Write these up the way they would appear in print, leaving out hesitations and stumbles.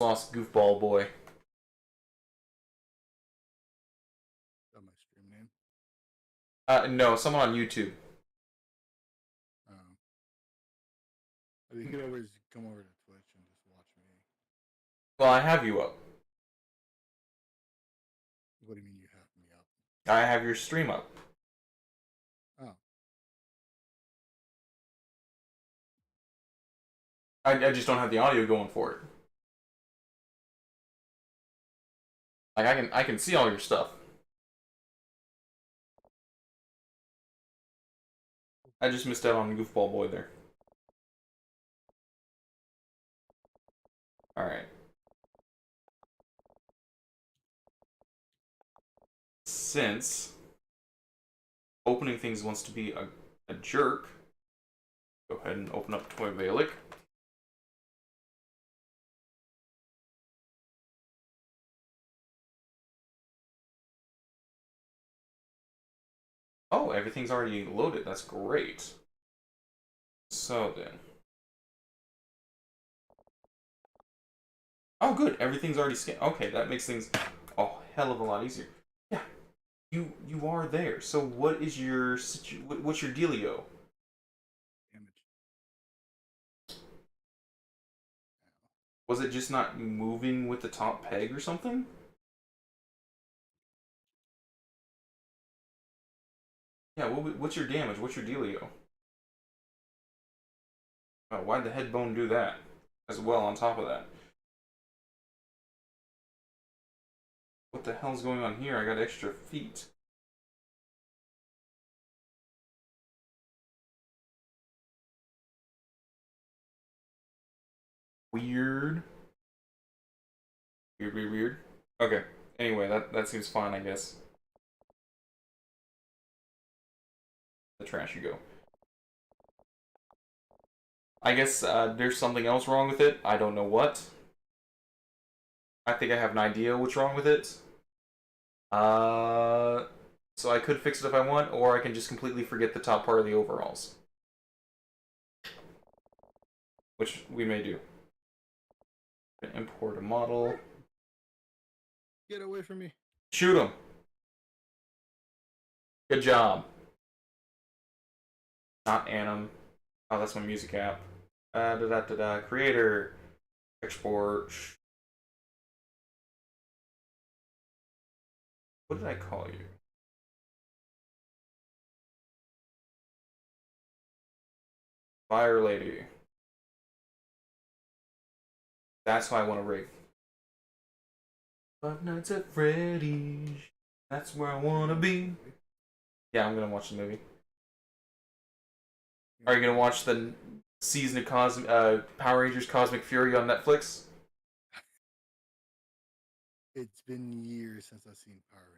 Lost goofball boy. Is that my stream name? No, someone on YouTube. You could always come over to Twitch and just watch me. Well, I have you up. What do you mean you have me up? I have your stream up. Oh. I just don't have the audio going for it. Like I can see all your stuff. I just missed out on goofball boy there. Alright. Since opening things wants to be a jerk, go ahead and open up Toy Valic. Oh, everything's already loaded. That's great. So then. Oh, good. Everything's already scanned. Okay, that makes things a hell of a lot easier. Yeah, you are there. So what is your what's your dealio? Damage. Was it just not moving with the top peg or something? Yeah, what's your damage? What's your dealio? Oh, why'd the head bone do that? As well, on top of that. What the hell's going on here? I got extra feet. Weird. Weird. Okay. Anyway, that seems fine, I guess. The trash you go. I guess there's something else wrong with it. I don't know what. I think I have an idea what's wrong with it. So I could fix it if I want, or I can just completely forget the top part of the overalls. Which we may do. Import a model. Get away from me. Shoot him. Good job. Not Anim. Oh, that's my music app. Creator. Export. What did I call you? Fire Lady. That's why I want to rig. Five Nights at Freddy's. That's where I want to be. Yeah, I'm going to watch the movie. Are you going to watch the season of Power Rangers Cosmic Fury on Netflix? It's been years since I've seen Power Rangers.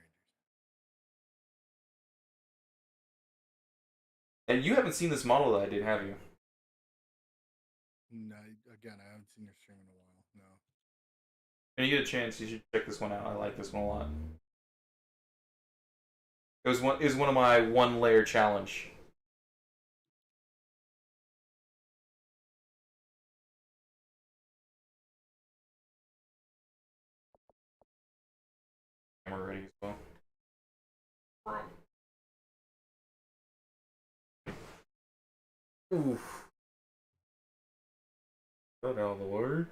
And you haven't seen this model that I did, have you? No, again, I haven't seen your stream in a while. No. When you get a chance, you should check this one out. I like this one a lot. It was one of my 1-layer challenge. Camera ready as well. Oof. Got out of the water.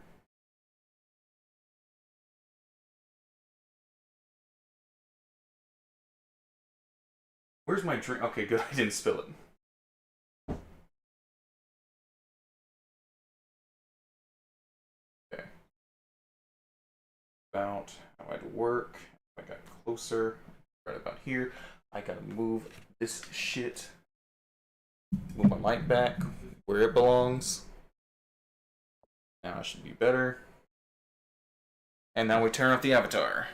Where's my drink? Okay, good. I didn't spill it. Okay. About how I'd work. I got closer. Right about here. I gotta move this shit. Move my mic back where it belongs. Now it should be better. And now we turn off the avatar.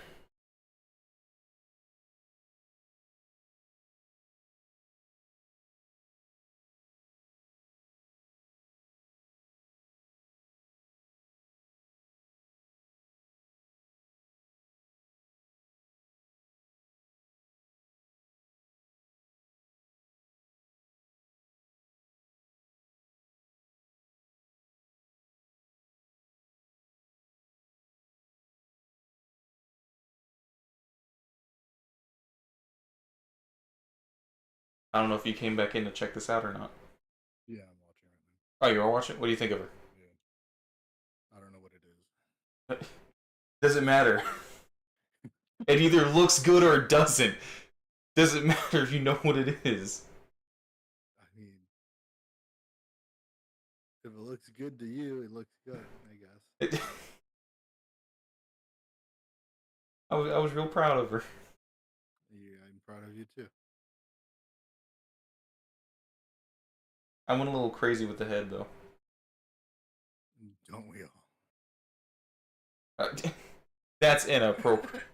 I don't know if you came back in to check this out or not. Yeah, I'm watching right Oh, you are watching? What do you think of her? now. Yeah, I don't know what it is. Doesn't matter. It either looks good or it doesn't. Doesn't matter if you know what it is. I mean, if it looks good to you, it looks good, I guess. It, I was real proud of her. Yeah, I'm proud of you too. I went a little crazy with the head though. Don't we all? Uh, that's inappropriate.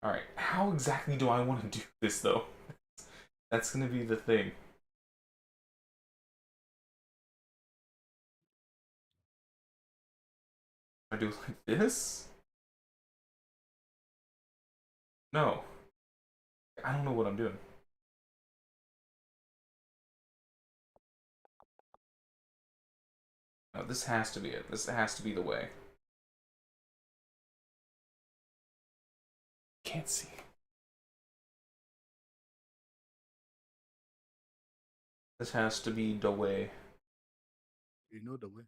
All right, how exactly do I want to do this though? That's gonna be the thing. I do it like this? No, I don't know what I'm doing. No, this has to be it. This has to be the way. Can't see. This has to be the way. You know the way.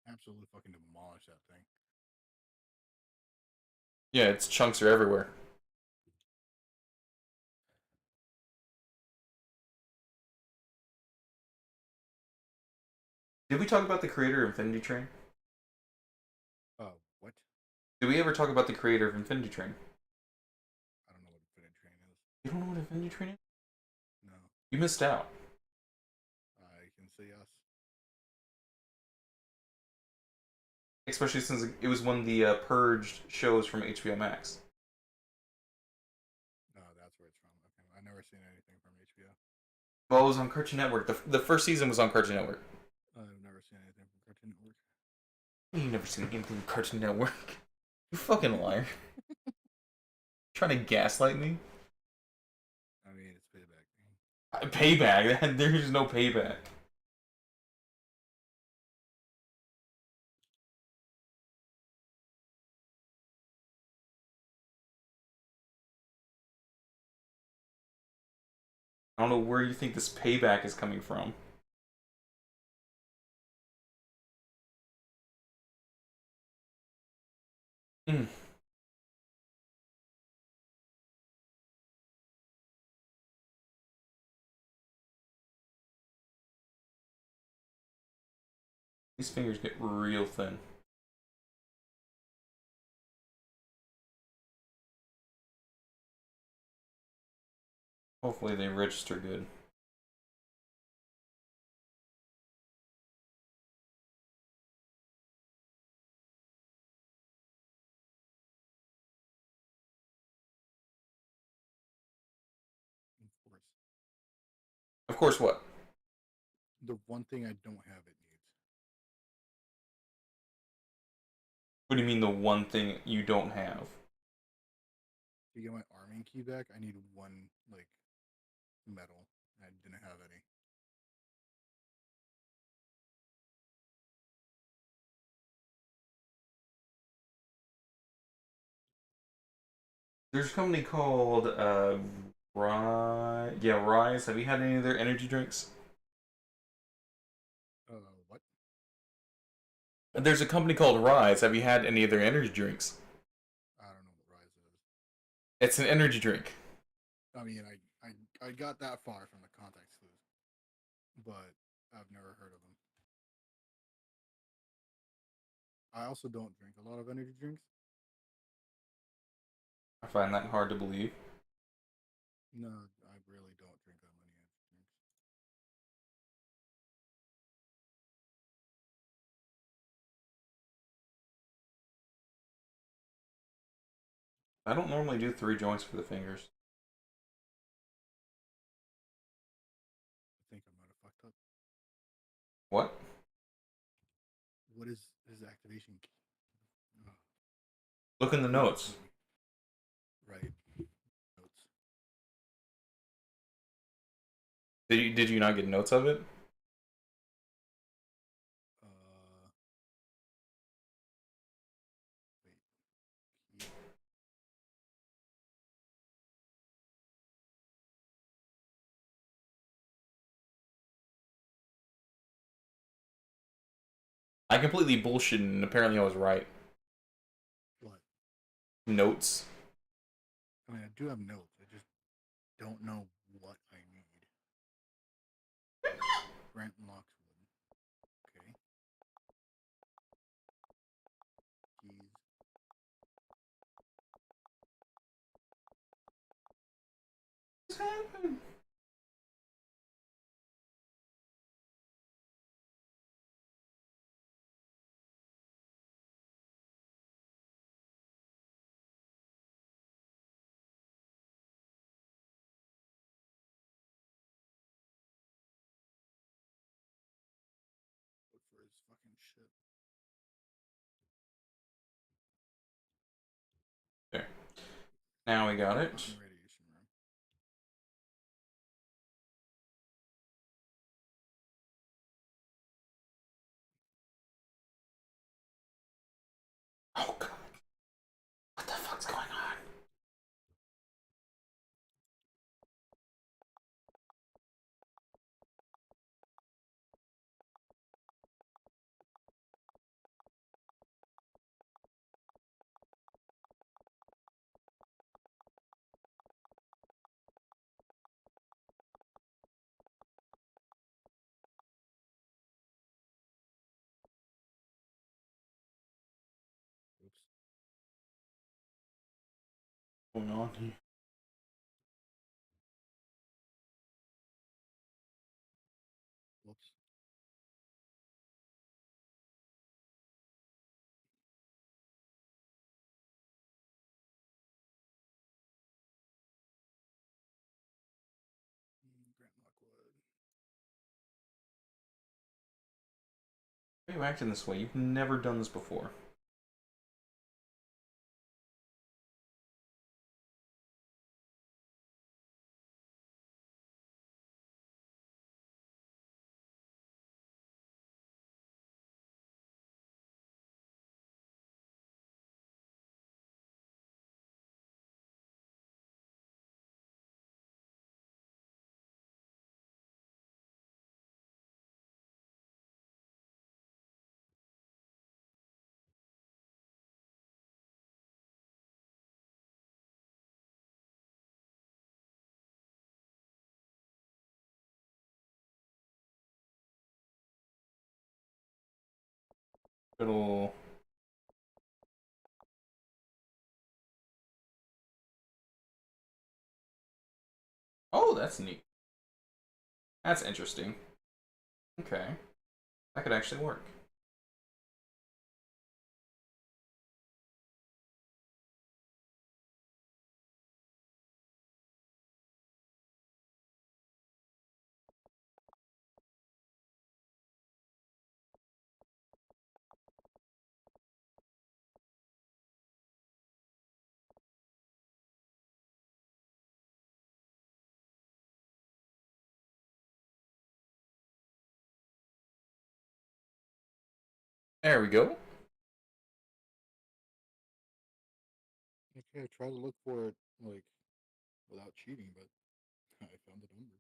Absolutely fucking demolish that thing. Yeah, its chunks are everywhere. Did we talk about the creator of Infinity Train? What? Did we ever talk about the creator of Infinity Train? I don't know what Infinite Train is. You don't know what Infinity Train is? No, You missed out. I can say yes. Especially since it was one of the purged shows from HBO Max. No, that's where it's from. Okay, I've never seen anything from HBO. Well, it was on Cartoon Network. The first season was on Cartoon Network. I've never seen anything from Cartoon Network. You've never seen anything from Cartoon Network. You fucking liar. Trying to gaslight me? I mean, it's payback. Payback. There's no payback. I don't know where you think this payback is coming from. Mm. These fingers get real thin. Hopefully they register good. Of course. Of course, what? The one thing I don't have it needs. What do you mean the one thing you don't have? To get my arming key back, I need one like metal. I didn't have any. There's a company called Rise. Yeah, Rise. Have you had any of their energy drinks? What? There's a company called Rise. Have you had any of their energy drinks? I don't know what Rise is. It's an energy drink. I mean, I got that far from the context clues, but I've never heard of them. I also don't drink a lot of energy drinks. I find that hard to believe. No, I really don't drink that many energy drinks. I don't normally do 3 joints for the fingers. I think I might have fucked up. What? What is his activation key? Look in the You notes. told me. Right. Did you not get notes of it? Uh, wait. Keep. I completely bullshitted and apparently I was right. What? Notes. I mean, I do have notes. I just don't know what I need. Grant Lockswood. Okay. Keys. What's happened? Look for his fucking shit. There. Now we got Not it. in the radiation room. Oh god. What the fuck's going on? Oops. What's going on here? Whoops. Grant Lockwood. Why are you acting this way? You've never done this before. Little. Oh, that's neat. That's interesting. Okay. That could actually work. There we go. Okay, I tried to look for it like without cheating, but I found the number.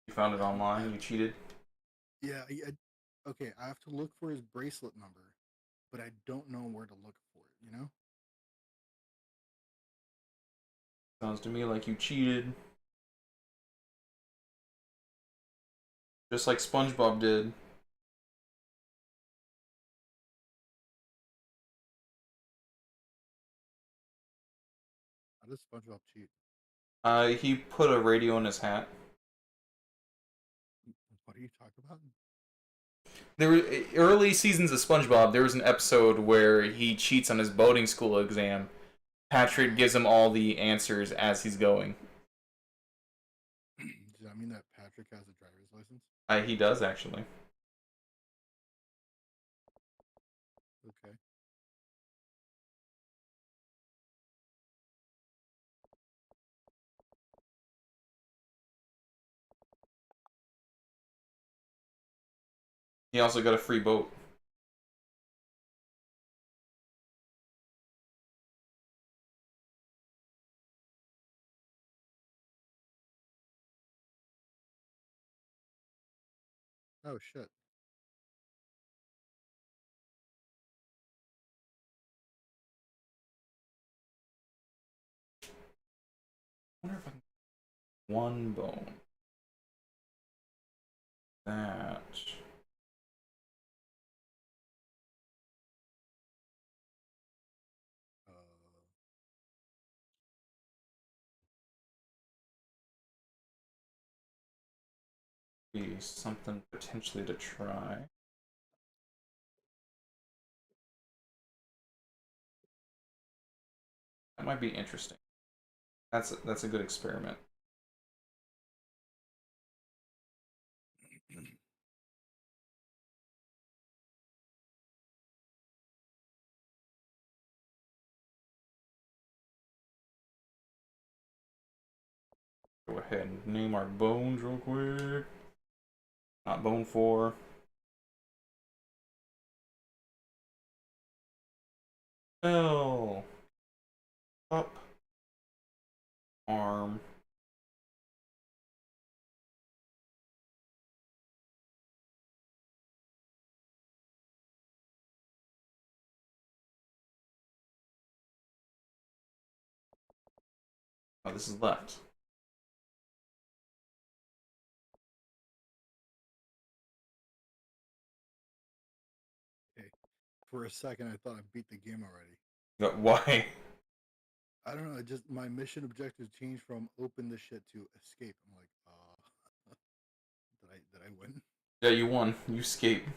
You found it I online. You cheated. yeah, okay, I have to look for his bracelet number, but I don't know where to look for it, you know? Sounds to me like you cheated. Just like SpongeBob did. How does SpongeBob cheat? He put a radio in his hat. What are you talking about? There were early seasons of SpongeBob. There was an episode where he cheats on his boating school exam. Patrick gives him all the answers as he's going. Does that mean that Patrick has a driver's license? He does actually. Okay. He also got a free boat. Oh shit. I wonder if I can one bone. That. Uh, Be something potentially to try. That might be interesting. That's a good experiment. Go ahead and name our bones real quick. Not bone 4. L. Up. Arm. Oh, this is left. okay. For a second, I thought I beat the game already. But why? I don't know. Just my mission objectives changed from open the shit to escape. I'm like, did I win? Yeah, you won. You escaped.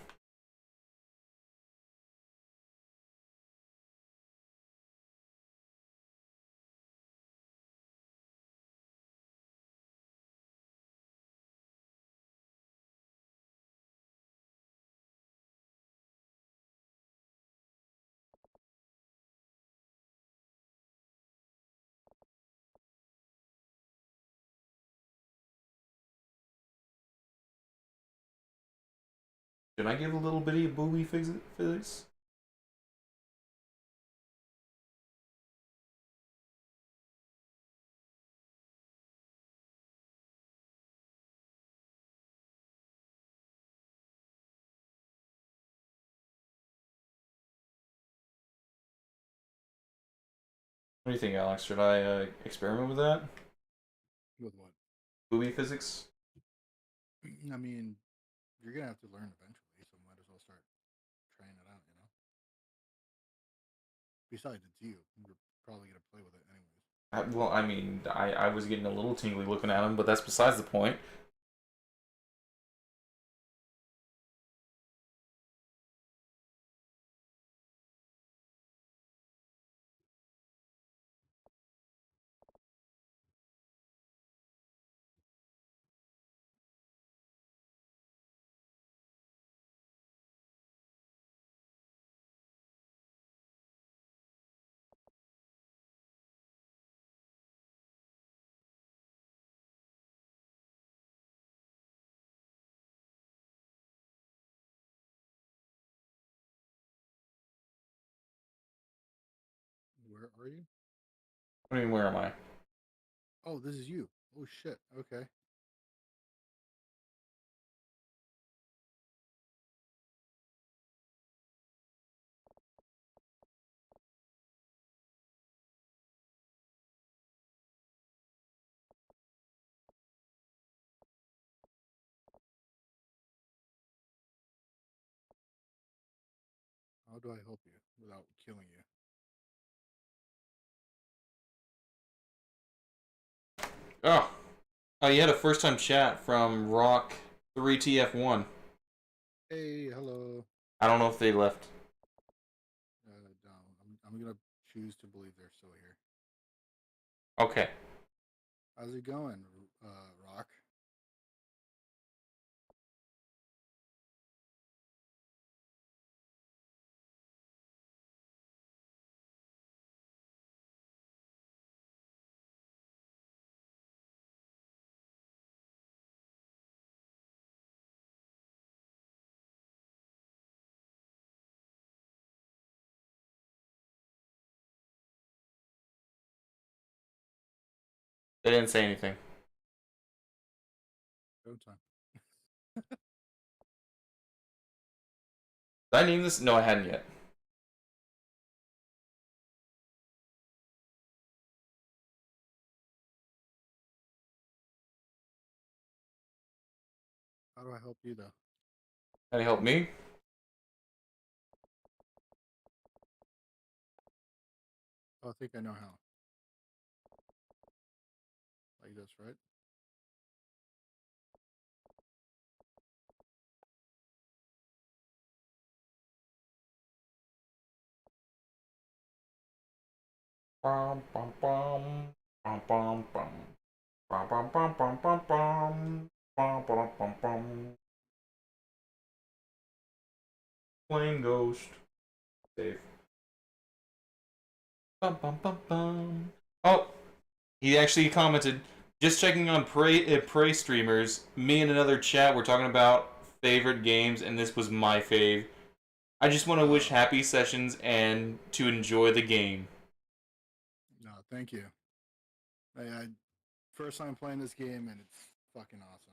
Did I give a little bitty booby physics? What do you think, Alex? Should I experiment with that? With what? Booby physics? I mean, you're gonna have to learn eventually, so might as well start trying it out. Besides, it's you. You're probably gonna play with it anyways. Well, I mean, I was getting a little tingly looking at him, but that's besides the point. Where are you? I mean, where am I? Oh, this is you. Oh shit. Okay. How do I help you without killing you? Oh, oh, you had a first time chat from Rock 3TF1. Hey, hello. I don't know if they left. Down. I'm gonna choose to believe they're still here. Okay. How's it going, Rock? They didn't say anything. Go time. Did I name this? No, I hadn't yet. How do I help you though? Can you help me? Oh, I think I know how. Like this, right? Bum, bum, bum. Bum, bum, bum. Bum, bum, bum, bum, bum, bum. Bum, bum, bum, bum. Flame Ghost. Save. Bum, bum, bum, bum. Oh, he actually commented, just checking on Prey streamers. Me and another chat were talking about favorite games, and this was my fave. I just want to wish happy sessions and to enjoy the game. No, thank you. I first time playing this game and it's fucking awesome.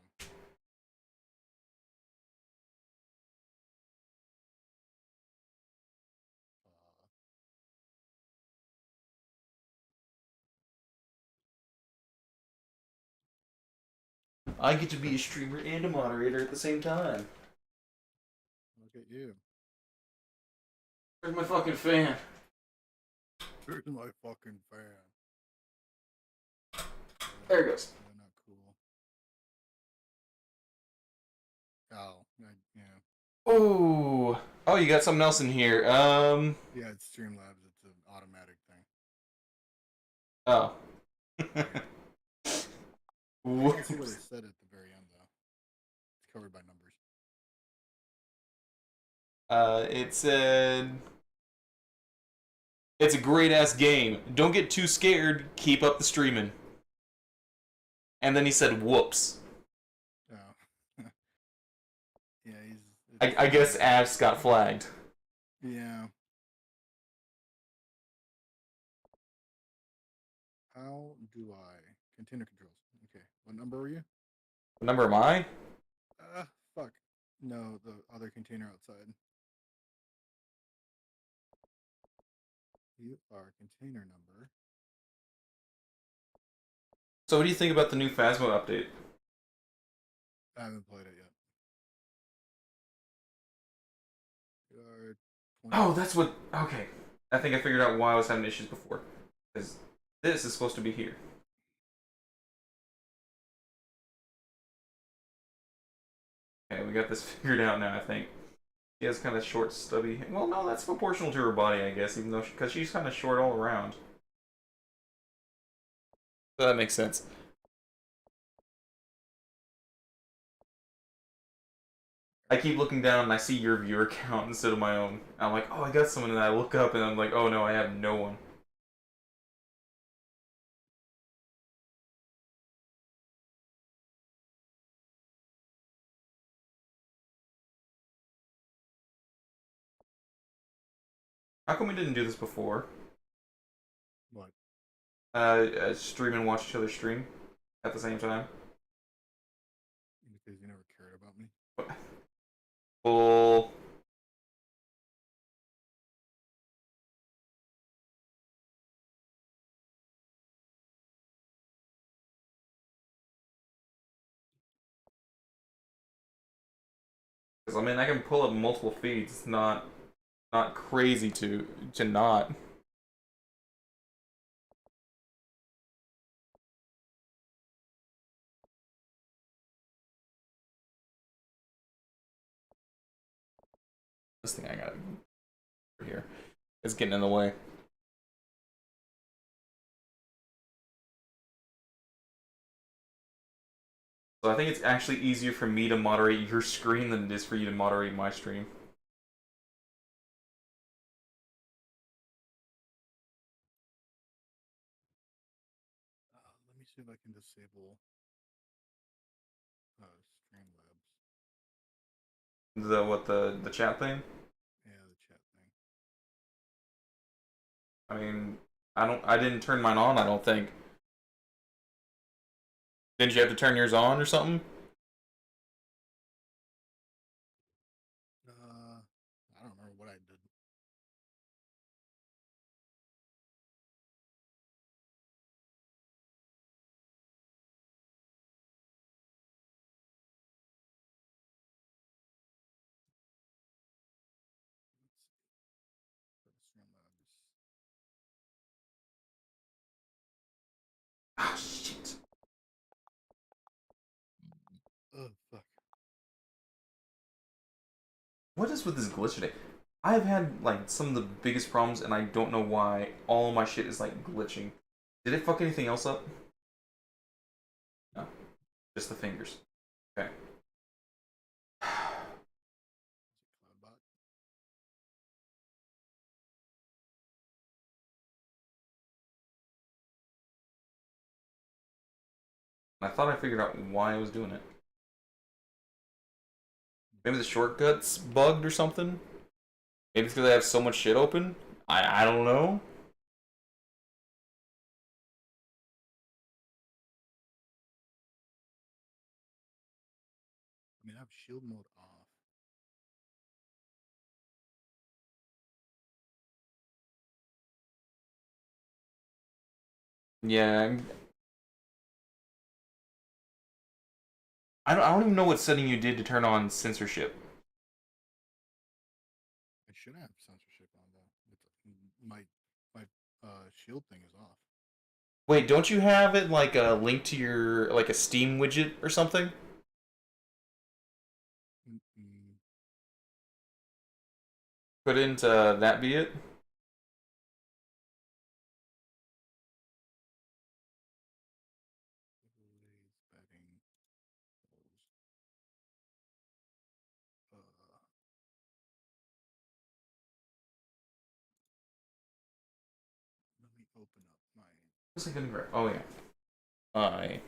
I get to be a streamer and a moderator at the same time. Look at you. Where's my fucking fan? Where's my fucking fan? There it goes. They're not cool. Oh, yeah. Oh, oh, you got something else in here. Yeah, it's Streamlabs. It's an automatic thing. Oh. I can't see what it said at the very end though. It's covered by numbers. It said it's a great ass game. Don't get too scared. Keep up the streaming. And then he said, "Whoops." Oh. Yeah, I guess Ash got flagged. Yeah. How do I container controls? Okay, what number are you? What number am I? Fuck. No, the other container outside. You are container number. So, what do you think about the new Phasmo update? I haven't played it yet. You are 20. Oh, that's what. Okay, I think I figured out why I was having issues before. Because this is supposed to be here. Okay, we got this figured out now. I think she has kind of short, stubby. Well, no, that's proportional to her body, I guess. Even though because she's kind of short all around. So that makes sense. I keep looking down and I see your viewer count instead of my own. I'm like, oh, I got someone, and I look up and I'm like, oh no, I have no one. How come we didn't do this before? What? Stream and watch each other stream at the same time. Because you never cared about me. Well, because I mean, I can pull up multiple feeds. It's not crazy to not. This thing I got here. It's getting in the way. So I think it's actually easier for me to moderate your screen than it is for you to moderate my stream. Let me see if I can disable Streamlabs. The chat thing? Yeah, the chat thing. I mean, I didn't turn mine on, I don't think. Didn't you have to turn yours on or something? I don't remember what I did. Let's see. Ah, shit. Oh fuck. What is with this glitch today? I've had like some of the biggest problems, and I don't know why all my shit is like glitching. Did it fuck anything else up? No, just the fingers. Okay. Cloudbot. I thought I figured out why I was doing it. Maybe the shortcuts bugged or something. Maybe it's because I have so much shit open. I don't know. I mean, I have shield mode off. Yeah, I don't even know what setting you did to turn on censorship. I should have censorship on though. My shield thing is off. Wait, don't you have it like a link to your like a Steam widget or something? Mm-mm. Couldn't that be it? Betting. Uh, Let me open up my. What's I gonna grab? Oh yeah, my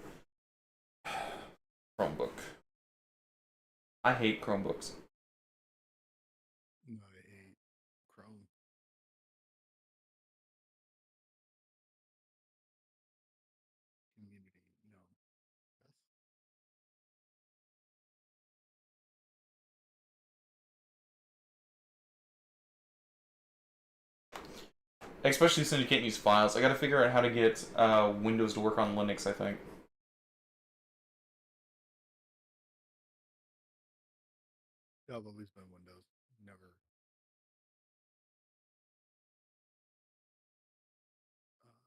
Chromebook. I hate Chromebooks. No, I hate Chrome. Community. No. Yes. Especially since you can't use files. I gotta figure out how to get Windows to work on Linux, I think. I've always been Windows. Never. Uh,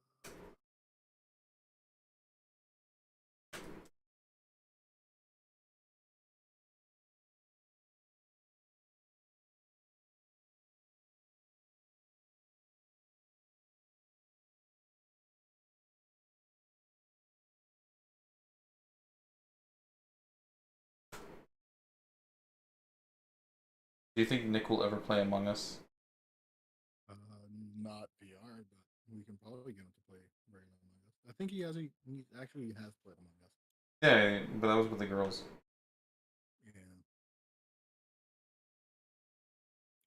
Do you think Nick will ever play Among Us? uh, Not VR, but we can probably get him to play regular Among Us. I think he actually has played Among Us. Yeah, but that was with the girls. Yeah.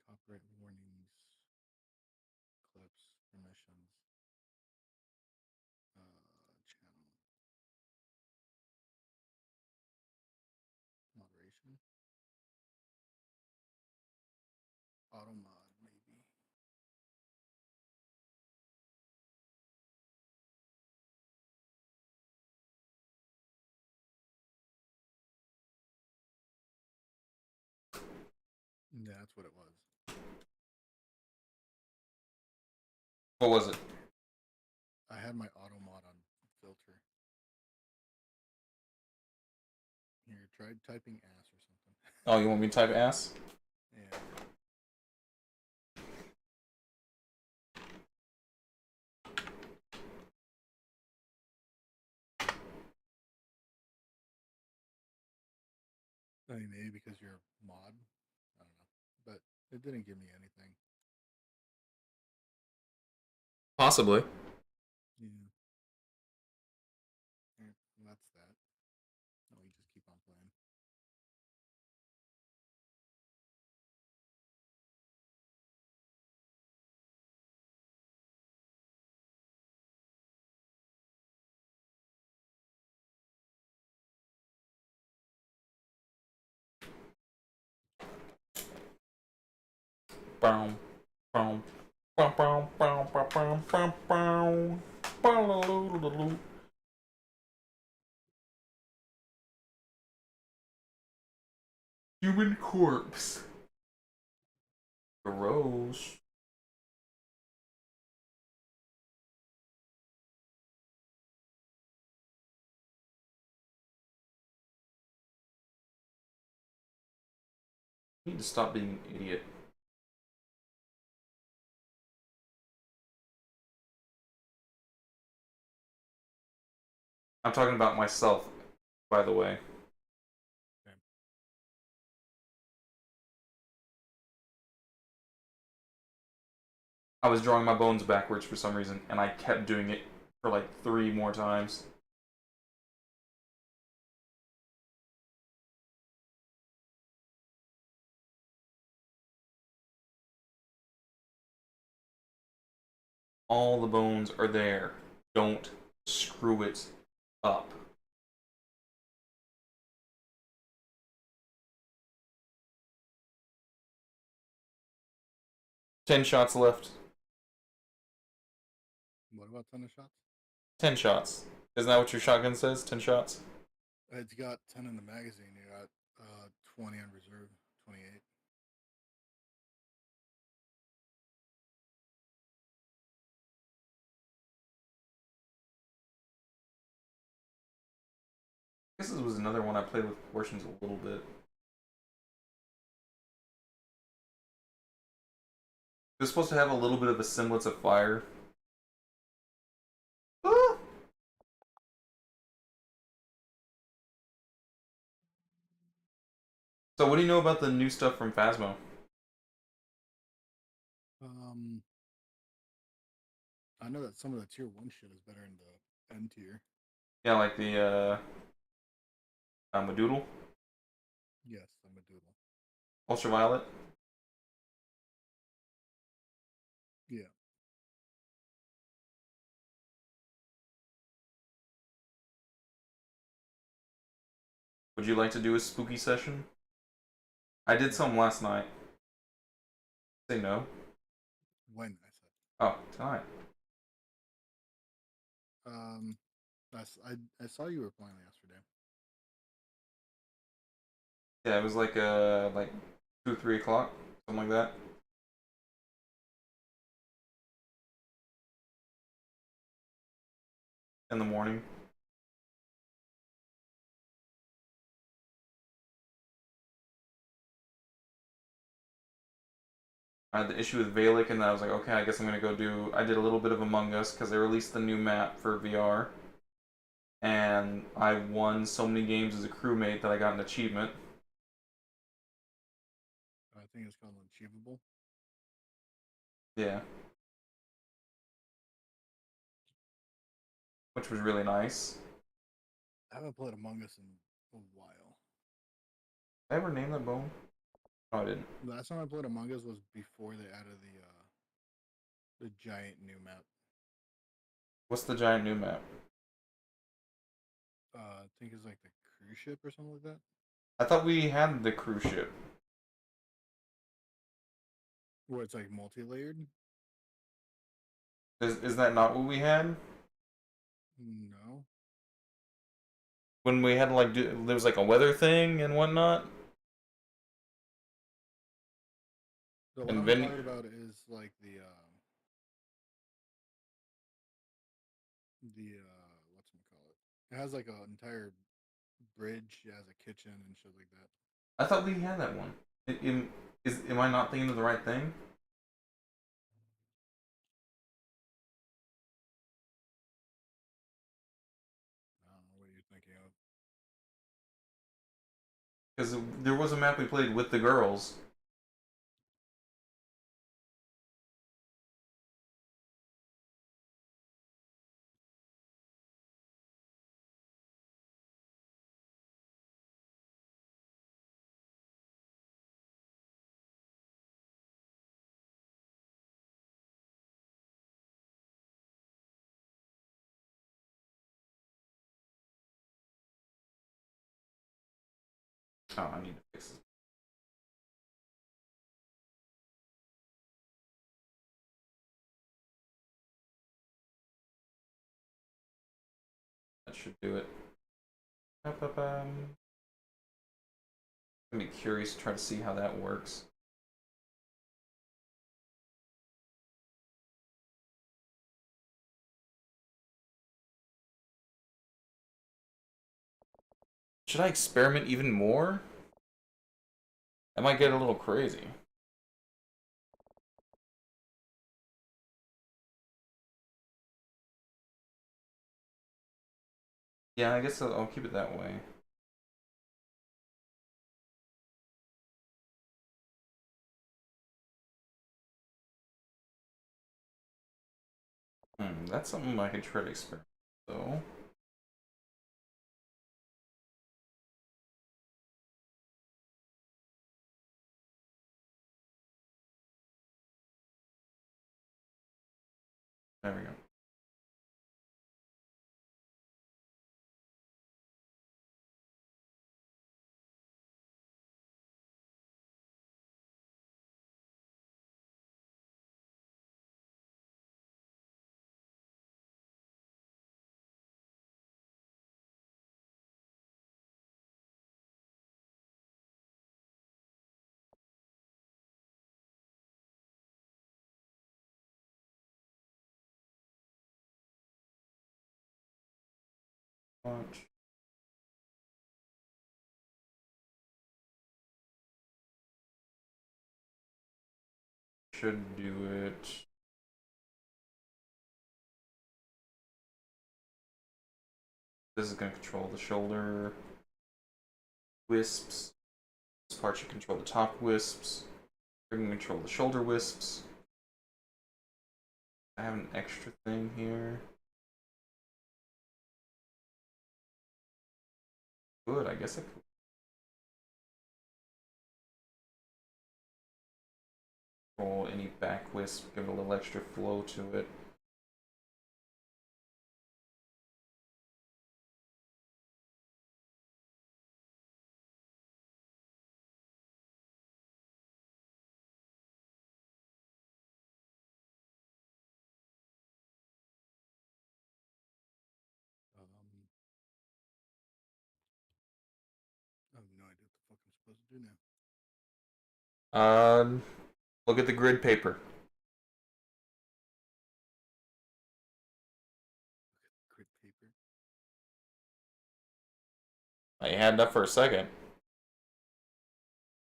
Copyright warnings, clips, permissions, channel moderation, auto mod maybe. Yeah, that's what it was. What was it? I had my auto mod on filter. Here, try typing ass or something. Oh, you want me to type ass? Yeah. I mean, maybe because you're a mod. I don't know. But it didn't give me anything. Possibly. Yeah. Here, that's that. No, we just keep on playing. boom, boom, boom, boom, boom, boom, boom, boom, boom. Human corpse. Gross. I need to stop being an idiot. I'm talking about myself, by the way. Okay. I was drawing my bones backwards for some reason, and I kept doing it for like 3 more times. All the bones are there. Don't screw it up. Ten shots left. What about ton of shots? 10 shots. Isn't that what your shotgun says? 10 shots? It's got 10 in the magazine. You got 20 on reserve, 28. I guess this was another one I played with proportions a little bit. It was supposed to have a little bit of a semblance of fire. Ah! So what do you know about the new stuff from Phasmo? Um, I know that some of the tier 1 shit is better in the M tier. Yeah, like the Madoodle, Yes, I'm a doodle. Ultraviolet. Yeah. Would you like to do a spooky session? I did some last night. Say no. When I said. Oh, tonight. Um, I saw you were playing yesterday. Yeah, it was like 2, 3 o'clock, something like that. In the morning. I had the issue with Valak, and I was like, okay, I guess I'm gonna go do. I did a little bit of Among Us because they released the new map for VR, and I won so many games as a crewmate that I got an achievement. I think it's called Achievable. Yeah, which was really nice. I haven't played Among Us in a while. Did I ever name that bone? No, I didn't. The last time I played Among Us was before they added the giant new map. What's the giant new map? I think it's like the cruise ship or something like that. I thought we had the cruise ship. Where it's like multi-layered. Is that not what we had? No, When we had to like do, there was like a weather thing and whatnot. the one And I'm vending. talking about is like the what's it call it? It has like an entire bridge. It has a kitchen and shit like that. I thought we had that one. Am I not thinking of the right thing? I don't know what you're thinking of. Because there was a map we played with the girls. Oh, I need to fix this. That should do it. I'm be curious to try to see how that works. Should I experiment even more? That might get a little crazy. Yeah, I guess I'll keep it that way. That's something I can try to experiment, though. There we go. Launch. Should do it. This is going to control the shoulder wisps. This part should control the top wisps. We're going to control the shoulder wisps. I have an extra thing here. Good, I guess I could. Control any back wisp, give it a little extra flow to it. I have no idea what the fuck I'm supposed to do now. Look at the grid paper. Grid paper. I had it up for a second.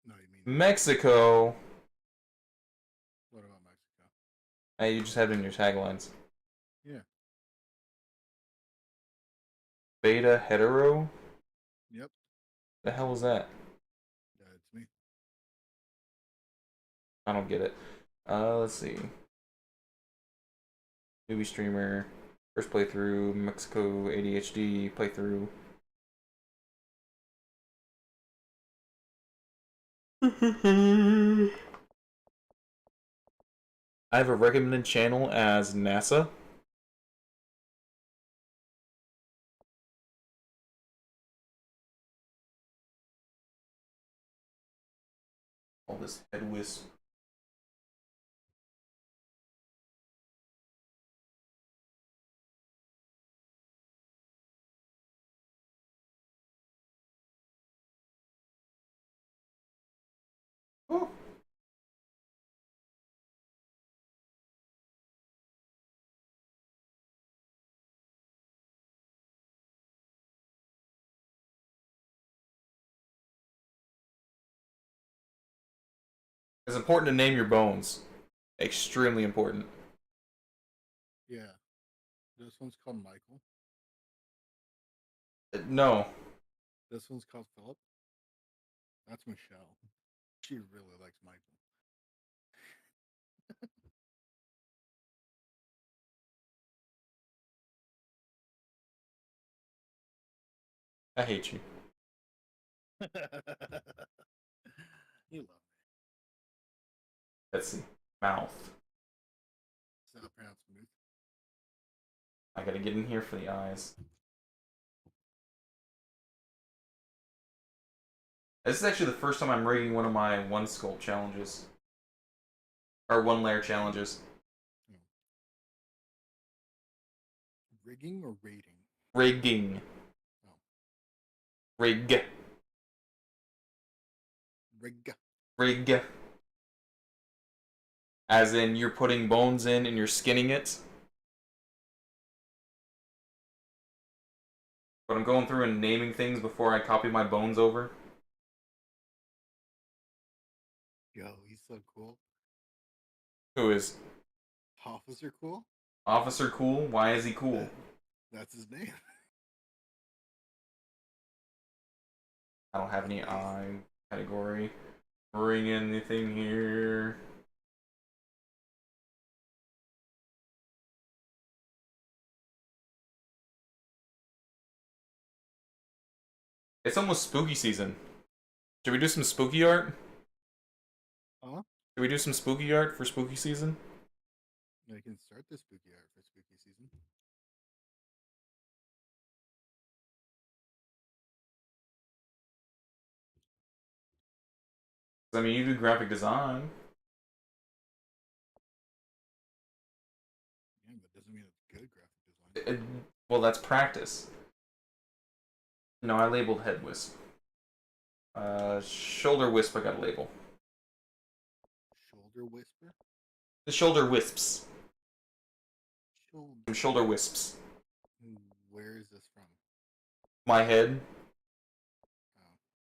No, you mean Mexico. what about Mexico? Hey, you just had it in your taglines. Yeah. Beta hetero? Yep. The hell was that? It's me. I don't get it. Let's see. Newbie streamer. First playthrough. Mexico ADHD playthrough. I have a recommended channel as NASA. All this head wisp. Oh. It's important to name your bones. Extremely important. Yeah. This one's called Michael. No. This one's called Philip. That's Michelle. She really likes Michael. I hate you. You love me. Let's see. Mouth. Is that pronounced smooth? I gotta get in here for the eyes. This is actually the first time I'm rating one of my one sculpt challenges. Or one layer challenges. Rigging or rating? Rigging. Oh, Rig. rig. Rig. As in, you're putting bones in and you're skinning it. But I'm going through and naming things before I copy my bones over. Yo, he's so cool. Who is? Officer Cool? Officer Cool? Why is he cool? That's his name. I don't have any I category. Bring anything here. It's almost spooky season. Should we do some spooky art? Huh? Should we do some spooky art for spooky season? I can start the spooky art for spooky season. I mean, you do graphic design. Yeah, but doesn't mean it's good graphic design. Well, that's practice. No, I labeled head wisp. Shoulder wisp I got a label. Shoulder whisper? The shoulder wisps. Shoulder. Some shoulder wisps. Where is this from? My head.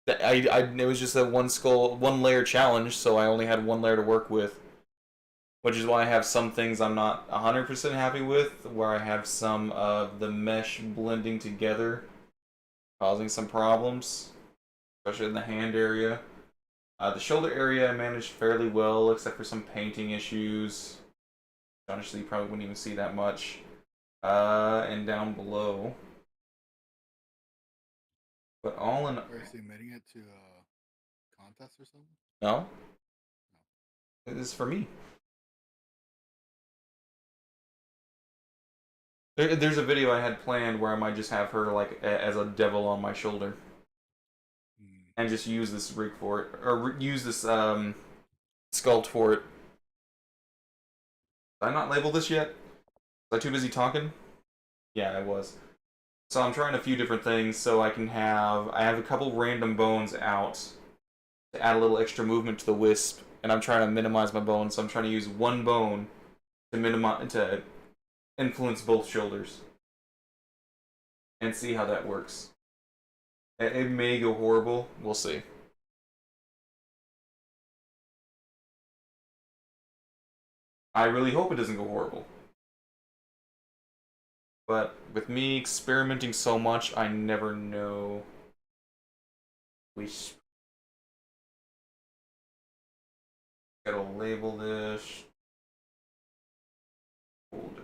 Oh. It was just a one layer challenge, so I only had one layer to work with. Which is why I have some things I'm not 100% happy with, where I have some of the mesh blending together, causing some problems, especially in the hand area. The shoulder area I managed fairly well, except for some painting issues. Honestly, you probably wouldn't even see that much. And down below. But all in... Are you submitting it to a contest or something? No? No. This is for me. There's a video I had planned where I might just have her like as a devil on my shoulder. And just use this rig for it. Or use this sculpt for it. Did I not label this yet? Was I too busy talking? Yeah, I was. So I'm trying a few different things so I have a couple random bones out to add a little extra movement to the wisp, and I'm trying to minimize my bones, so I'm trying to use one bone to influence both shoulders. And see how that works. It may go horrible, we'll see. I really hope it doesn't go horrible. But with me experimenting so much, I never know. Gotta label this. Shoulder.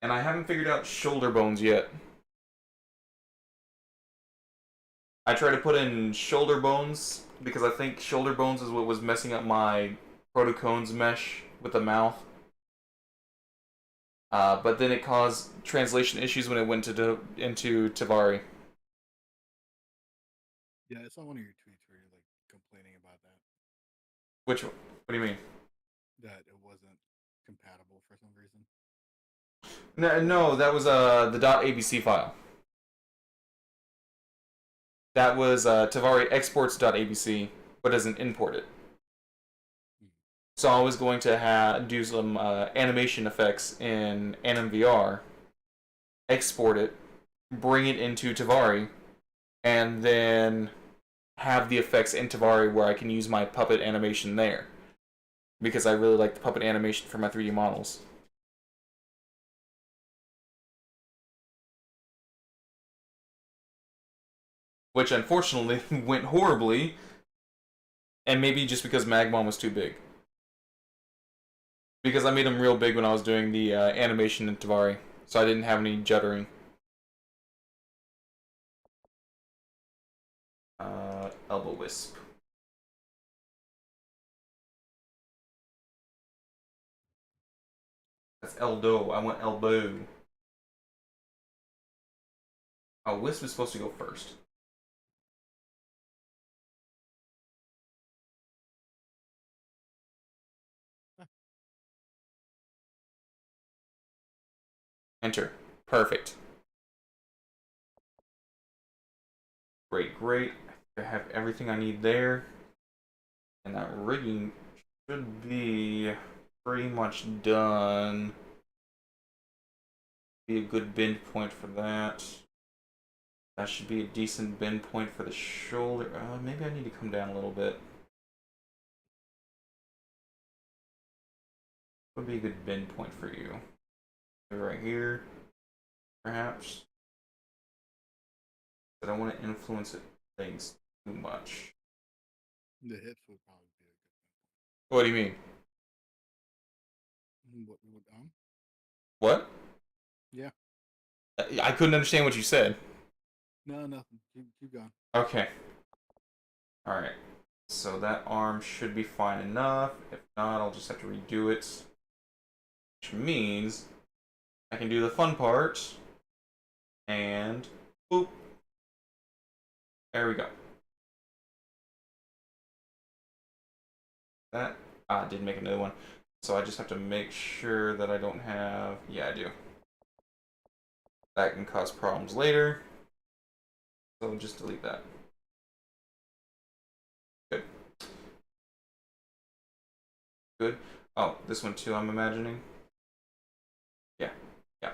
And I haven't figured out shoulder bones yet. I tried to put in shoulder bones because I think shoulder bones is what was messing up my protocones mesh with the mouth. But then it caused translation issues when it went into Tavari. Yeah, I saw one of your tweets where you're like complaining about that. Which one? What do you mean? That it wasn't compatible for some reason. No, that was the .abc file. That was Tavari exports.abc, but doesn't import it. So I was going to do some animation effects in AnimVR, export it, bring it into Tavari, and then have the effects in Tavari where I can use my puppet animation there. Because I really like the puppet animation for my 3D models. Which unfortunately went horribly, and maybe just because Magmon was too big. Because I made him real big when I was doing the animation in Tavari, so I didn't have any juddering. Elbow wisp. That's Eldo. I want elbow. Oh, wisp is supposed to go first. Enter. Perfect. Great, great. I have everything I need there. And that rigging should be pretty much done. Be a good bend point for that. That should be a decent bend point for the shoulder. Maybe I need to come down a little bit. Would be a good bend point for you. Right here, perhaps. I don't want to influence things too much. The hips would probably be a good What do you mean? thing. What, What? yeah. I couldn't understand what you said. No, nothing. Keep going. Okay. Alright. So that arm should be fine enough. If not, I'll just have to redo it. Which means I can do the fun part. And boop. There we go. That didn't make another one. So I just have to make sure that I don't have. Yeah, I do. That can cause problems later. So just delete that. Good. Good. Oh, this one too, I'm imagining. Yeah. Yeah.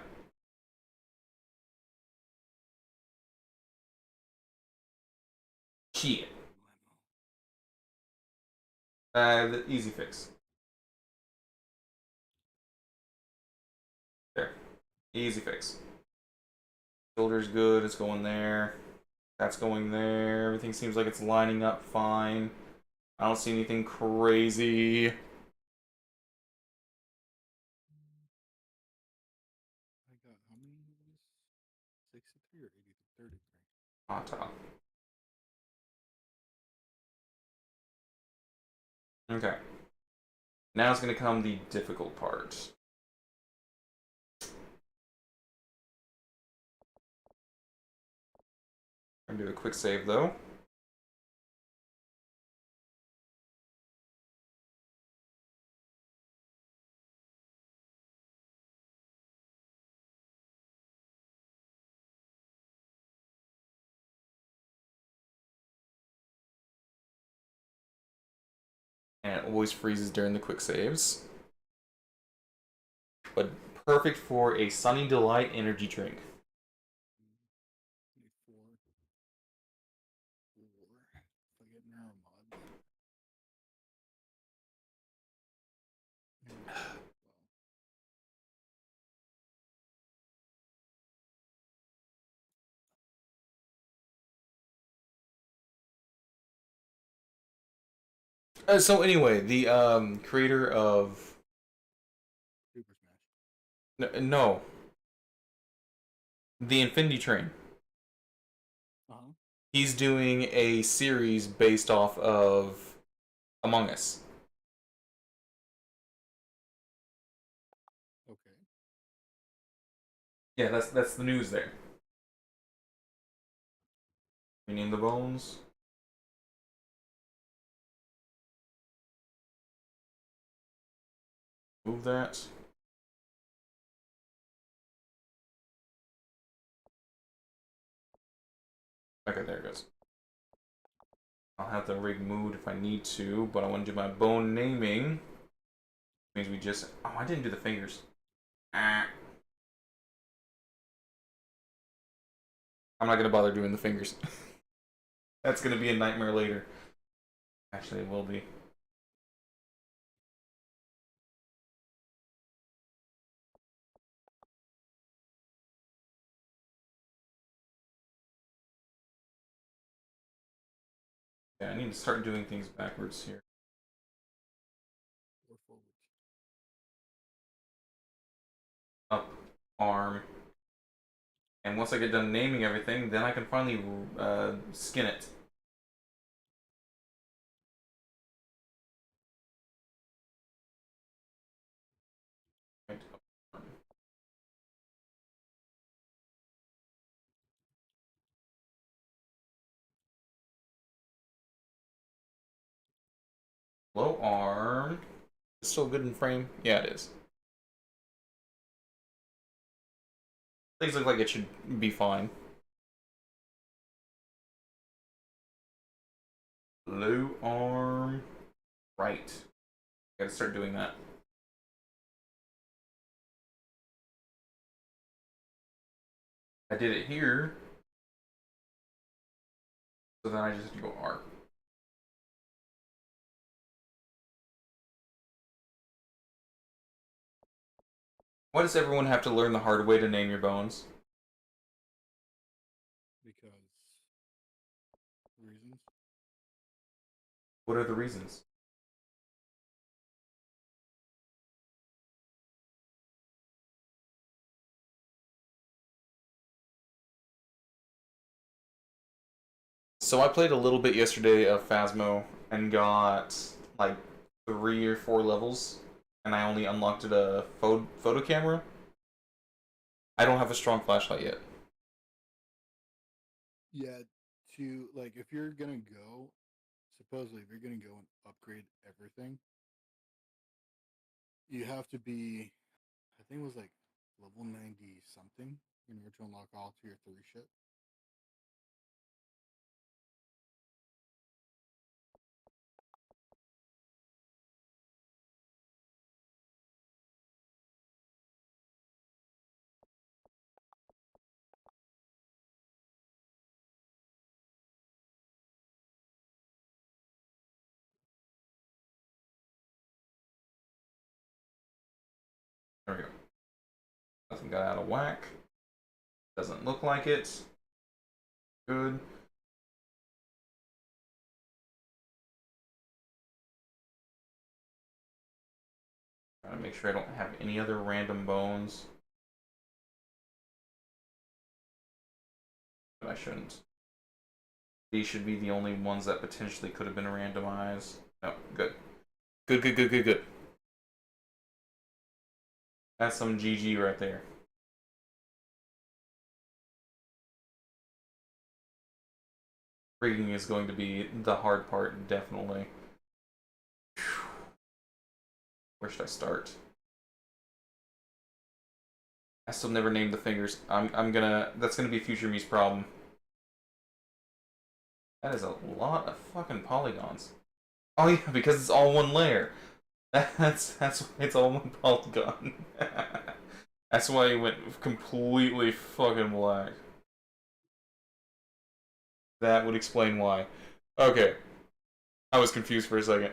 Shit. The easy fix. There. Easy fix. Shoulder's good, it's going there. That's going there. Everything seems like it's lining up fine. I don't see anything crazy. I got how many of these? 63 or 33? On top. Okay. Now it's going to come the difficult part. I'm going to do a quick save though. And it always freezes during the quick saves. But perfect for a Sunny Delight energy drink. 24. 4. If I get narrow mod. So anyway, the creator of Super Smash. no, the Infinity Train. Uh-huh. He's doing a series based off of Among Us. Okay. Yeah, that's the news there. Meaning the bones. Move that. Okay, there it goes. I'll have the rig moved if I need to, but I want to do my bone naming. Means we just. Oh, I didn't do the fingers. Ah. I'm not gonna bother doing the fingers. That's gonna be a nightmare later. Actually, it will be. Yeah, I need to start doing things backwards here. Or forwards. Up, arm. And once I get done naming everything, then I can finally skin it. Right. Low arm. It's still good in frame? Yeah, it is. Things look like it should be fine. Low arm right. Gotta start doing that. I did it here, so then I just have to go R. Why does everyone have to learn the hard way to name your bones? Because reasons. What are the reasons? So I played a little bit yesterday of Phasmo and got like 3 or 4 levels, and I only unlocked it a photo camera. I don't have a strong flashlight yet. Yeah, to like if you're gonna go, supposedly if you're gonna go and upgrade everything, you have to be, I think it was like level 90 something in order to unlock all tier 3 shit. There we go. Nothing got out of whack. Doesn't look like it. Good. Trying to make sure I don't have any other random bones. But I shouldn't. These should be the only ones that potentially could have been randomized. No, good. Good, good, good, good, good. That's some GG right there. Rigging is going to be the hard part, definitely. Where should I start? I still never named the fingers. I'm gonna. That's gonna be future me's problem. That is a lot of fucking polygons. Oh yeah, because it's all one layer. That's why it's all one polygon. That's why it went completely fucking black. That would explain why. Okay, I was confused for a second.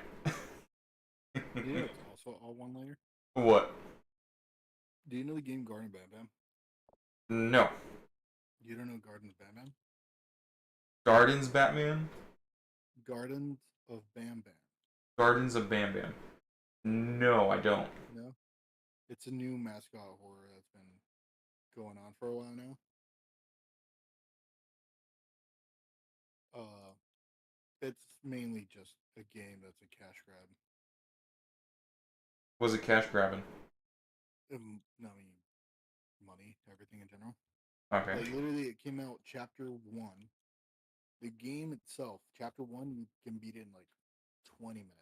Yeah, it's also all one layer. What? Do you know the game Garden Bam Bam? No. You don't know Gardens Bam Bam? Gardens Batman? Gardens of Bam Bam. Gardens of Bam Bam. No, I don't. No? It's a new mascot horror that's been going on for a while now. Uh, it's mainly just a game that's a cash grab. Was it cash grabbing? No, I mean money, everything in general. Okay. Like literally, it came out chapter one. The game itself, chapter one, you can beat it in like 20 minutes.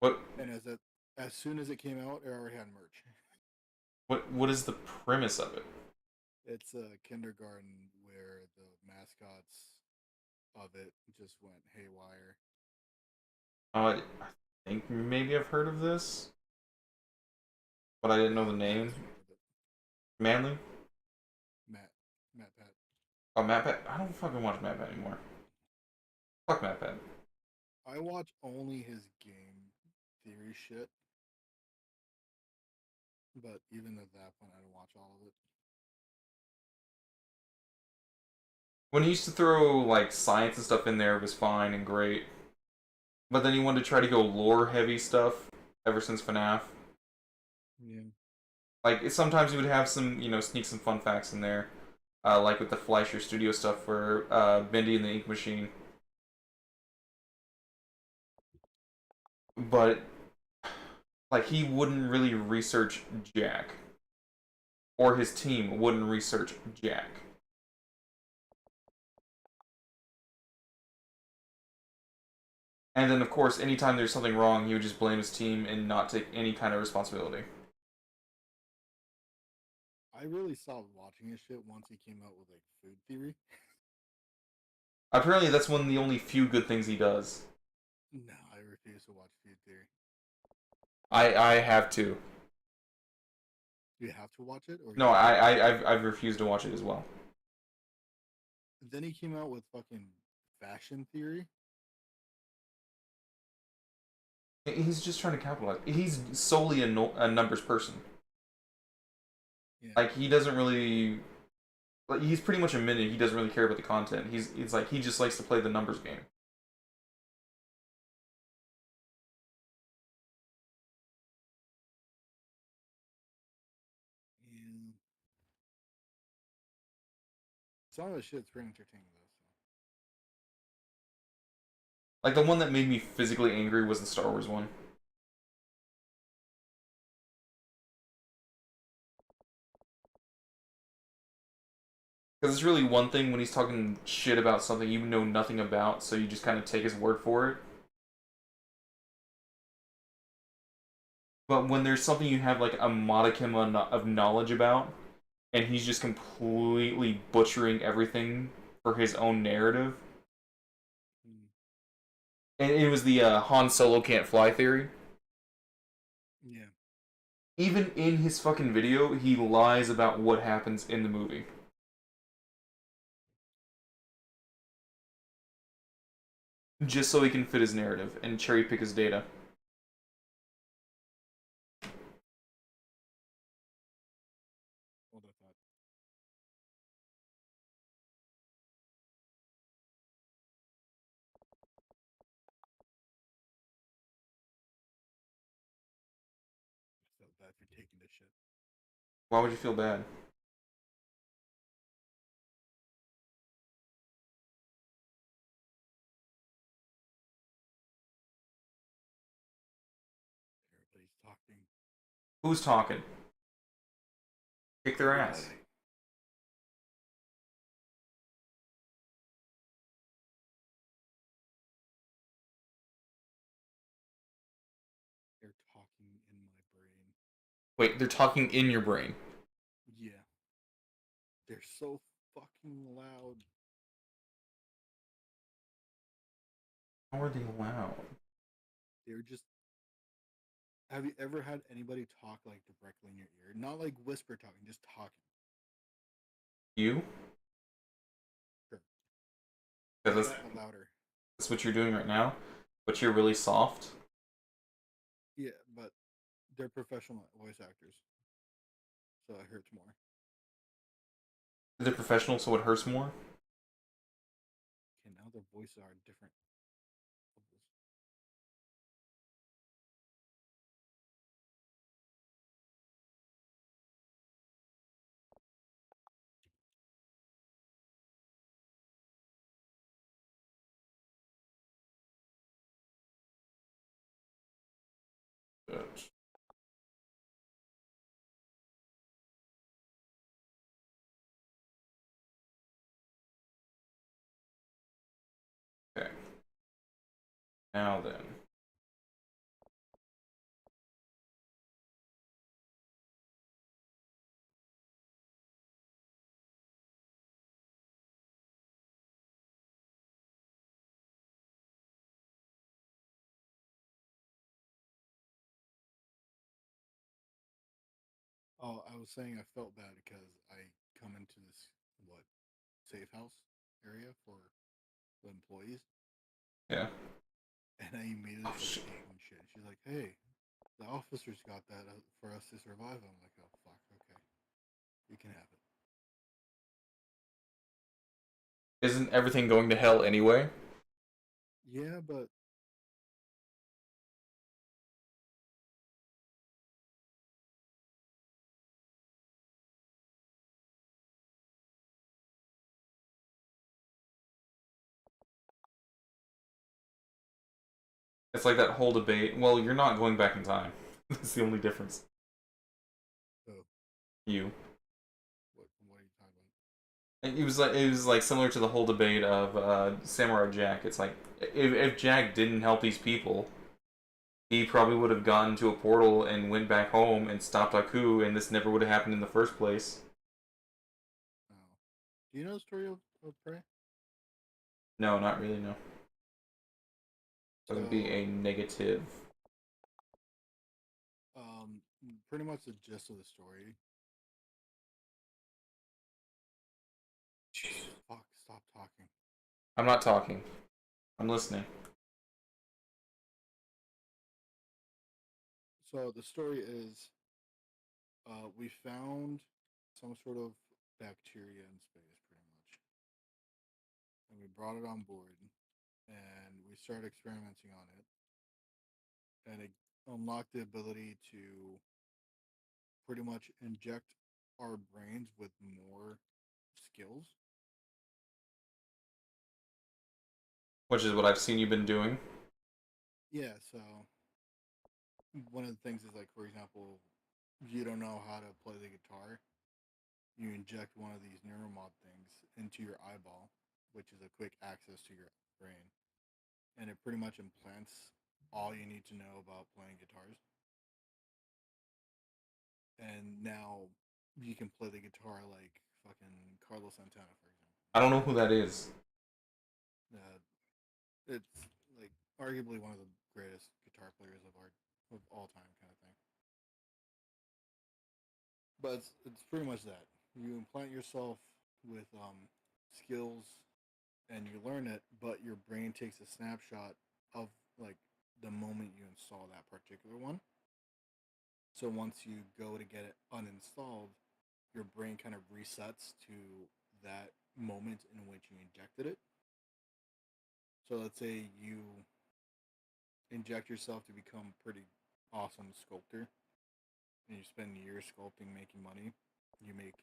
What And as soon as it came out, it already had merch. what is the premise of it? It's a kindergarten where the mascots of it just went haywire. I think maybe I've heard of this, but I didn't know the Matt name. has heard of it. Manly? Matt, Matt Pat. Oh, MatPat. I don't fucking watch MatPat anymore. Fuck MatPat. I watch only his game theory shit, but even at that point, I don't watch all of it. When he used to throw like science and stuff in there, it was fine and great. But then he wanted to try to go lore heavy stuff ever since FNAF. Yeah. Like sometimes he would have some, sneak some fun facts in there, like with the Fleischer Studio stuff for Bendy and the Ink Machine. But like he wouldn't really research Jack, or his team wouldn't research Jack. And then, of course, anytime there's something wrong, he would just blame his team and not take any kind of responsibility. I really stopped watching his shit once he came out with like food theory. Apparently, that's one of the only few good things he does. No, I refuse to watch Feud Theory. I have to. You have to watch it, or No, you just don't like it. I've refused to watch it as well. Then he came out with fucking Fashion Theory. He's just trying to capitalize. He's solely a, a numbers person. Yeah. Like he doesn't really. Like he's pretty much admitted he doesn't really care about the content. It's like he just likes to play the numbers game. And some of the shit's pretty entertaining though. Like the one that made me physically angry was the Star Wars one. Because it's really one thing when he's talking shit about something you know nothing about, so you just kind of take his word for it. But when there's something you have like a modicum of knowledge about, and he's just completely butchering everything for his own narrative. So. And it was the Han Solo can't fly theory. Yeah. Even in his fucking video, he lies about what happens in the movie. Just so he can fit his narrative and cherry pick his data. Hold up, thought. I felt bad for taking this shit. Why would you feel bad? Everybody's talking. Who's talking? Kick their Everybody. ass. They're talking in my brain. Wait, they're talking in your brain. Yeah. They're so fucking loud. How are they loud? They're just. Have you ever had anybody talk like directly in your ear? Not like whisper talking, just talking. You? Sure. Because Say that louder. that's what you're doing right now, but you're really soft. Yeah, but they're professional voice actors, so it hurts more. They're professional, so it hurts more. Okay, now their voices are different levels. Good. Okay. Now then. Oh, I was saying I felt bad because I come into this what safe house area for the employees, Yeah. and I immediately Oh started shit. talking shit. She's like, "Hey, the officers got that for us to survive." I'm like, "Oh fuck, okay, you can have it." Isn't everything going to hell anyway? Yeah, but It's like that whole debate. Well, you're not going back in time. That's the only difference. oh, You. what are you talking about? It was like similar to the whole debate of Samurai Jack. It's like if Jack didn't help these people, he probably would have gone to a portal and went back home and stopped Aku, and this never would have happened in the first place. Oh, do you know the story of Prey? No, not really. No, that would be a So, negative. um, pretty much the gist of the story. Fuck, stop talking. I'm not talking. I'm listening. So the story is, we found some sort of bacteria in space, pretty much, and we brought it on board, and we started experimenting on it, and it unlocked the ability to pretty much inject our brains with more skills. Which is what I've seen you've been doing. Yeah, so one of the things is like, for example, you don't know how to play the guitar, you inject one of these neuromod things into your eyeball, which is a quick access to your brain, and it pretty much implants all you need to know about playing guitars. And now you can play the guitar like fucking Carlos Santana, for example. I don't know who that is. Uh, it's like arguably one of the greatest guitar players of all time, kind of thing. But it's pretty much that you implant yourself with skills and you learn it, but your brain takes a snapshot of like the moment you install that particular one. So once you go to get it uninstalled, your brain kind of resets to that moment in which you injected it. So let's say you inject yourself to become a pretty awesome sculptor and you spend years sculpting, making money. You make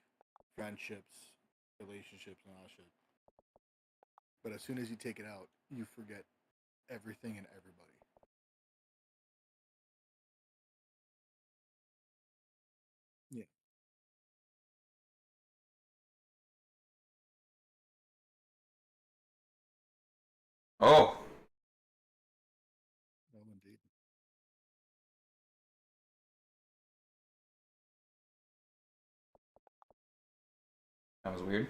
friendships, relationships, and all that shit. But as soon as you take it out, you forget everything and everybody. Yeah. Oh, Well, indeed. that was weird.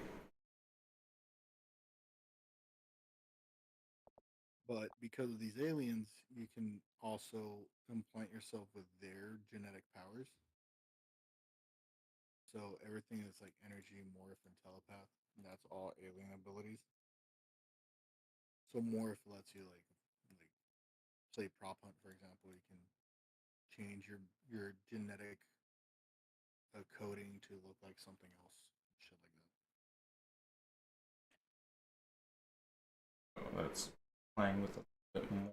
But because of these aliens, you can also implant yourself with their genetic powers. So everything is like energy, morph, and telepath. And that's all alien abilities. So morph lets you like say prop hunt, for example. You can change your genetic coding to look like something else, shit like that. Oh, that's playing with a bit more.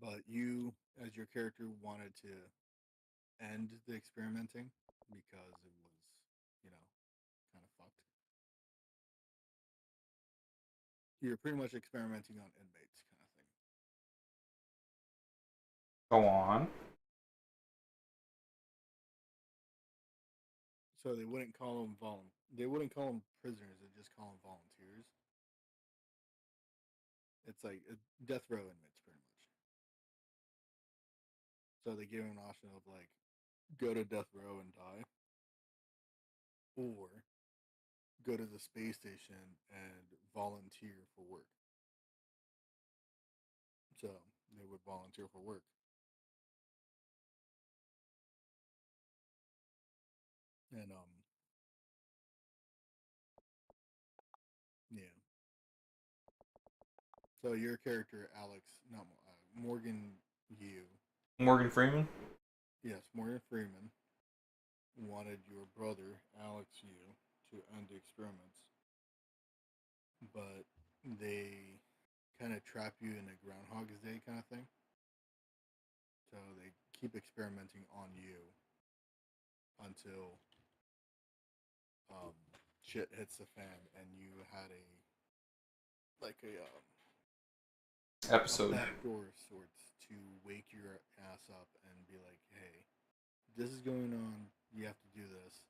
But you, as your character, wanted to end the experimenting because it was, you know, kind of fucked. You're pretty much experimenting on inmates, kind of thing. Go on. So they wouldn't call them They wouldn't call them prisoners. They just call them volunteers. It's like death row inmates, pretty much. So they give them an option of like go to death row and die, or go to the space station and volunteer for work. So they would volunteer for work, and yeah. So your character, Alex, not Morgan, you, Morgan Freeman. yes, Morgan Freeman wanted your brother, Alex, you, to end the experiments, but they kind of trap you in a Groundhog's Day kind of thing. So they keep experimenting on you until shit hits the fan and you had like a Episode. backdoor of sorts to wake your ass up and be like, hey, this is going on. You have to do this.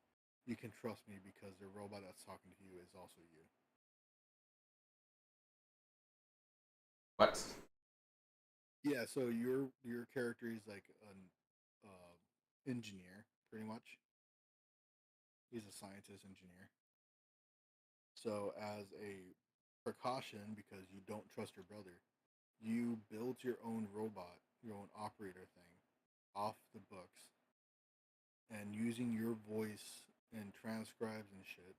You can trust me because the robot that's talking to you is also you. What? Yeah, so your character is like an engineer, pretty much, He's a scientist engineer. So, as a precaution, because you don't trust your brother, you build your own robot, your own operator thing, off the books, and using your voice and transcribes and shit,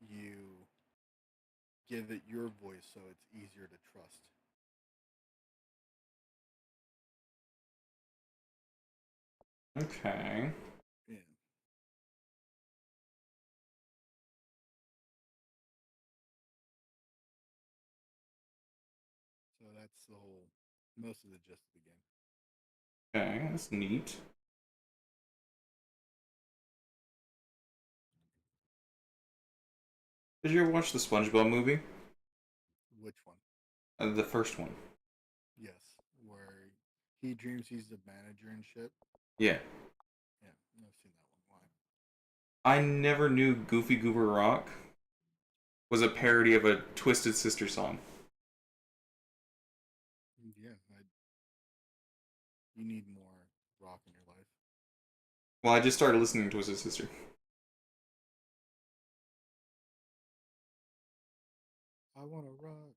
you give it your voice so it's easier to trust. Okay. Yeah. So that's the whole, most of the gist of the game. Okay, that's neat. Did you ever watch the SpongeBob movie? Which one? The first one. Yes, where he dreams he's the manager and shit. Yeah. Yeah, I've seen that one. Why? I never knew Goofy Goober Rock was a parody of a Twisted Sister song. Yeah, you need more rock in your life. Well, I just started listening to Twisted Sister. I want to rock.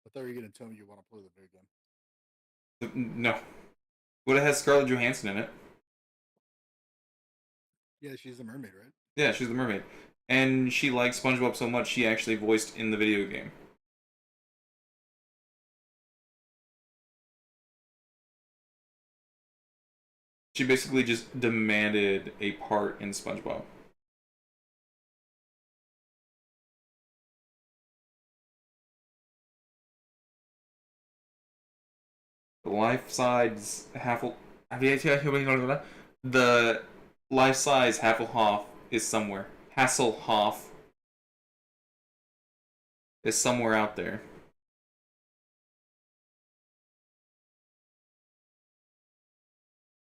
I thought you were gonna tell me you want to play the video game. No. But it has Scarlett Johansson in it. Yeah, she's a mermaid, right? Yeah, she's the mermaid. And she likes SpongeBob so much she actually voiced in the video game. She basically just demanded a part in SpongeBob. The life size Haffle. The life size Hasselhoff is somewhere. Hasselhoff is somewhere out there.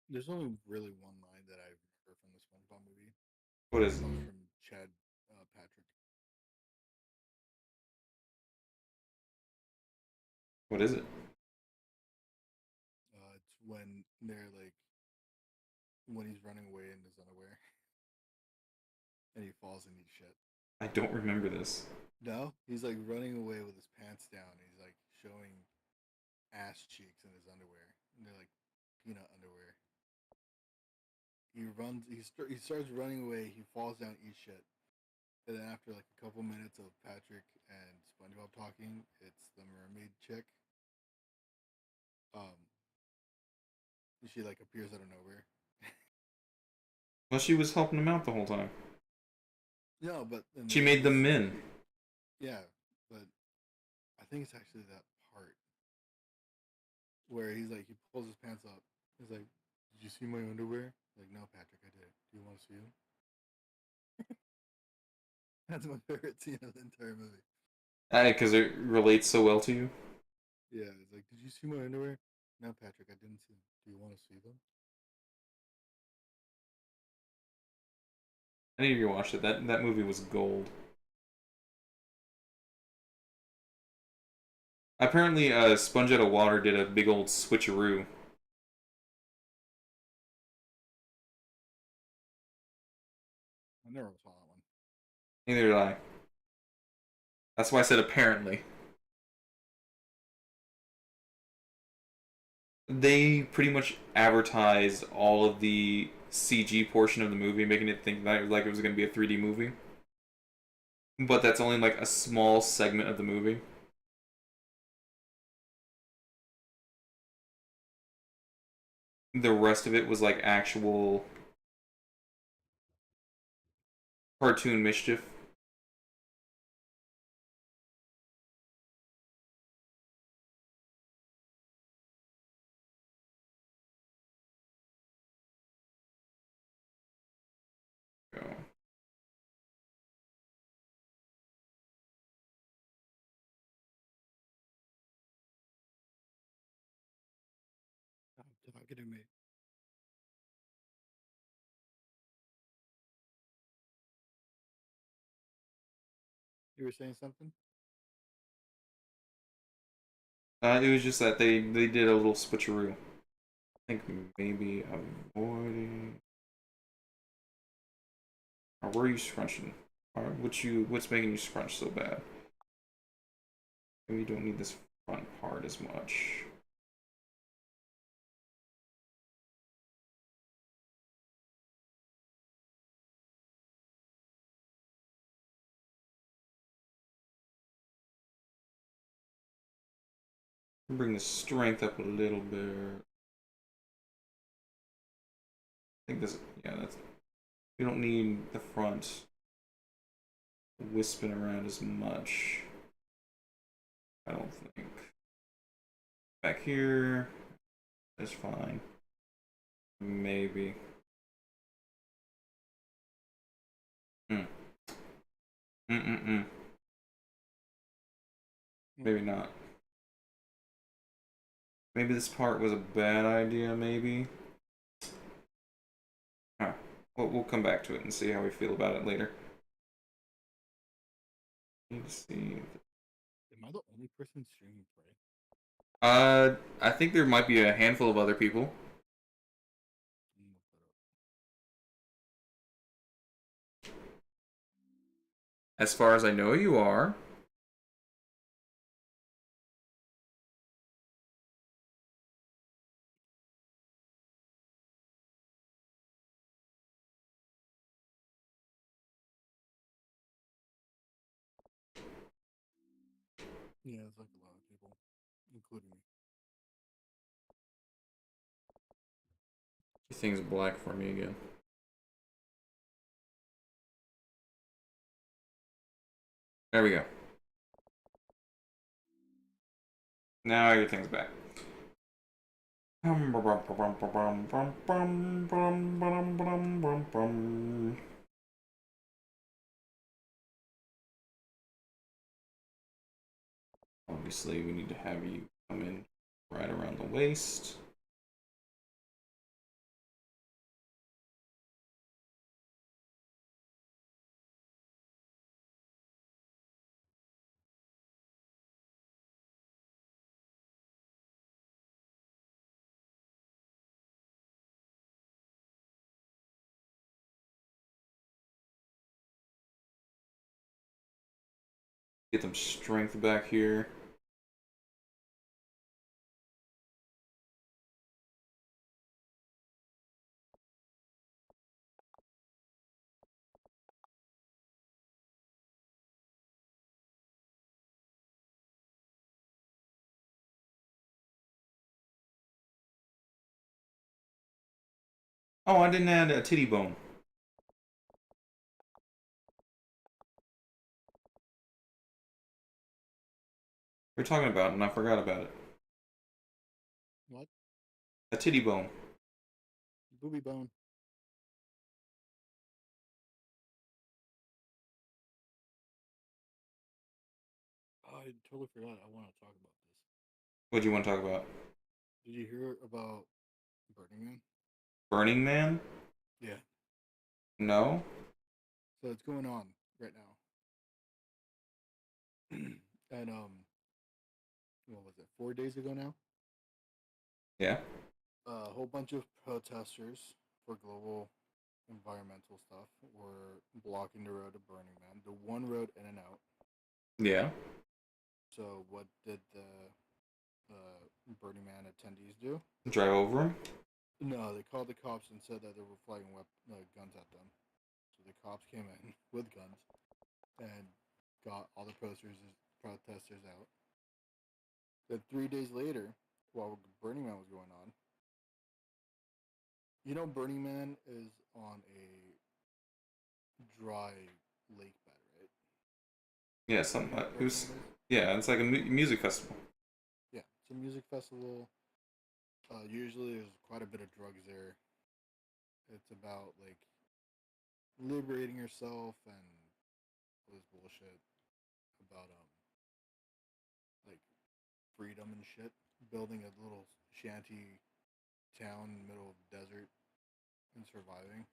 There's only really one line that I remember from the SpongeBob movie. What It is it? comes from Chad Patrick. What is it? It's when they're like when he's running away in his underwear and he falls and eats shit. I don't remember this. No, he's like running away with his pants down. He's like showing ass cheeks in his underwear. And they're like peanut underwear. He runs. He starts running away. He falls down, eats shit, and then after like a couple minutes of Patrick and SpongeBob talking, it's the mermaid chick. Um, she like appears out of nowhere. Well, she was helping him out the whole time. No, but in She the made this them men. movie, yeah, but I think it's actually that part where he's like he pulls his pants up. He's like, "Did you see my underwear?" Like, no, Patrick, I did. Do you want to see them? That's my favorite scene of the entire movie. Because it relates so well to you. Yeah, it's like, did you see my underwear? No, Patrick, I didn't see them. Do you want to see them? I need to rewatch it. That movie was gold. Apparently, Sponge Out of Water did a big old switcheroo. I never saw that one. Neither did I. That's why I said apparently. They pretty much advertised all of the CG portion of the movie, making it think that like it was going to be a 3D movie. But that's only like a small segment of the movie. The rest of it was like actual cartoon mischief. Stop talking to me. You were saying something? It was just that they did a little switcheroo. I think maybe avoiding. Or were you scrunching? Or what's making you scrunch so bad? Maybe you don't need this front part as much. Bring the strength up a little bit. I think this, yeah, that's. We don't need the front wisping around as much. I don't think. Back here is fine. Maybe. Hmm. Mm-mm-mm. Maybe not. Maybe this part was a bad idea, maybe. Huh. We'll come back to it and see how we feel about it later. Need to see. Am I the only person streaming Prey? I think there might be a handful of other people. I'm gonna look that up. As far as I know, you are. Yeah, it's like a lot of people, including me. Thing's black for me again. There we go. Now everything's back. Obviously, we need to have you come in right around the waist. Get some strength back here. Oh, I didn't add a titty bone. We're talking about it, and I forgot about it. What? A titty bone. Booby bone. Oh, I totally forgot. I want to talk about this. What do you want to talk about? Did you hear about Burning Man? Burning Man? Yeah. No? So it's going on right now. And what was it? 4 days ago now. Yeah? A whole bunch of protesters for global environmental stuff were blocking the road to Burning Man, the one road in and out. Yeah. So what did the Burning Man attendees do? Drive over him? No, they called the cops and said that they were firing guns at them. So the cops came in with guns and got all the protesters out. Then 3 days later, while Burning Man was going on, you know Burning Man is on a dry lake bed, right? Yeah, You know something. what It Burning was. Man is? Yeah, it's like a music festival. Yeah, it's a music festival. Usually, there's quite a bit of drugs there. It's about like liberating yourself and all this bullshit about like freedom and shit. Building a little shanty town in the middle of the desert and surviving.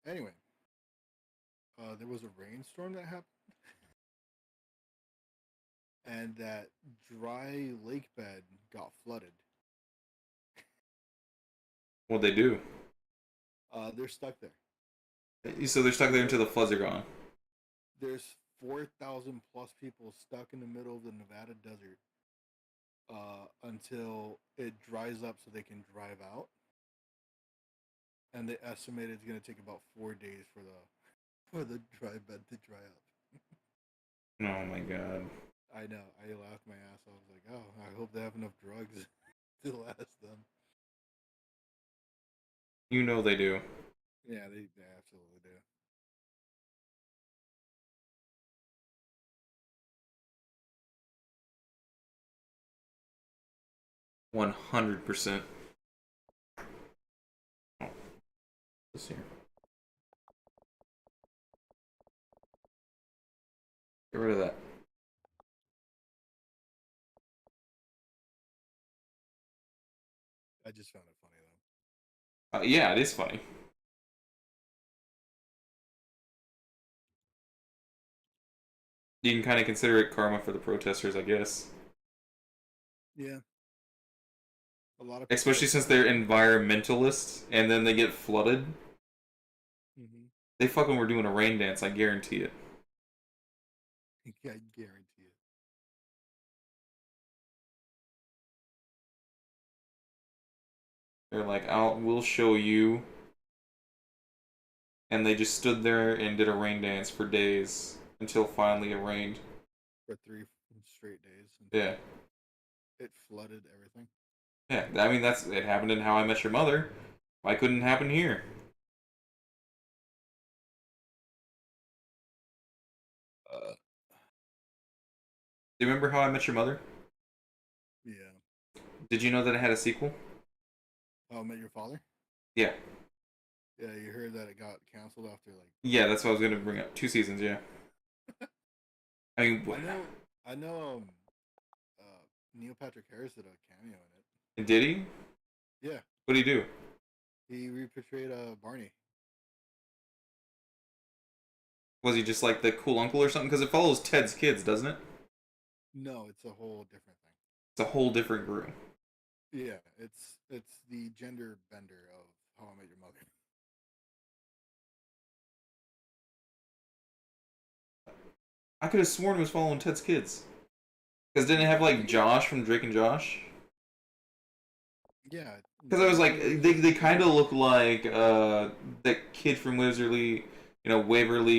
Anyway, there was a rainstorm that happened, and that dry lake bed got flooded. What'd they do? They're stuck there. So they're stuck there There, until the floods are gone. there's 4,000 plus people stuck in the middle of the Nevada desert until it dries up so they can drive out. And they estimate it's going to take about 4 days for the dry bed to dry up. Oh my god. I know. I laughed my ass off. I was like, oh, I hope they have enough drugs to last them. You know they do. Yeah, they absolutely do. 100%. Oh, this here. Get rid of that. I just found it funny Yeah, it is funny. You can kind of consider it karma for the protesters, I guess. though. Yeah, a lot of people Especially are since trying to they're get. environmentalists and then they get flooded. Mm-hmm. They fucking were doing a rain dance, I guarantee it. I guarantee it. They're like, we'll show you. And they just stood there and did a rain dance for days until finally it rained. For 3 straight days Yeah. until it flooded everything. Yeah, I mean, it happened in How I Met Your Mother. Why couldn't it happen here? Uh, Do you remember How I Met Your Mother? yeah. Did you know that it had a sequel? How I Met Your Father? Yeah. Yeah, you heard that it got canceled after like Yeah, that's what I was gonna bring up. 2 seasons, yeah. I mean, I know Neil Patrick Harris did a cameo in did he? it. Yeah. What did he do? He reportrayed Barney. Was he just like the cool uncle or something? Because it follows Ted's kids, doesn't it? No, it's a whole different thing. It's a whole different group. Yeah, it's the gender bender of How I Met Your Mother. I could have sworn it was following Ted's kids. Because didn't it have I like think Josh from Drake and Josh? yeah, Because I was like, Joey they was kind of look like the kid from Waverly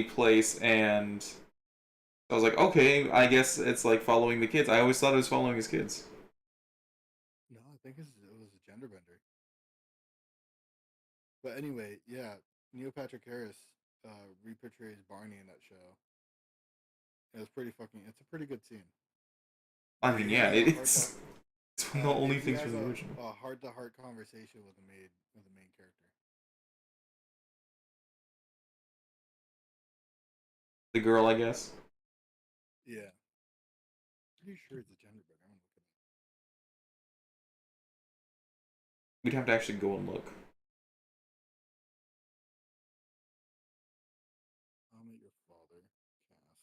Place, and I was like, okay, I guess it's like following the kids. I always thought it was following his kids. no, I think it was a gender bender. But anyway, yeah, Neil Patrick Harris reportrays Barney in that show. It was pretty fucking. It's a pretty good scene. I Where mean, he yeah, has a heart to it's one of the only he things has from the original. a heart to heart conversation with the main character. The girl, I guess. Yeah, pretty sure it's a gender bender. I'm gonna look it up. We'd have to actually go and look. How I Met Your Father cast.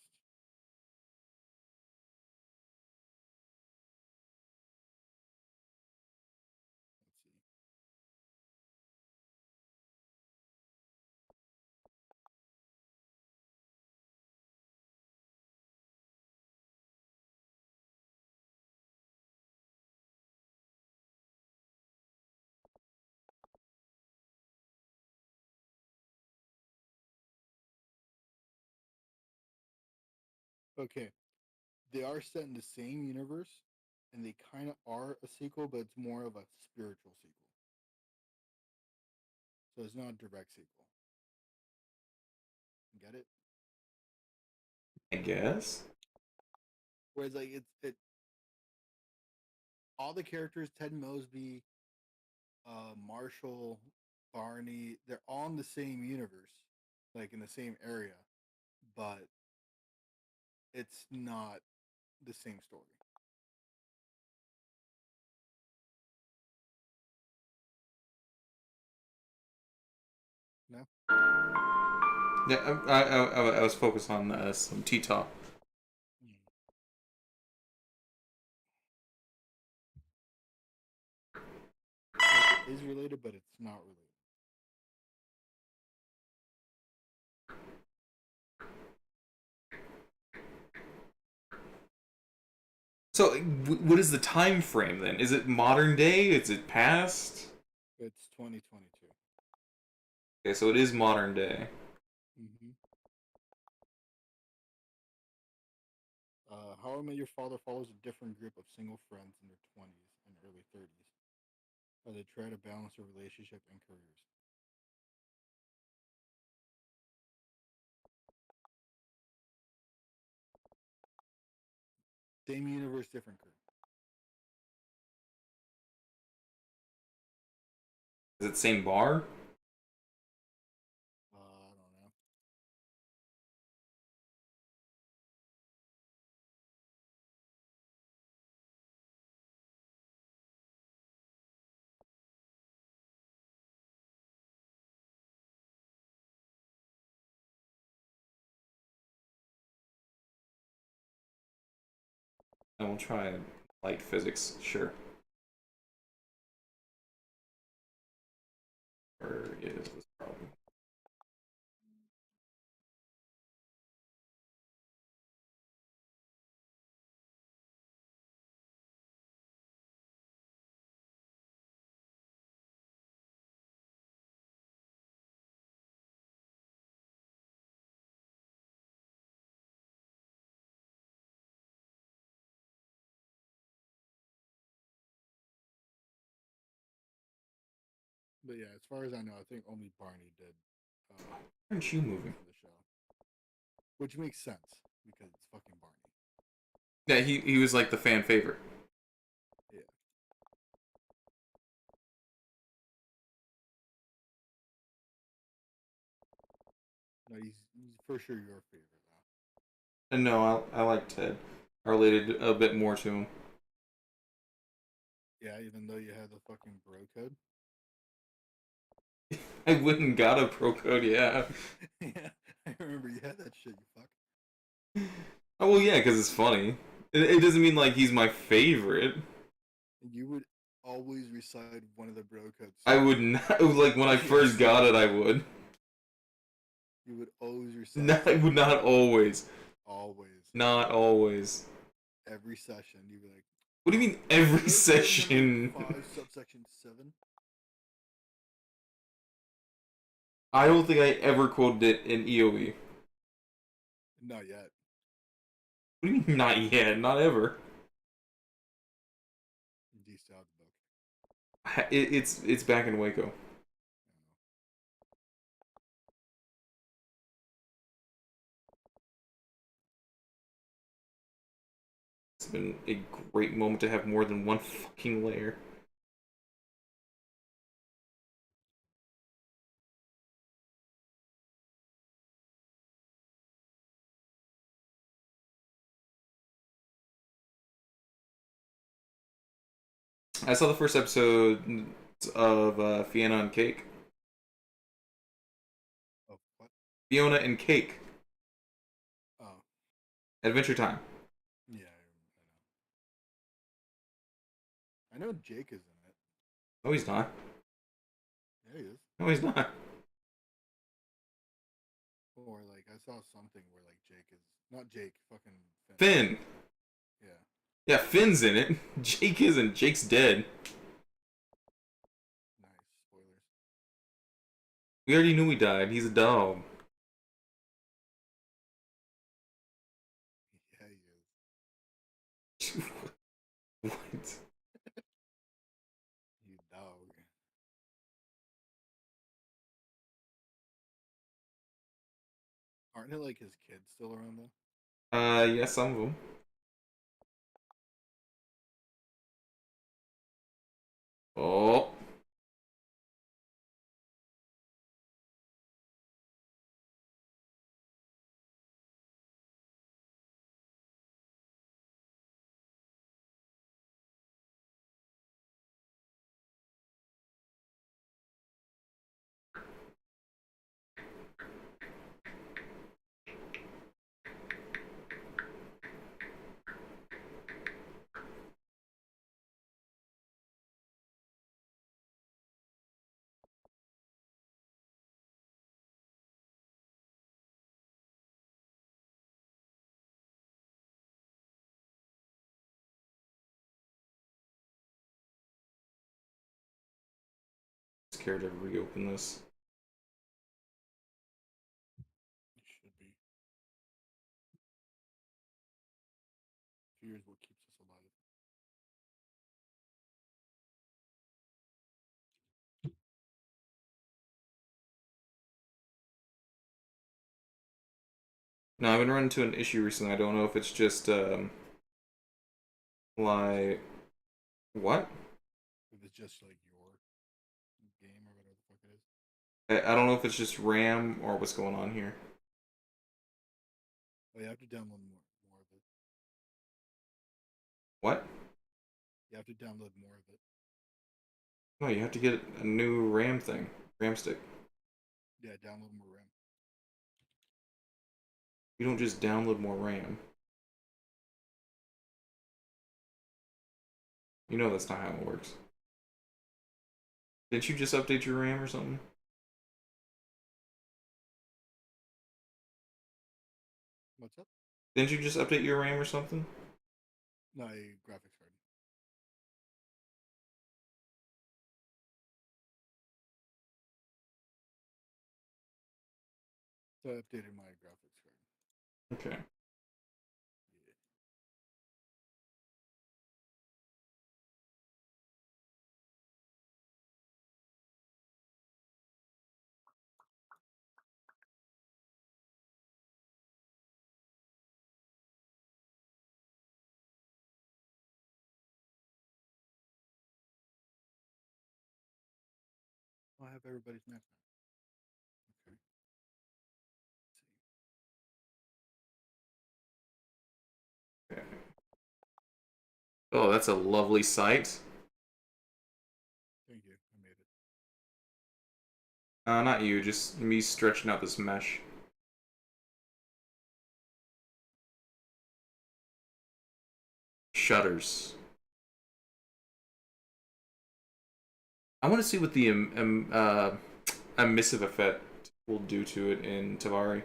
Let's see. Okay, they are set in the same universe, and they kind of are a sequel, but it's more of a spiritual sequel. So it's not a direct sequel. Get it? I guess. Whereas like all the characters, Ted Mosby, Marshall, Barney, they're all in the same universe, like in the same area, but it's not the same story. No? Yeah, I was focused on some T-top. Mm. is related, but it's not related. So, what is the time frame then? Is it modern day? Is it past? It's 2022. Okay, so it is modern day. Mm-hmm. How I Met Your Father follows a different group of single friends in their 20s and early 30s as they try to balance their relationship and careers. Same universe, different career. Is it same bar? I don't know. I will try light physics, sure. Where is this problem? But yeah, as far as I know, I think only Barney did Aren't you music moving? for the show, which makes sense because it's fucking Barney. Yeah, he was like the fan favorite. Yeah. No, he's for sure your favorite though. And no, I like Ted. I related a bit more to him. Yeah, even though you had the fucking bro code. I went and got a pro code, yeah. Yeah, I remember you had that shit. You fuck. Oh well, yeah, because it's funny. It doesn't mean like he's my favorite. You would always recite one of the bro codes. I would not like when I first got it. I would. You would always recite. No, I would not always. Always. Not always. Every session, you'd be like, What do you mean every "Code session? number 5, subsection 7." I don't think I ever quoted it in EOE. Not yet. What do you mean not yet? Not ever. Do you still have the book? It's back in Waco. It's been a great moment to have more than one fucking layer. I saw the first episode of Fiona and Cake. Oh, what? Fiona and Cake. Oh, Adventure Time. yeah, I know. I know Jake is in it. No, he's not. Yeah, he is. No, he's not. Or like I saw something where like Jake is not Jake, fucking Finn. Finn. Yeah. Yeah, Finn's in it. Jake isn't. Jake's dead. Nice spoilers. We already knew he died. He's a dog. Yeah, he is. What? You dog. Aren't like his kids still around though? Yeah, some of them. Oh. care to reopen this. It should be. Fear is what keeps us alive. Now, I've been running into an issue recently. I don't know if it's just, like... What? If it's just like your game or whatever the fuck it is. I don't know if it's just RAM or what's going on here. Oh, you have to download more of it. What? You have to download more of it. No, you have to get a new RAM thing. RAM stick. Yeah, download more RAM. You don't just download more RAM. You know that's not how it works. Didn't you just update your RAM or something? What's up? Didn't you just update your RAM or something? No, a graphics card. So I updated my graphics card. Okay. Yeah. I have everybody's maps now. Okay. Okay. Oh, that's a lovely sight. Thank you. I made it. Not you, just me stretching out this mesh. Shutters. I want to see what the emissive effect will do to it in Tavari.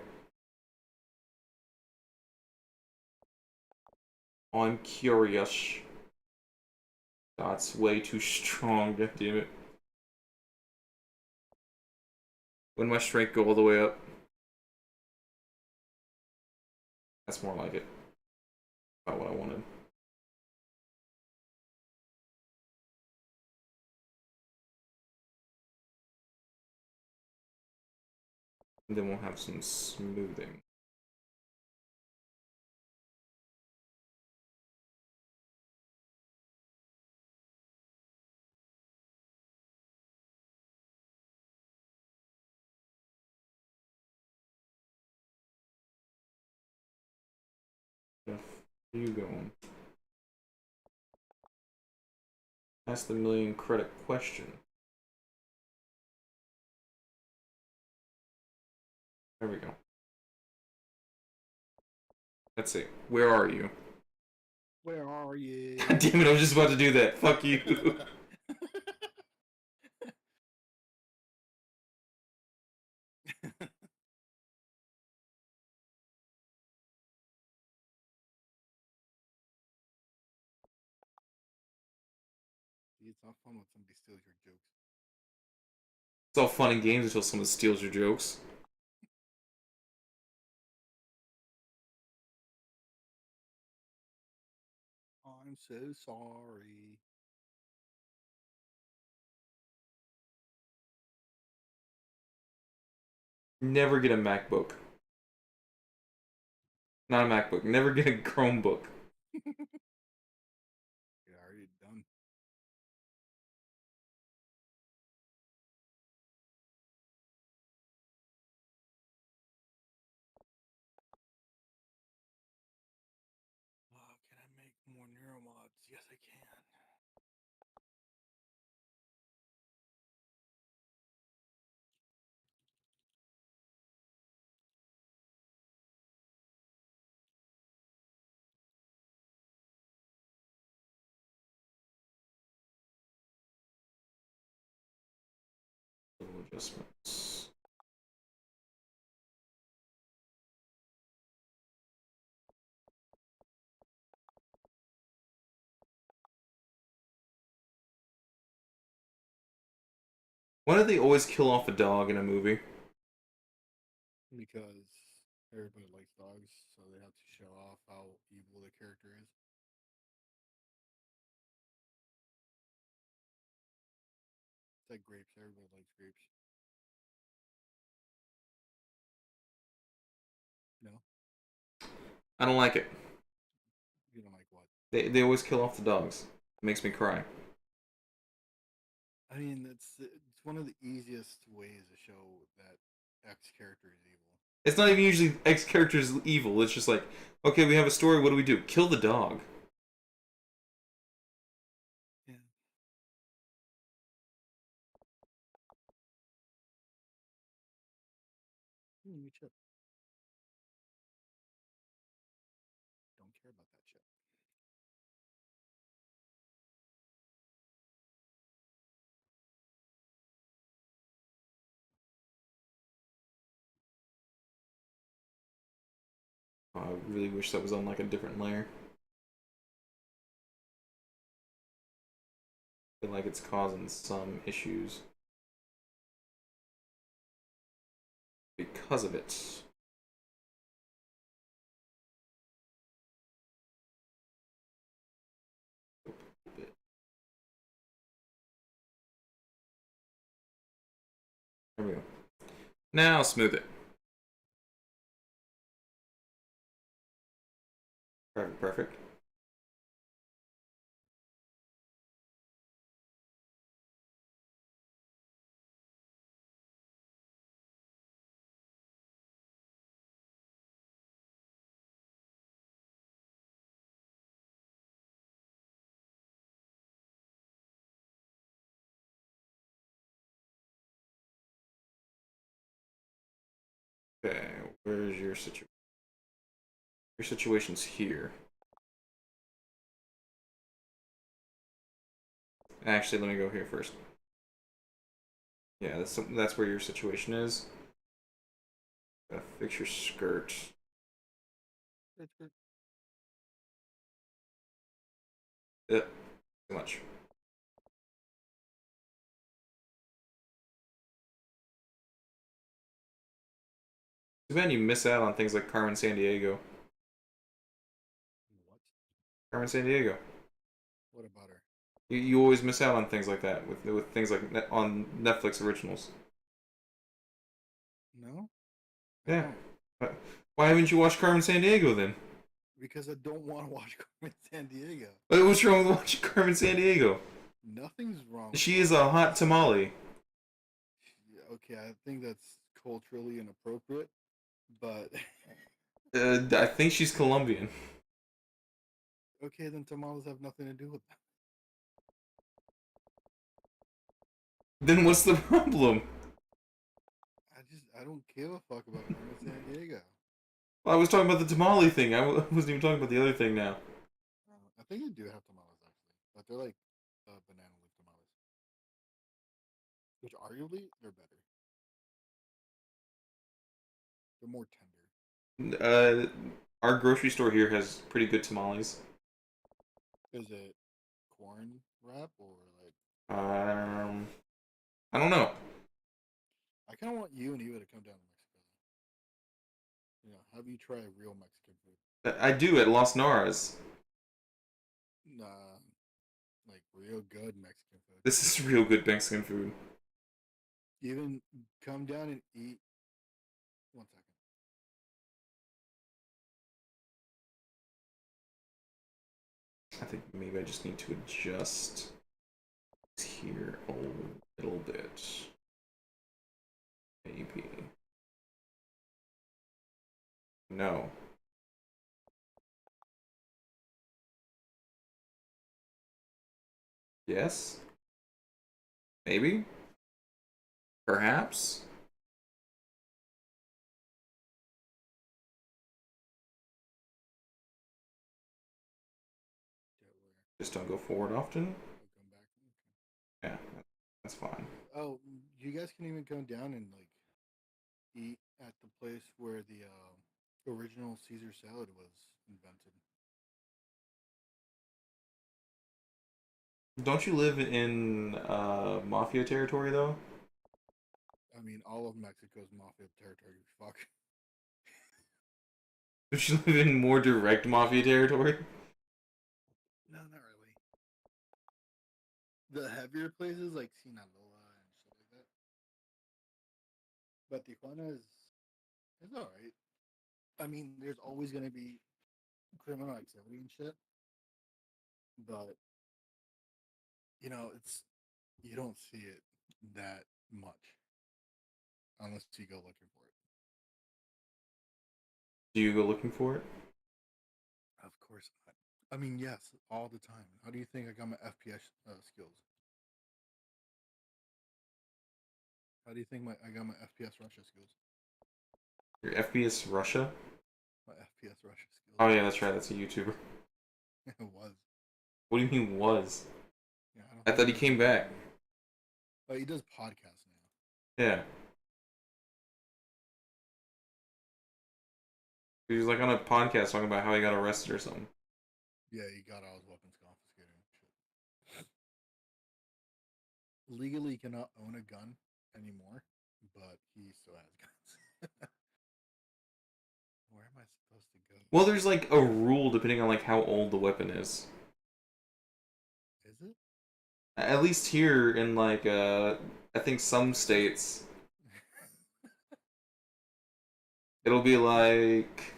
Oh, I'm curious. That's way too strong, god damn it. When my strength go all the way up? That's more like it. About what I wanted. And then we'll have some smoothing. Where are you going? Ask the million credit question. There we go. Let's see. Where are you? Where are you? Damn it, I was just about to do that. Fuck you. See, it's not fun when somebody steals your jokes. It's all fun and games until someone steals your jokes. I'm so sorry. Never get a MacBook. Not a MacBook. Never get a Chromebook. Yeah, already done. Oh, can I make more neuromods? Yes, I can. Little adjustments. Why do they always kill off a dog in a movie? because everybody likes dogs, so they have to show off how evil the character is. It's like grapes. Everybody likes grapes. No, I don't like it. you don't like what? They always kill off the dogs. It makes me cry. I mean, it's one of the easiest ways to show that X character is evil. It's not even usually X character's evil. It's just like, okay, we have a story. What do we do? Kill the dog. Yeah. You chip. Don't care about that shit. Oh, I really wish that was on like a different layer. I feel like it's causing some issues because of it. There we go. Now smooth it. Perfect, perfect. Okay, where's your situation? Your situation's here. Actually, let me go here first. Yeah, that's where your situation is. Gotta fix your skirt. It's good. Too much. Too bad you miss out on things like Carmen Sandiego. What? Carmen Sandiego. What about her? You always miss out on things like that with things like on Netflix originals. No, I Yeah. don't. Why haven't you watched Carmen Sandiego then? Because I don't want to watch Carmen San Diego. What's wrong with watching Carmen Sandiego? Nothing's wrong with She is watching a hot Carmen. tamale. Okay, I think that's culturally inappropriate, but I think she's Colombian. okay, then tamales have nothing to do with that. Then what's the problem? I don't give a fuck about Carmen San Diego. Well, I was talking about the tamale thing. I wasn't even talking about the other thing now. I think they do have tamales actually, but they're like banana leaf tamales, which arguably they're better. They're more tender. Uh, our grocery store here has pretty good tamales. Is it corn wrap or like? Um, I don't know. I kind of want you and Eva to come down to Mexico. Have you try real Mexican food? I do at Los Naras. Nah, like real good Mexican food. This is real good Mexican food. Even come down and eat. One second. I think maybe I just need to adjust here a little bit. Maybe. No. Yes? Maybe? Perhaps? Get where? Just don't go forward often? Oh, come back. Okay. Yeah, that's fine. Oh, you guys can even come down and like eat at the place where the original Caesar salad was invented. Don't you live in Mafia territory though? I mean, all of Mexico's mafia territory. Fuck. Don't you live in more direct mafia territory? No, not really. The heavier places like Sinaloa and shit like that. But Tijuana is all right. I mean, there's always gonna be criminal activity and shit, but it's you don't see it that much unless you go looking for it. Do you go looking for it? Of course not. I mean, yes, all the time. How do you think I got my FPS skills? How do you think I got my FPS Russia skills? Your FPS Russia? My FPS Russia skills. Oh yeah, that's right. That's a YouTuber. It was. What do you mean was? Yeah, I don't I think thought he he does came that back. anymore. But he does podcasts now. Yeah. He was like on a podcast talking about how he got arrested or something. Yeah, he got all his weapons confiscated and shit. Legally, he cannot own a gun anymore, but he still has guns. Where am I supposed to go? Well, there's like a rule depending on like how old the weapon is. Is it? At least here in like I think some states it'll be like,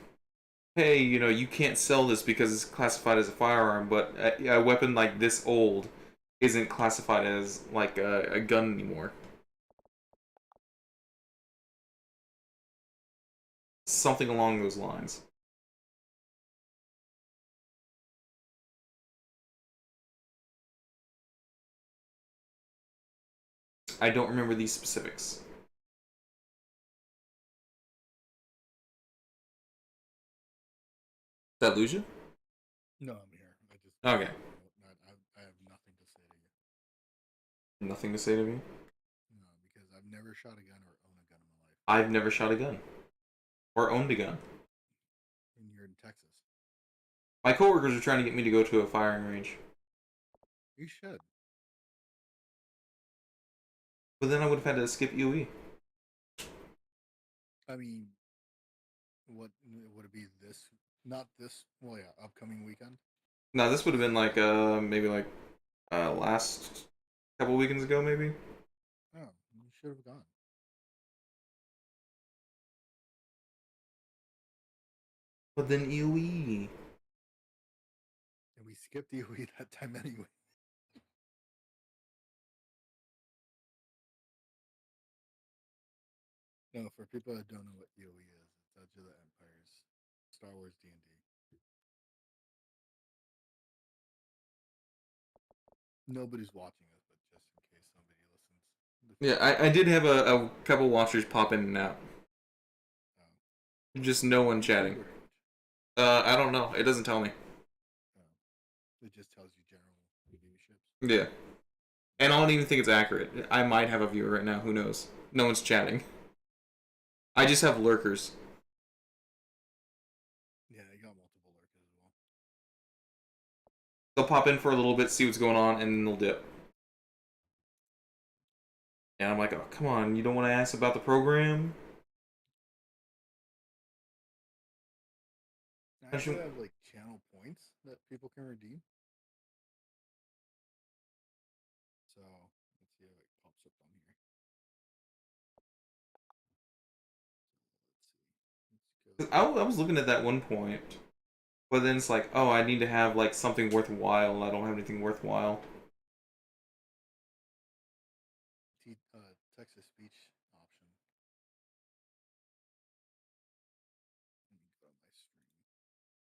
hey, you can't sell this because it's classified as a firearm, but a weapon like this old isn't classified as like a gun anymore. Something along those lines. I don't remember these specifics. Did that lose you? No, I'm here. I just Okay. I have nothing to say to you. Nothing to say to me? No, because I've never shot a gun or owned a gun in my life. I've never shot a gun. Or owned a gun. And you're in Texas. My coworkers are trying to get me to go to a firing range. You should. But then I would have had to skip UE. I mean, what would it be this? Not this. Well, yeah, upcoming weekend. No, this would have been like maybe like last couple weekends ago maybe. Oh, you should have gone. But then UE. And we skipped the UE that time anyway. No, for people that don't know what EOE is, it's Edge of the Empires, Star Wars D&D. Nobody's watching us, but just in case somebody listens. Yeah, I did have a couple watchers pop in and out. Oh. Just no one YouTube chatting. or Twitch? I don't know. It doesn't tell me. Oh. It just tells you general viewerships. Yeah. And I don't even think it's accurate. I might have a viewer right now. Who knows? No one's chatting. I just have lurkers. Yeah, you got multiple lurkers as well. They'll pop in for a little bit, see what's going on, and then they'll dip. And I'm like, oh, come on. You don't want to ask about the program? I actually have like channel points that people can redeem. So let's see if it pops up on here. Let's I go. was looking at that one point, but then it's like, oh, I need to have like something worthwhile. I don't have anything worthwhile. Texas speech option. Let me go to my stream. Twitch.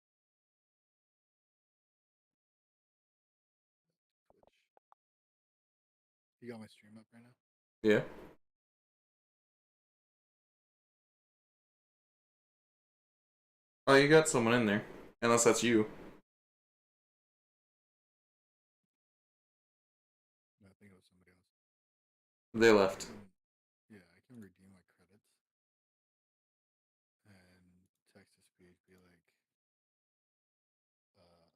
You got my stream up right now? Yeah. Oh, you got someone in there. Unless that's you. No, I think it was somebody else. They left. Yeah, I can redeem my credits. And text to speech be like, uh,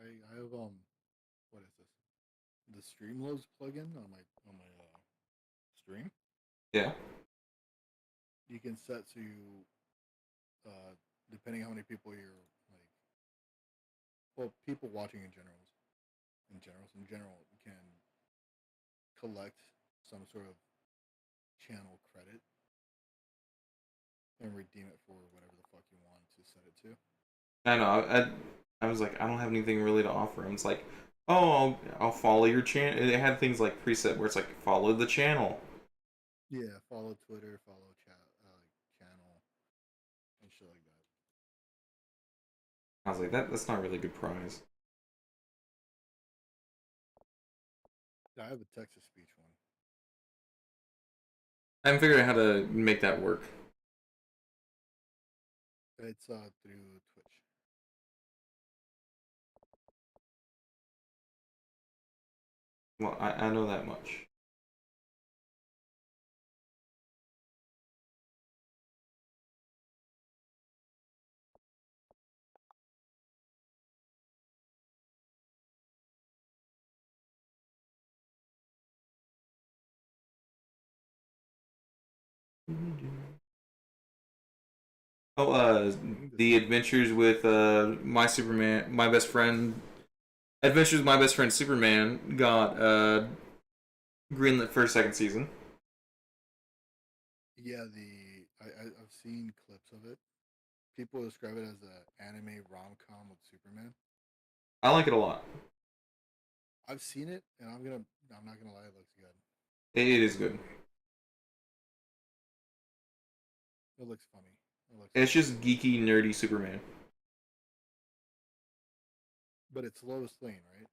I have what is this? The Streamlabs plugin on my stream. Yeah. You can set so you depending how many people you're like, well, people watching in general can collect some sort of channel credit and redeem it for whatever the fuck you want to set it to. I know. I was like, I don't have anything really to offer. And it's like, oh, I'll follow your channel. It had things like preset where it's like, follow the channel. Yeah, follow Twitter, follow chat, channel, and shit like that. I was like, that's not really a good prize. I have a text to speech one. I haven't figured out how to make that work. It's through Twitch. Well, I know that much. Oh, I think this the is adventures with my Superman, my best friend. Adventures with my best friend Superman got greenlit for a second season. yeah. I've seen clips of it. People describe it as an anime rom com with Superman. I like it a lot. I've seen it, and I'm not gonna lie, it looks good. It is good. It looks funny. It looks It's funny. just geeky, nerdy Superman. But it's Lois Lane, right?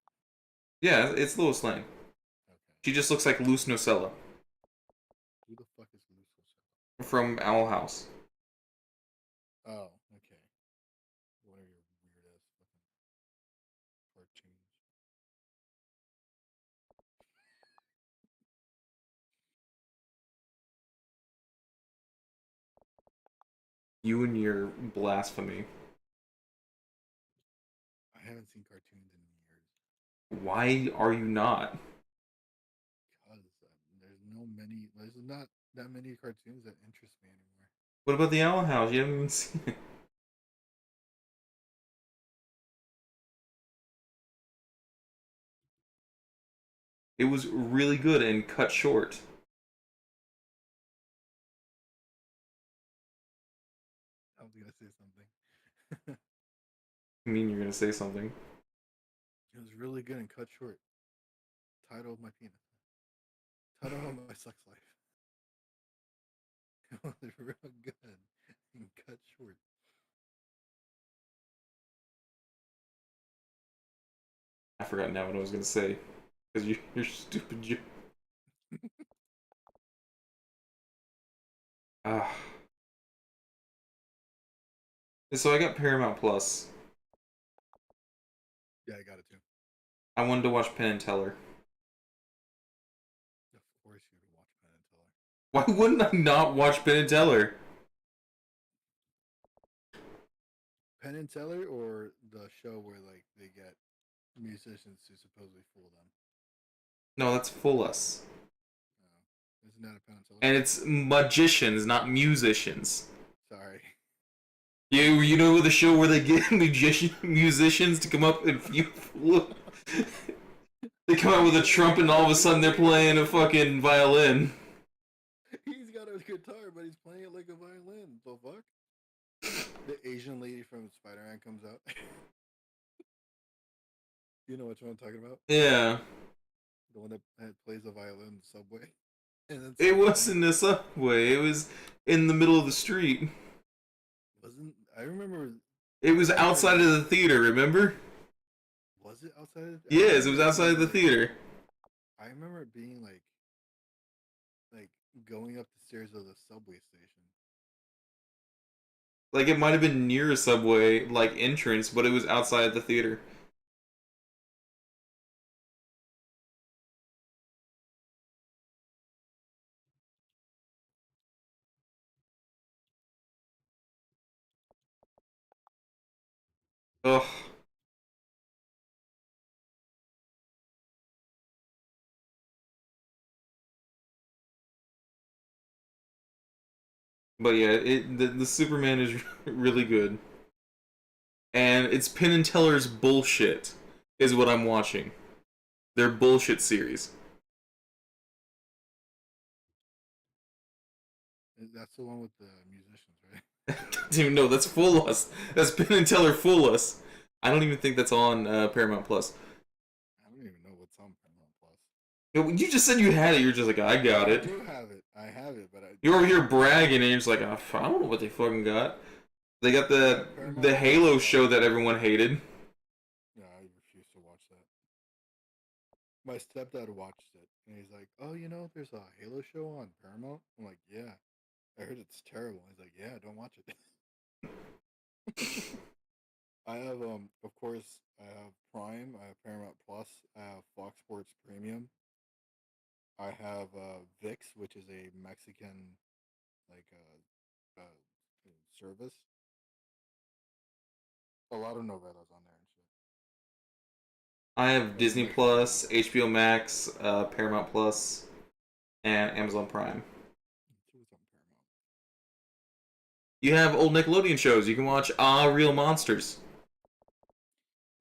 Yeah, it's Lois Lane. Okay. She just looks like Luce Nocella Who the fuck is Lucio? from Owl House. Oh, okay. One of your weird ass fucking cartoons. You and your blasphemy. I haven't seen cartoons in years Why are you not? because there's not that many cartoons that interest me anymore. What about the Owl House? You haven't even seen it. It was really good and cut short. I was gonna say something. I mean, you're gonna say something. It was really good and cut short. Title of my penis. Title of my sex life. It was real good and cut short. I forgot now what I was gonna say because you're stupid. Ah. So I got Paramount Plus. Yeah, I got it too. I wanted to watch Penn and Teller. Of course, you would watch Penn and Teller. Why wouldn't I not watch Penn and Teller? Penn and Teller, or the show where like they get musicians to supposedly fool them. No, that's Full Us. Isn't that a Penn and Teller And show? it's magicians, not musicians. Sorry. You know the show where they get musicians to come up and they come out with a trumpet and all of a sudden they're playing a fucking violin. He's got a guitar, but he's playing it like a violin. The fuck? The Asian lady from Spider Man comes out. You know what I'm talking about? Yeah. The one that plays the violin in the subway. And then It starts wasn't singing. in the subway. It was in the middle of the street. Wasn't I remember? It was I remember outside of that. the theater, remember? Was it outside? I Yes, it remember was it outside being of the like. theater. I remember it being like going up the stairs of the subway station. Like it might have been near a subway like entrance, but it was outside the theater. Ugh. But yeah, the Superman is really good, and it's Penn and Teller's bullshit is what I'm watching. Their bullshit series. That's the one with the musicians, right? I don't even know. That's Full Us. That's Penn and Teller Full Us. I don't even think that's on Paramount Plus. I don't even know what's on Paramount Plus. You just said you had it. You're just like, I got I it. do have it. I have it, but You're over I here don't know. bragging, and you're just like, oh, I don't know what they fucking got. They got Yeah, the Paramount Plus. Halo show that everyone hated. Yeah, I refuse to watch that. My stepdad watched it, and he's like, "Oh, there's a Halo show on Paramount." I'm like, "Yeah, I heard it's terrible." He's like, "Yeah, don't watch it." I have, of course, I have Prime, I have Paramount Plus, I have Fox Sports Premium, I have VIX, which is a Mexican like service. A lot of novellas on there and shit. I have Like Disney Mexican Plus, dramas. HBO Max, Paramount Plus, and Amazon Prime. Let's see what's on Paramount. You have old Nickelodeon shows. You can watch Ah Real Monsters.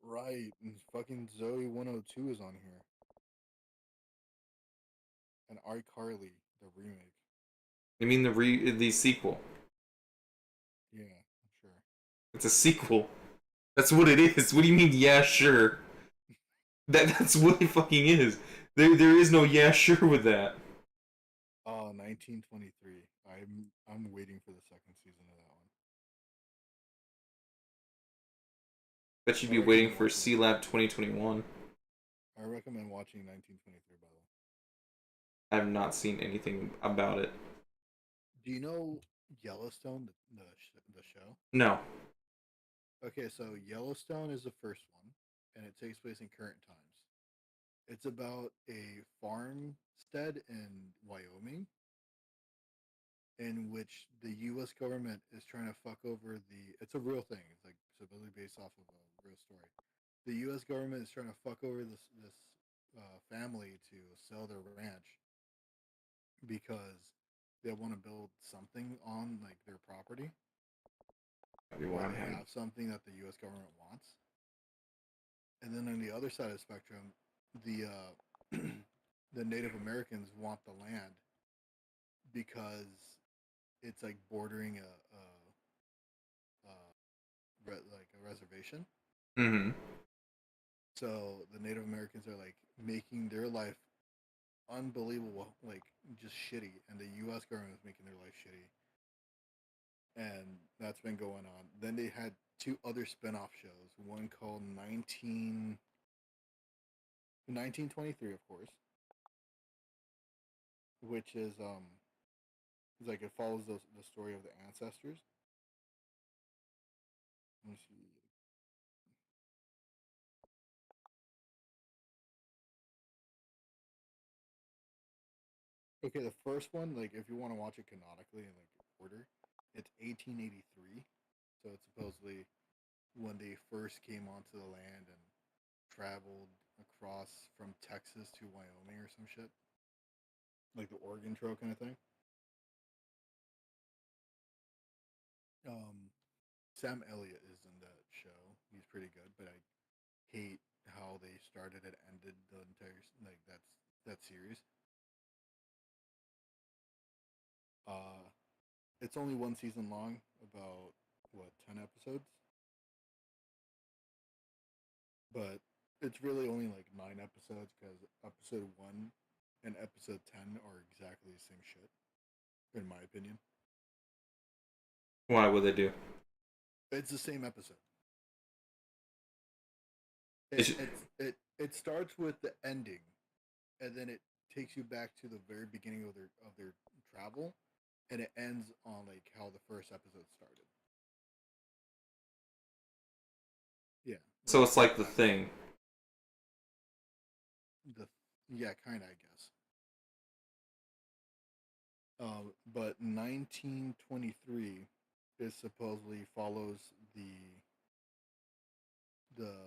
Right, and fucking Zoe 102 is on here, and iCarly, the remake. I mean the sequel. Yeah, sure. It's a sequel. That's what it is. What do you mean? Yeah, sure. That's what it fucking is. There is no yeah sure with that. 1923. I'm waiting for the second season of that one. Bet you'd I be waiting recommend for watching C that. Lab 2021. I recommend watching 1923, by the way. I have not seen anything about it. Do you know Yellowstone, the show? No. Okay, so Yellowstone is the first one, and it takes place in current times. It's about a farmstead in Wyoming in which the U.S. government is trying to fuck over the. It's a real thing. It's like supposedly based off of a real story. The U.S. government is trying to fuck over this family to sell their ranch because they want to build something on like their property, or I'm they having. have something that the U.S. government wants. And then on the other side of the spectrum, the the Native Americans want the land because it's like bordering like a reservation. Mm-hmm. So the Native Americans are like making their life unbelievable, like just shitty, and the U.S. government is making their life shitty, and that's been going on. Then they had two other spin-off shows, one called 1923, of course, which is like it follows the story of the ancestors. Let me see. Okay, the first one, like if you want to watch it canonically in like order, it's 1883. So it's supposedly when they first came onto the land and traveled across from Texas to Wyoming or some shit, like the Oregon Trail kind of thing. Um, Sam Elliott is in that show. He's pretty good, but I hate how they started and ended the entire like that series. Uh, it's only one season long, about what 10 episodes, but it's really only like 9 episodes because episode 1 and episode 10 are exactly the same shit, in my opinion. Why would they do? It's the same episode. It's, It starts with the ending, and then it takes you back to the very beginning of their travel, and it ends on like how the first episode started. Yeah, so it's like like the that. thing. The yeah, kind of I guess. But 1923 is supposedly follows the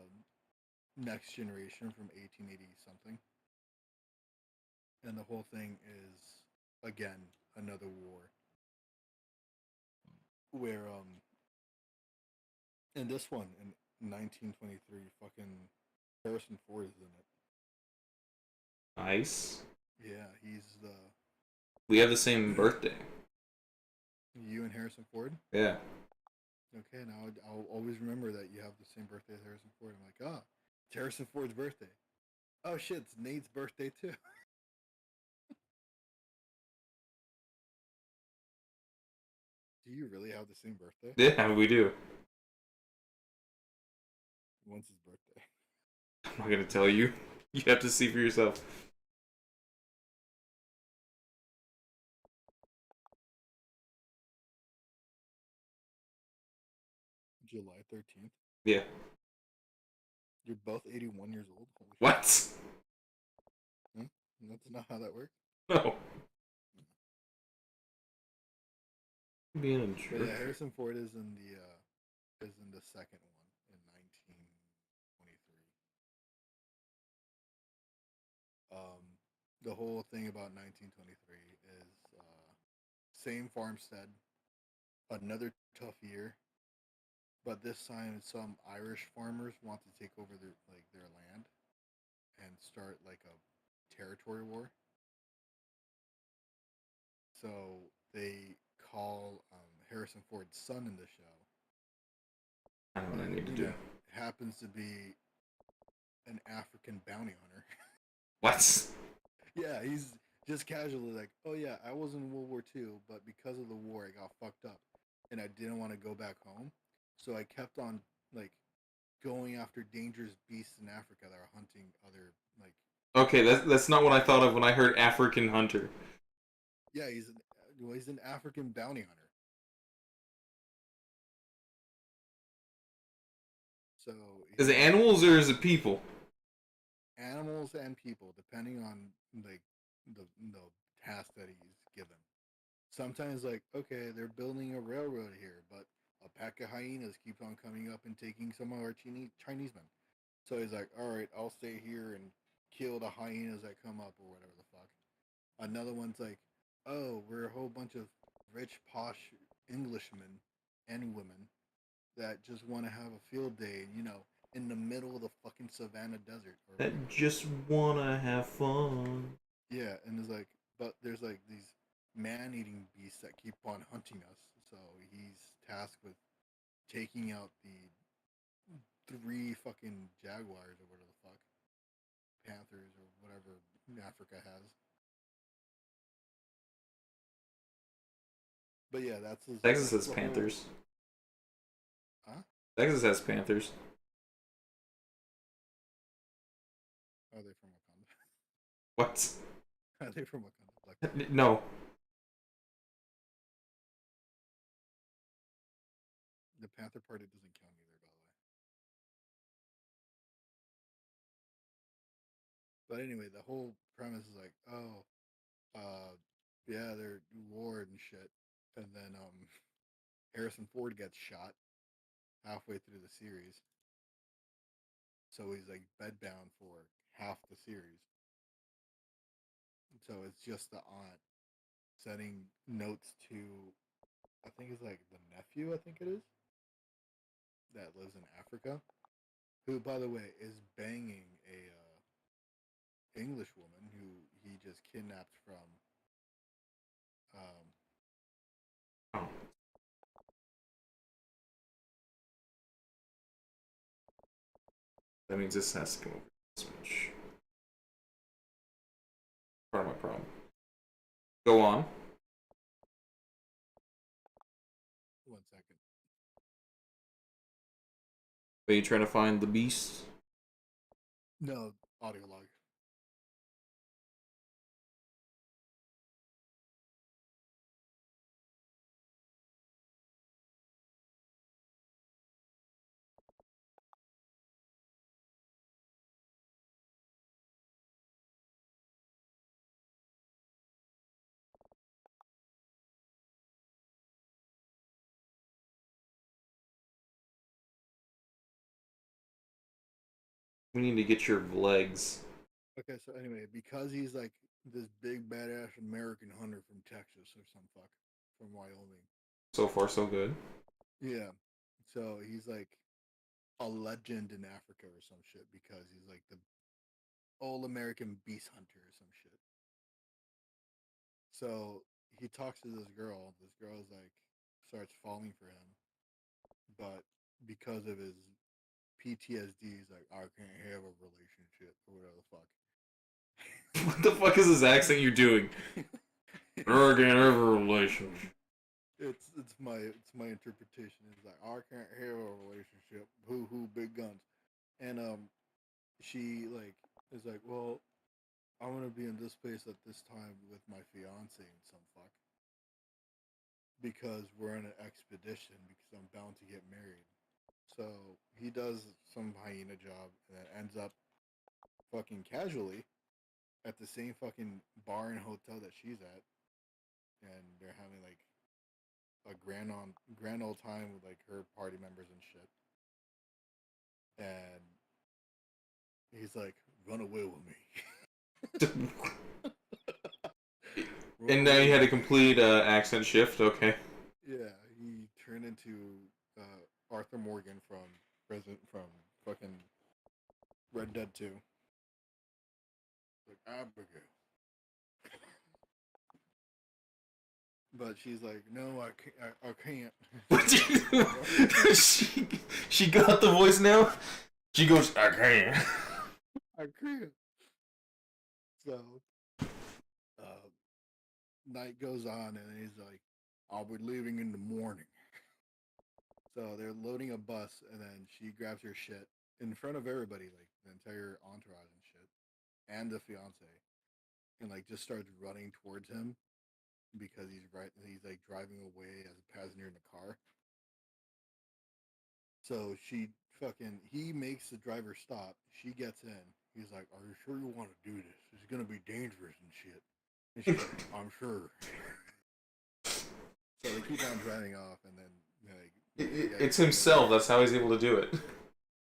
next generation from 1880 something, and the whole thing is again another war. where in this one in 1923, fucking Harrison Ford is in it. Nice. Yeah, he's the We have the same birthday. you and Harrison Ford. Yeah. Okay, now I'll always remember that you have the same birthday as Harrison Ford. I'm like, ah, it's Harrison Ford's birthday. Oh shit, it's Nate's birthday too. Do you really have the same birthday? Yeah, we do. When's his birthday? I'm not gonna tell you. You have to see for yourself. July 13th. Yeah. You're both 81 years old. Holy shit. What? Hmm? That's not how that works. No. Being a But yeah, jerk. Harrison Ford is in the second one in 1923. The whole thing about 1923 is same farmstead, another tough year, but this time some Irish farmers want to take over their land and start like a territory war. So they call Harrison Ford's son in the show, I know what I who need to do. happens to be an African bounty hunter. What? Yeah, he's just casually like, "Oh yeah, I was in World War II, but because of the war, I got fucked up, and I didn't want to go back home, so I kept on like going after dangerous beasts in Africa that are hunting other like." Okay, that's not what I thought of when I heard African hunter. Yeah, he's an African bounty hunter. So Is it he animals or is it people? animals and people, depending on like the task that he's given. Sometimes like, okay, they're building a railroad here, but a pack of hyenas keeps on coming up and taking some of our Chinese men. So he's like, all right, I'll stay here and kill the hyenas that come up or whatever the fuck. Another one's like, oh, we're a whole bunch of rich, posh Englishmen and women that just want to have a field day, in the middle of the fucking savannah desert or That whatever. just wanna have fun. Yeah, and it's like, but there's like these man-eating beasts that keep on hunting us. So he's tasked with taking out the three fucking jaguars or whatever the fuck, panthers or whatever Africa has. But yeah, Texas that's has the whole. panthers. Huh? Texas has panthers. Are they from Wakanda? What? Are they from Wakanda? Black Panther. No. The Panther Party doesn't count either, by the way. But anyway, the whole premise is like, oh, yeah, they're war and shit, and then Harrison Ford gets shot halfway through the series, so he's like bedbound for half the series. So it's just the aunt sending notes to, I think it's like the nephew, I think it is, that lives in Africa, who, by the way, is banging a English woman who he just kidnapped from. Um, Oh, that means this has to come over this much. Part of my problem. Go on. 1 second. Are you trying to find the beast? No, audio log. We need to get your legs. Okay, so anyway, because he's like this big badass American hunter from Texas or some fuck from Wyoming, So far, so good. Yeah. So he's like a legend in Africa or some shit because he's like the all American beast hunter or some shit. So he talks to this girl. This girl's like starts falling for him, but because of his PTSD, he's like, I can't have a relationship or whatever the fuck. What the fuck is this accent you're doing? I can't have a relationship. It's my interpretation. It's like I can't have a relationship. Who big guns. And she like is like, well, I want to be in this place at this time with my fiance and some fuck because we're on an expedition because I'm bound to get married. So he does some hyena job and then ends up fucking casually at the same fucking bar and hotel that she's at, and they're having like a grand old time with like her party members and shit. And he's like, "Run away with me." Run And now away you had with a me. complete accent shift. Okay. Yeah, he turned into Arthur Morgan from fucking Red Dead 2. Like Abigail. But she's like, no, I can't. she she got the voice now. She goes, I can't. I can't. So, uh, night goes on, and he's like, I'll be leaving in the morning. So they're loading a bus, and then she grabs her shit in front of everybody, like the entire entourage and shit, and the fiance, and like just starts running towards him because he's like driving away as a passenger in the car. So he makes the driver stop. She gets in. He's like, "Are you sure you want to do this? It's gonna be dangerous and shit." And she's like, "I'm sure." So they keep on driving off, and then like they get It's to himself. That's how he's able to do it.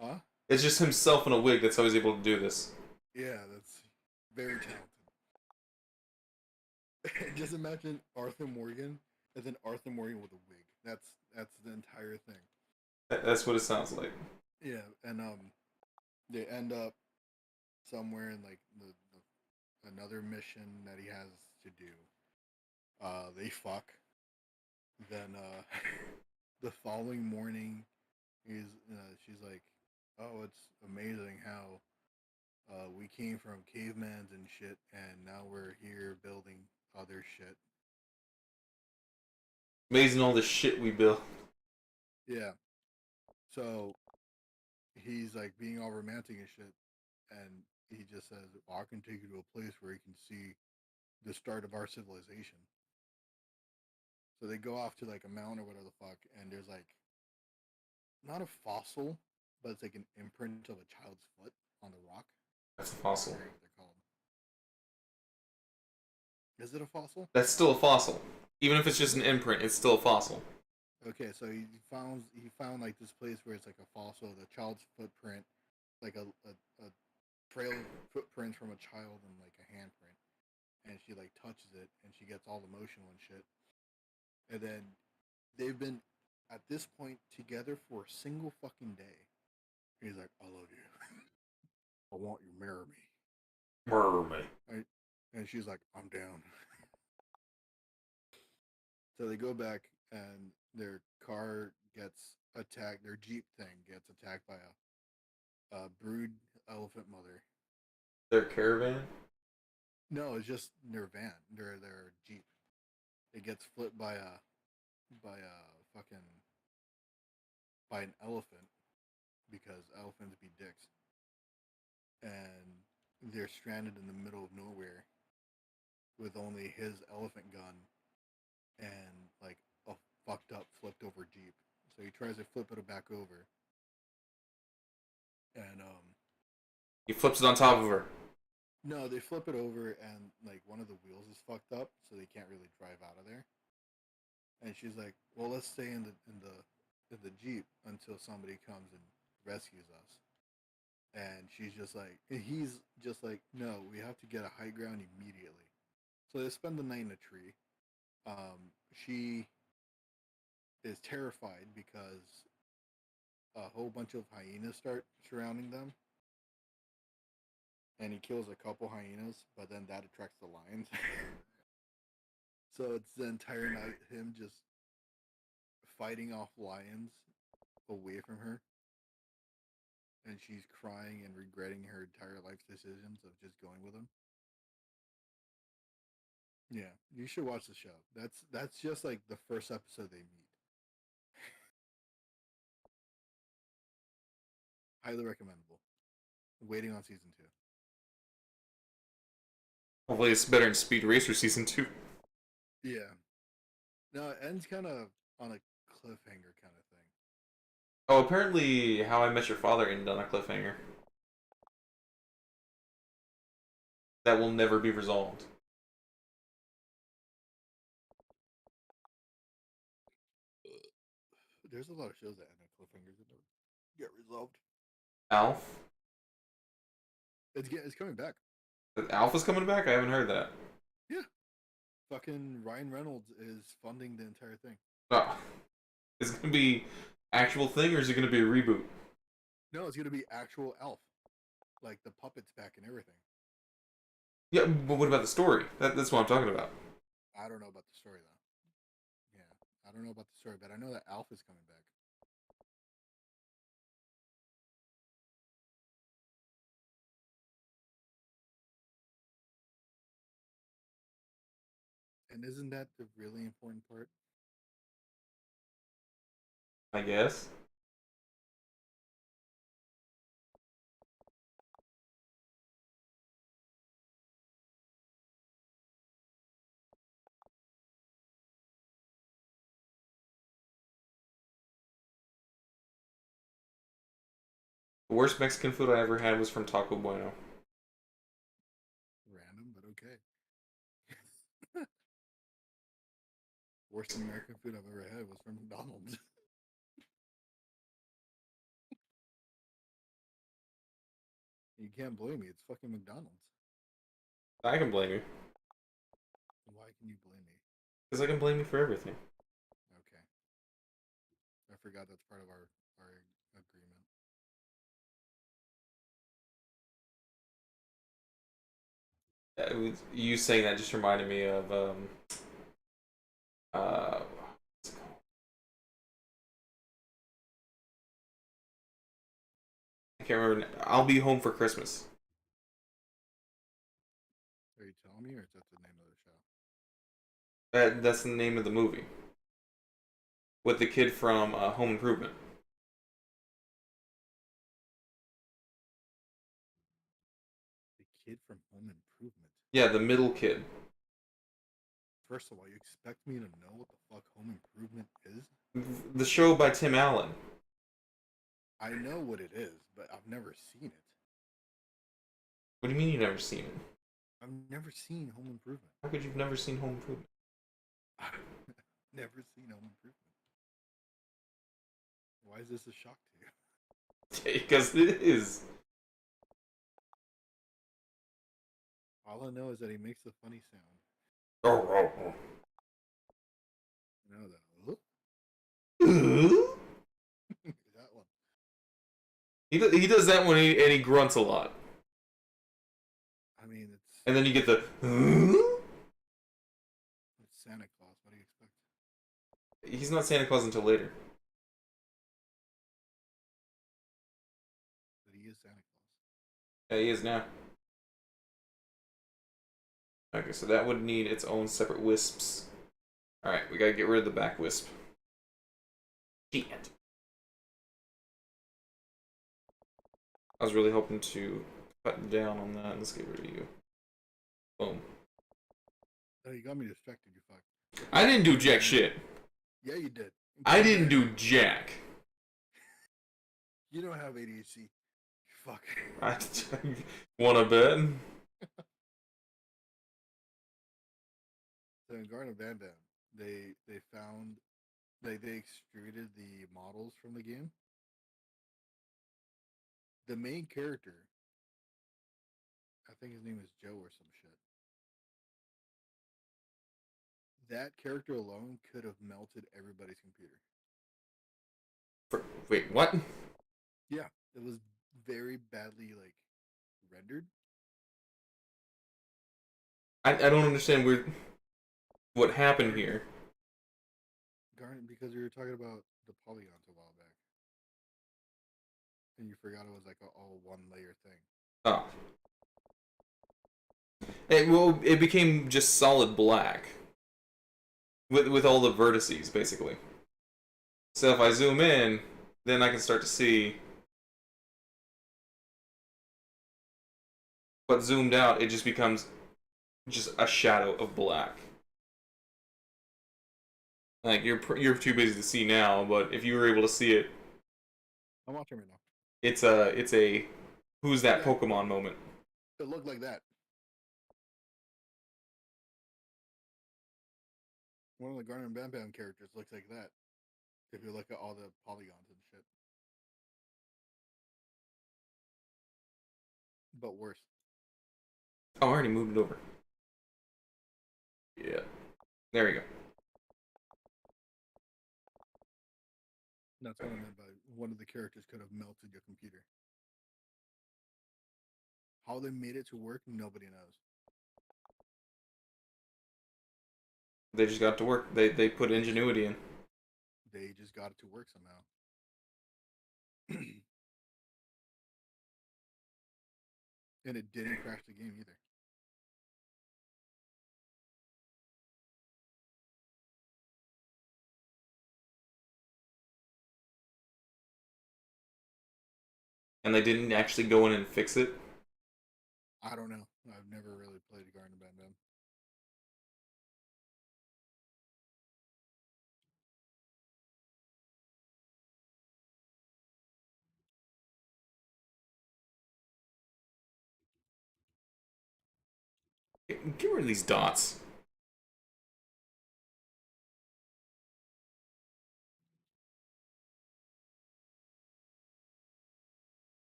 huh? It's just himself in a wig. That's how he's able to do this. Yeah, that's very talented. Just imagine Arthur Morgan as an Arthur Morgan with a wig. That's the entire thing. That's what it sounds like. Yeah, and they end up somewhere in like another mission that he has to do. They fuck. Then the following morning, she's like, "Oh, it's amazing how we came from cavemans and shit, and now we're here building other shit." Amazing all the shit we built. Yeah. So he's like being all romantic and shit, and he just says, well, "I can take you to a place where you can see the start of our civilization." So they go off to like a mountain or whatever the fuck, and there's like not a fossil, but it's like an imprint of a child's foot on the rock. That's a I fossil. forget what they're called. Is it a fossil? That's still a fossil. Even if it's just an imprint, it's still a fossil. Okay, so he found like this place where it's like a fossil, the child's footprint, like a trail footprint from a child and like a handprint, and she like touches it and she gets all emotional and shit, and then they've been at this point together for a single fucking day. He's like, "I love you. I want you to marry me." Murder me. Right? And she's like, "I'm down." So they go back and their car gets attacked. Their Jeep thing gets attacked by a brood elephant mother. Their caravan? No, it's just their van, their Jeep. It gets flipped by a fucking by an elephant because elephants be dicks, and they're stranded in the middle of nowhere with only his elephant gun and like a fucked up flipped over Jeep. So he tries to flip it back over, and He flips it on top of her. no, they flip it over and like one of the wheels is fucked up, so they can't really drive out of there. And she's like, "Well, let's stay in the Jeep until somebody comes and rescues us." And he's just like, "No, we have to get a high ground immediately." So they spend the night in a tree. She is terrified because a whole bunch of hyenas start surrounding them, and he kills a couple hyenas, but then that attracts the lions. So it's the entire night him just fighting off lions away from her, and she's crying and regretting her entire life's decisions of just going with him. Yeah, you should watch the show. That's just like the first episode they meet. Highly recommendable. Waiting on season 2. Hopefully, it's better in Speed Racer season 2. Yeah. No, it ends kind of on a cliffhanger kind of thing. Oh, apparently, How I Met Your Father ended on a cliffhanger that will never be resolved. There's a lot of shows that end on cliffhangers that never get resolved. Alf? It's coming back. Alf is coming back? I haven't heard that. Yeah. Fucking Ryan Reynolds is funding the entire thing. Oh. Is it going to be actual thing, or is it going to be a reboot? No, it's gonna be actual Elf, like the puppets back and everything. Yeah, but what about the story? That's what I'm talking about. I don't know about the story though. Yeah, I don't know about the story, but I know that Alf is coming back. And isn't that the really important part? I guess. The worst Mexican food I ever had was from Taco Bueno. Random, but okay. Worst American food I've ever had was from McDonald's. You can't blame me. It's fucking McDonald's. I can blame you. Why can you blame me? Because I can blame you for everything. Okay. I forgot that's part of our agreement. You saying that just reminded me of uh, I can't remember. I'll Be Home for Christmas. Are you telling me, or is that the name of the show? That's the name of the movie with the kid from Home Improvement. The kid from Home Improvement. Yeah, the middle kid. First of all, you expect me to know what the fuck Home Improvement is? The show by Tim Allen. I know what it is, but I've never seen it. What do you mean you've never seen it? I've never seen Home Improvement. How could you've never seen Home Improvement? I've never seen Home Improvement. Why is this a shock to you? Because it is. All I know is that he makes a funny sound. Oh, oh, oh. You know that. That one. He does that one and he grunts a lot. I mean, it's And then you get the. it's Santa Claus. What do you expect? He's not Santa Claus until later. But he is Santa Claus. Yeah, he is now. Okay, so that would need its own separate wisps. Alright, we gotta get rid of the back wisp. Shit. I was really hoping to cut down on that. Let's get rid of you. Boom. Oh, you got me distracted, you fuck. I didn't do jack shit. Yeah, you did. I didn't do jack. You don't have ADHD. You fuck. I wanna bet? So in Garden of Van they found they extruded the models from the game. The main character, I think his name is Joe or some shit. That character alone could have melted everybody's computer. Wait, what? Yeah, it was very badly like rendered. I don't understand what happened Garden, here. Garden, because we were talking about the polygons a while back, and you forgot it was like a all one layer thing. Oh, it became just solid black with all the vertices basically. So if I zoom in, then I can start to see. But zoomed out, it just becomes just a shadow of black. Like you're too busy to see now, but if you were able to see it, I'm watching right now. it's a who's that Yeah, Pokemon moment. it looked like that. One of the Garden and Bam Bam characters looks like that. If you look at all the polygons and shit, but worse. Oh, I already moved it over. Yeah, there we go. That's what I meant by one of the characters could have melted your computer. How they made it to work, nobody knows. They just got to work. They put ingenuity in. They just got it to work somehow. And it didn't crash the game either. And they didn't actually go in and fix it. I don't know. I've never really played Garden and Bam Bam. Get rid of these dots.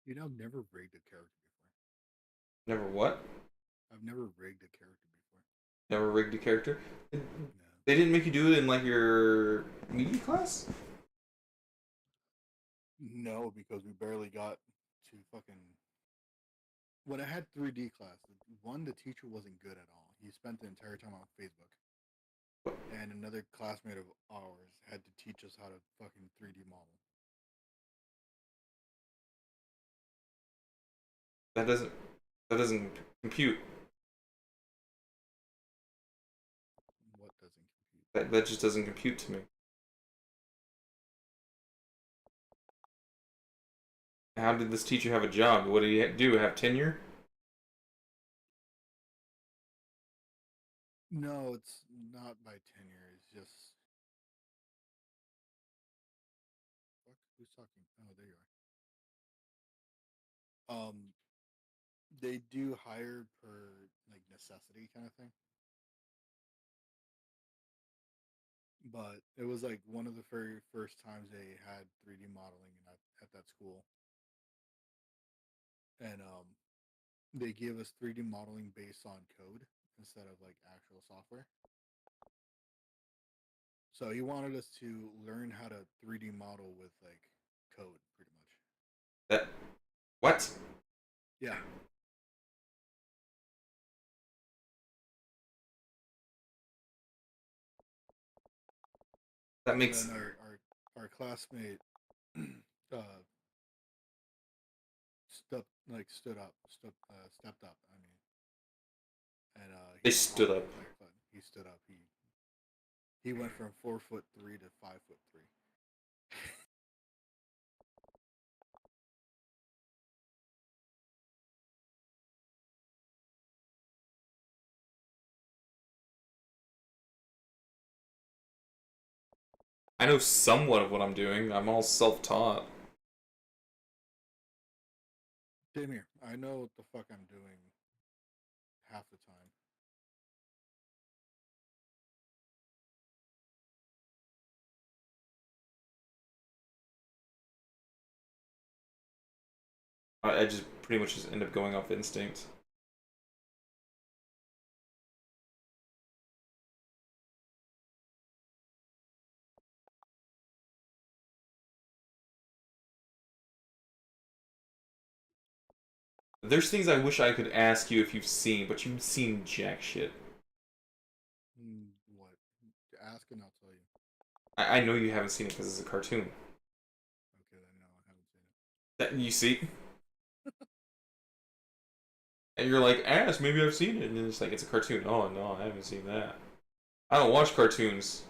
You know, I've never rigged a character before. Never what? I've never rigged a character before. Never rigged a character. No. They didn't make you do it in like your media class. No, because we barely got to fucking. When I had 3D class, one, the teacher wasn't good at all. He spent the entire time on Facebook. And another classmate of ours had to teach us how to fucking 3D model. That doesn't that doesn't compute. What doesn't compute? That just doesn't compute to me. How did this teacher have a job? What did he do? Have tenure? No, it's not by tenure. It's just. Fuck, who's talking? Oh, there you are. They do hire per like necessity kind of thing. But it was like one of the very first times they had 3D modeling at that school, and they gave us 3D modeling based on code instead of like actual software. So he wanted us to learn how to 3D model with like code, pretty much. That what? Yeah, That and then makes our classmate uh stepped up. I mean, and they he stood taught the up. entire class. He stood up. He went from 4'3" to 5'3". I know somewhat of what I'm doing. I'm all self-taught. Same here. I know what the fuck I'm doing half the time. I just pretty much just end up going off instinct. There's things I wish I could ask you if you've seen, but you've seen jack shit. What? Ask and I'll tell you. I know you haven't seen it because it's a cartoon. Okay, then no, I haven't seen it. That you see, and you're like, ask, maybe I've seen it, and it's like it's a cartoon. Oh no, I haven't seen that. I don't watch cartoons.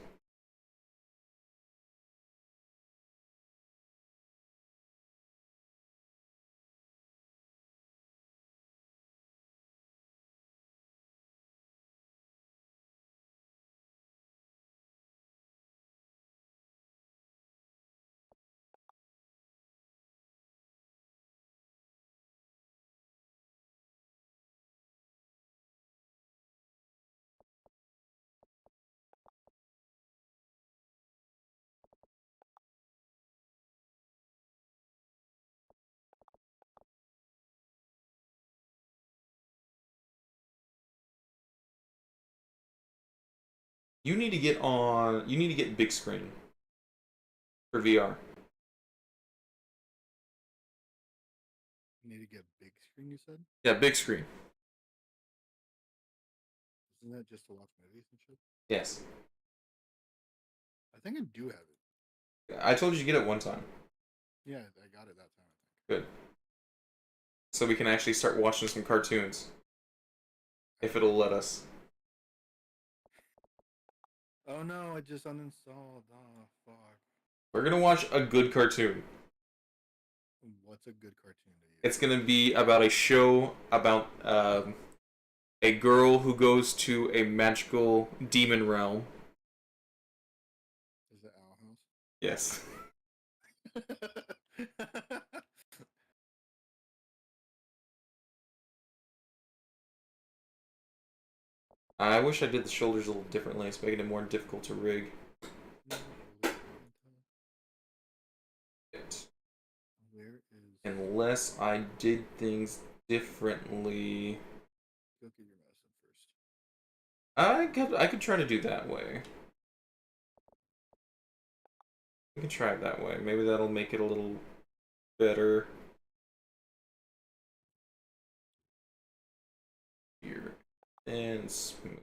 You need to get on. You need to get big screen for VR. You need to get big screen, you said? Yeah, big screen. Isn't that just to watch movies and shit? Yes, I think I do have it. I told you to get it one time. Yeah, I got it that time, I think. Good. So we can actually start watching some cartoons if it'll let us. Oh no, I just uninstalled. Oh fuck. We're gonna watch a good cartoon. What's a good cartoon to you? It's gonna be about a show about a girl who goes to a magical demon realm. Is it Owl Yes. House? I wish I did the shoulders a little differently. It's making it more difficult to rig it. Where is? Unless I did things differently. Go get your medicine first. I could try to do that way. We can try it that way. Maybe that'll make it a little better. Here. And smooth.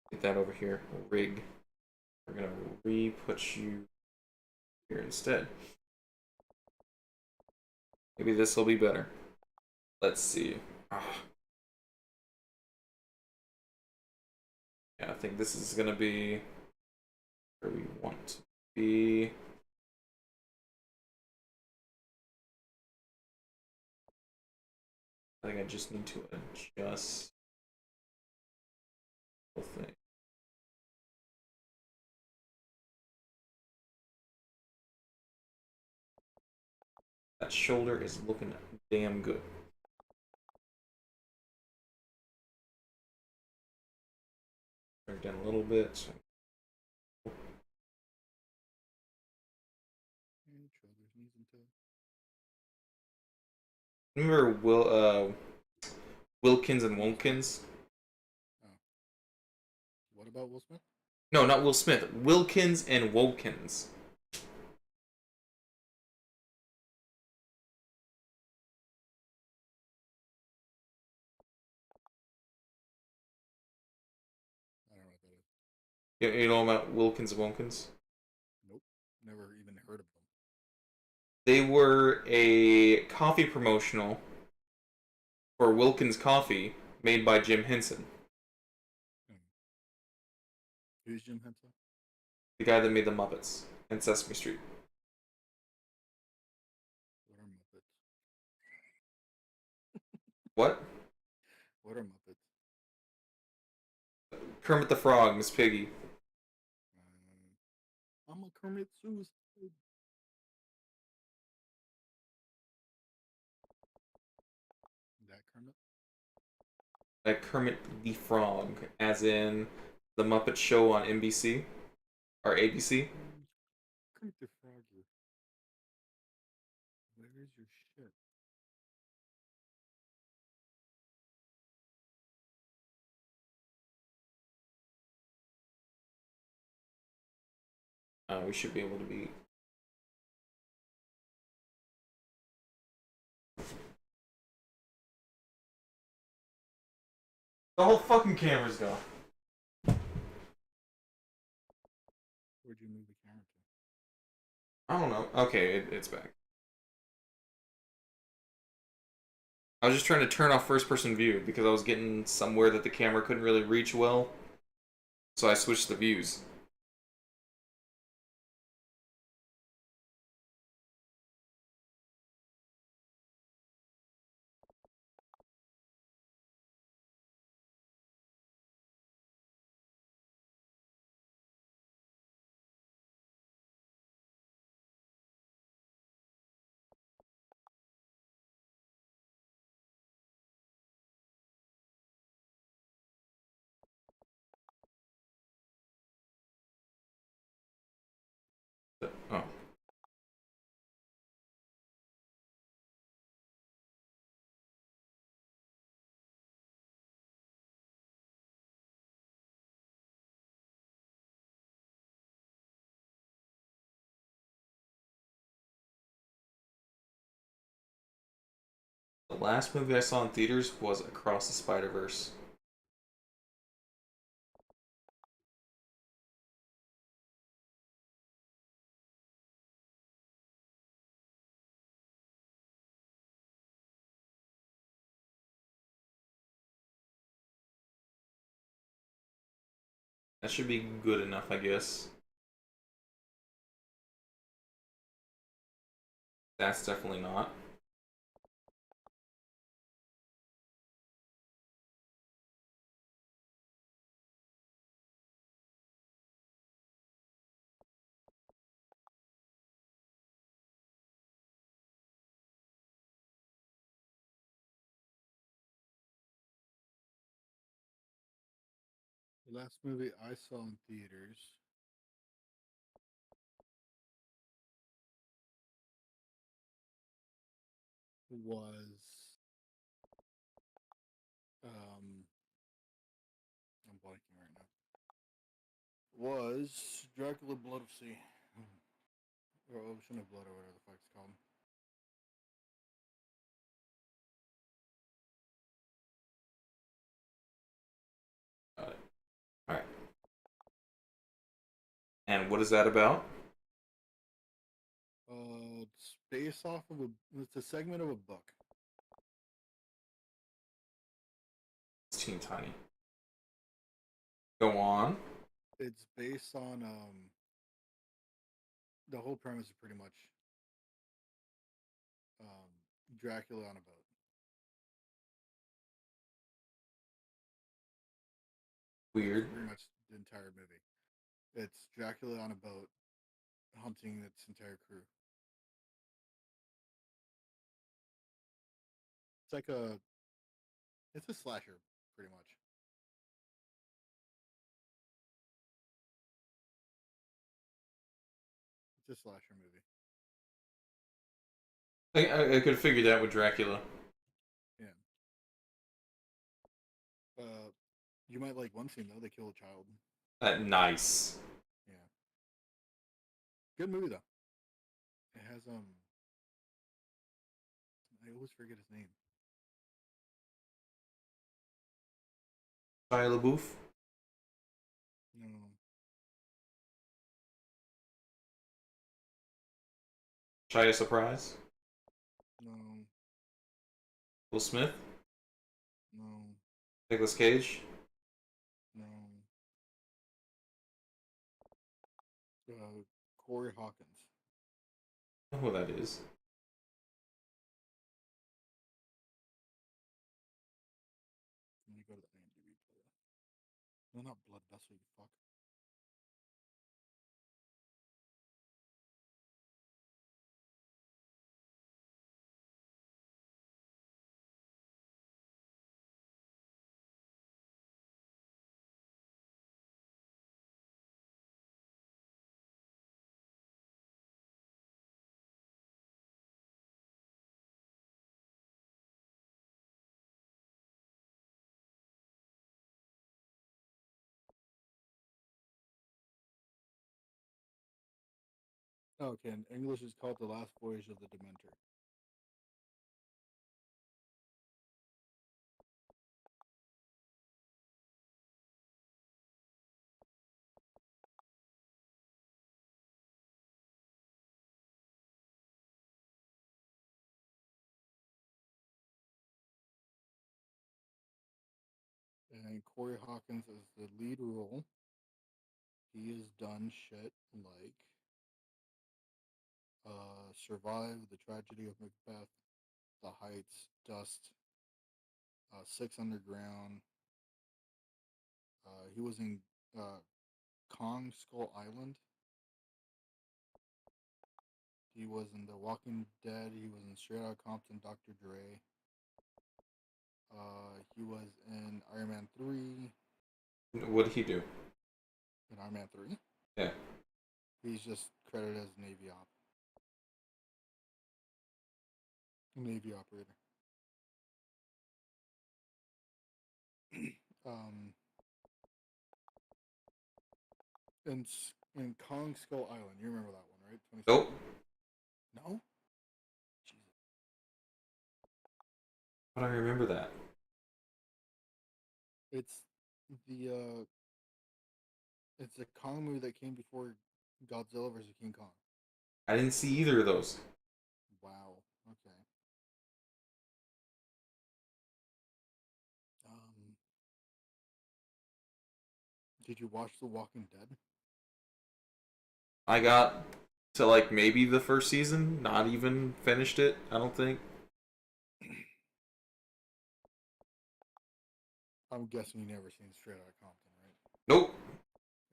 Get that over here. Rig. We're gonna re-put you here instead. Maybe this will be better. Let's see. Ah. Yeah, I think this is gonna be where we want to be. I think I just need to adjust the whole thing. That shoulder is looking damn good. Bring it down a little bit. And shoulders, knees, and toes. Remember Wilkins and Wonkins? Oh. What about Will Smith? No, not Will Smith. Wilkins and Wokins. I don't know what that is. You know about Wilkins and Wonkins? Nope. Never even heard of them. They were a coffee promotional for Wilkins Coffee made by Jim Henson, Hmm. Who's Jim Henson? the guy that made the Muppets and Sesame Street. What are Muppets? What? What are Muppets? Kermit the Frog, Miss Piggy. I'm a Kermit suicide. That Kermit? Kermit the Frog, as in the Muppet Show on NBC or ABC. Kermit the Frogger. Where is your shit? We should be able to be. The whole fucking camera's gone. Where'd you move the camera to? I don't know. Okay, it's back. I was just trying to turn off first person view because I was getting somewhere that the camera couldn't really reach well. So I switched the views. Oh. The last movie I saw in theaters was Across the Spider Verse. That should be good enough, I guess. That's definitely not. The last movie I saw in theaters was um I'm blanking right now. Was Dracula Blood of Sea. Or Ocean of Blood or whatever the fuck it's called. Got it. Alright. And what is that about? It's based off of it's a segment of a book. It's teeny tiny. Go on. It's based on the whole premise is pretty much Dracula on a boat. Weird. Pretty much the entire movie. It's Dracula on a boat hunting its entire crew. It's like it's a slasher, pretty much. It's a slasher movie. I could figure that with Dracula. Yeah. You might like one scene though. They kill a child. Nice. Yeah. Good movie though. It has I always forget his name. Shia LaBeouf. No, Shia Surprise. no, Will Smith. no, Nicolas Cage. no. Corey Hawkins. I don't know who that is. go to the IMDb player. No, not blood vessel. You fuck. Okay, in English it's called The Last Voyage of the Dementor. And Corey Hawkins is the lead role. He has done shit like Survive, The Tragedy of Macbeth, The Heights, Dust, Six Underground. He was in Kong Skull Island. He was in The Walking Dead. He was in Straight Outta Compton, Dr. Dre. He was in Iron Man 3. What did he do? In Iron Man 3? Yeah. He's just credited as Navy operator. um, in Kong Skull Island, you remember that one, right? Nope. No? Jesus. But I remember that. It's the it's a Kong movie that came before Godzilla vs. King Kong. I didn't see either of those. Wow. Okay. Um, did you watch The Walking Dead? I got to like maybe the first season, not even finished it, I don't think. I'm guessing you never seen Straight Outta Compton, right? Nope.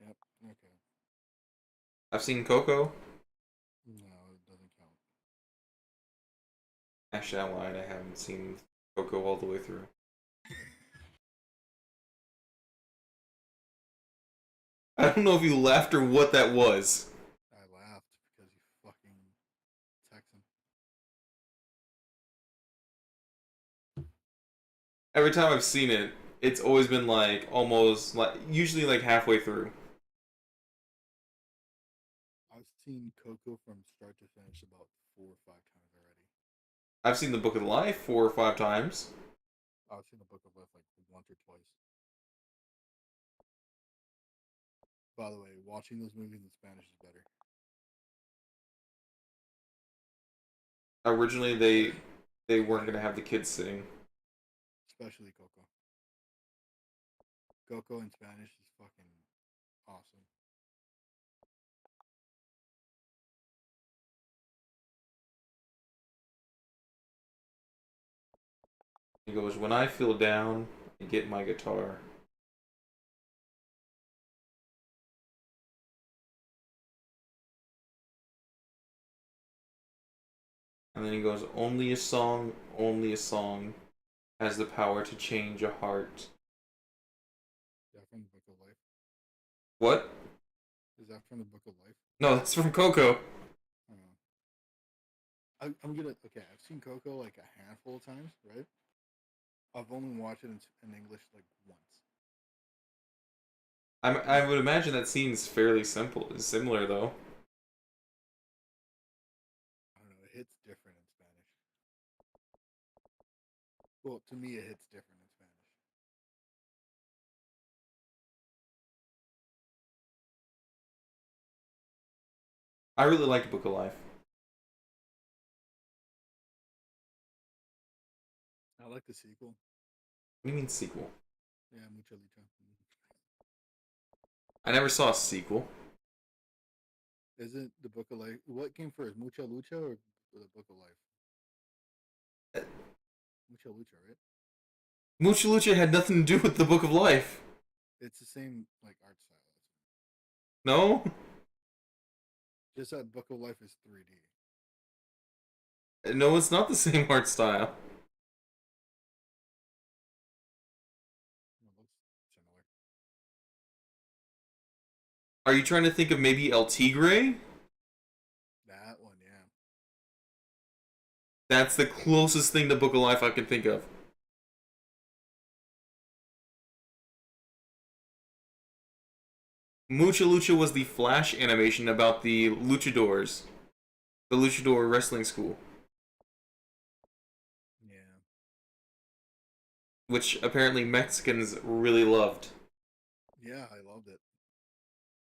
Yep. Okay. I've seen Coco. No, it doesn't count. Actually, I lied. I haven't seen Coco all the way through. I don't know if you laughed or what that was. I laughed because you fucking Texan. Every time I've seen it, it's always been like almost like usually like halfway through. I've seen Coco from start to finish about 4 or 5 times already. I've seen the Book of Life 4 or 5 times. I've seen the Book of Life like once or twice. By the way, watching those movies in Spanish is better. Originally, they weren't gonna have the kids sing. Especially Coco. Coco in Spanish is fucking awesome. He goes, "When I feel down, I get my guitar." And then he goes, only a song has the power to change a heart. Is that from the Book of Life? What? Is that from the Book of Life? No, that's from Coco. I don't know. I'm gonna. Okay, I've seen Coco like a handful of times, right? I've only watched it in English like once. I would imagine that scene's fairly simple, similar though. I don't know. It hits different in Spanish. Well, to me, it hits different in Spanish. I really liked Book of Life. I like the sequel. What do you mean sequel? Yeah, mucha licha. I never saw a sequel. Isn't the Book of Life? What came first, Mucha Lucha or the Book of Life? Uh, Mucha Lucha, right? Mucha Lucha had nothing to do with the Book of Life. It's the same like art style. No? Just that Book of Life is 3D. No, it's not the same art style. It looks similar. Are you trying to think of maybe El Tigre? That one, yeah. That's the closest thing to Book of Life I can think of. Mucha Lucha was the Flash animation about the luchadors, the luchador wrestling school, Yeah. which apparently Mexicans really loved. Yeah, I loved it.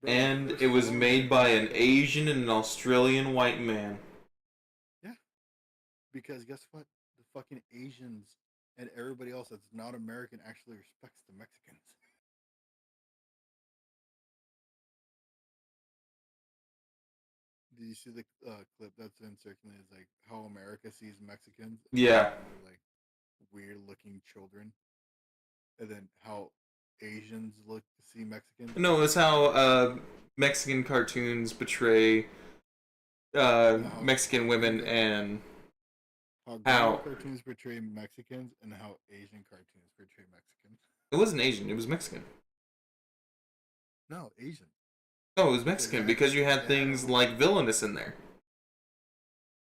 Bro, the And first it was form made that by an Mexican. Asian and an Australian white man. Yeah, because guess what? The fucking Asians and everybody else that's not American actually respects the Mexicans. Did you see the clip that's been circulating? It's like how America sees Mexicans as Yeah. being like weird looking children, and then how Asians look to see Mexicans No, as it's how adults. Mexican cartoons portray How Mexican women gringo and how gringo how cartoons portray Mexicans and how Asian cartoons portray Mexicans. it wasn't Asian, it was Mexican. No, Asian. No, it was Because Mexican because you had they had a things whole like villainous in there.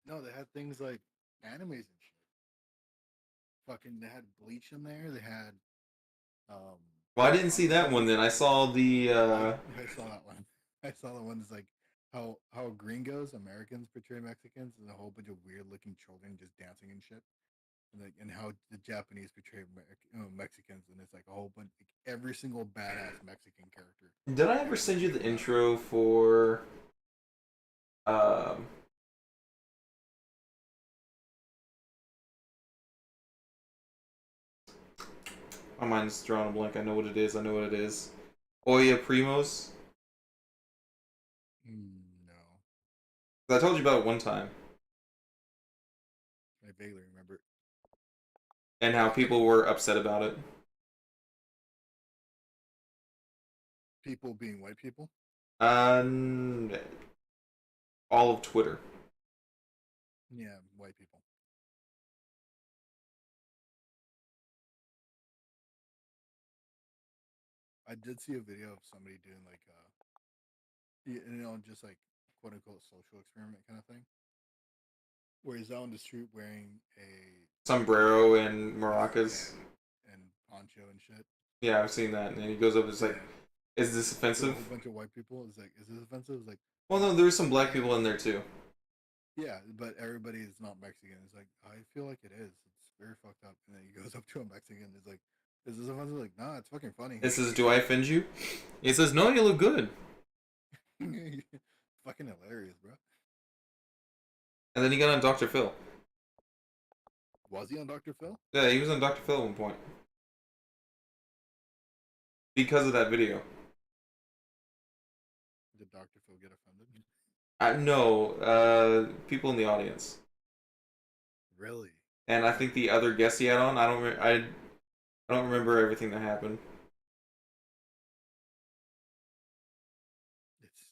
no, they had things like animes and shit. Fucking, they had Bleach in there. They had um, Well, I didn't see that one Poncho. then. I saw the I saw that one. I saw the ones like how gringos Americans portray Mexicans and a whole bunch of weird looking children just dancing and shit. And how the Japanese portray Mexicans, and it's like a whole bunch, like every single badass Mexican character did I ever is send you the portrayed that way. intro for um my mind's drawing a blank. I know what it is. I know what it is. Oya Primos. No, I told you about it one time. I vaguely remember. And how people were upset about it. People being white people. Um, all of Twitter. Yeah, white people. I did see a video of somebody doing like just like quote unquote social experiment kind of thing, where he's out on the street wearing a Sombrero and yeah maracas. and poncho and shit, Yeah, I've seen that. And he goes up. It's like, and is this to a offensive? whole bunch of white people. It's like, is this offensive? It's like, Well, no, there's some black yeah, people in there too. yeah, but everybody is not Mexican. It's like, I feel like it is. It's very fucked up. And then he goes up to a Mexican. It's like, is this offensive? Like, nah, it's fucking funny. It says, "Do I offend you?" He says, "No, you look good." Fucking hilarious, bro. And then he got on Dr. Phil. Was he on Dr. Phil? Yeah, he was on Dr. Phil at one point because of that video. Did Dr. Phil get offended? No, people in the audience, Really? and I think the other guest he had on. I don't remember everything that happened. It's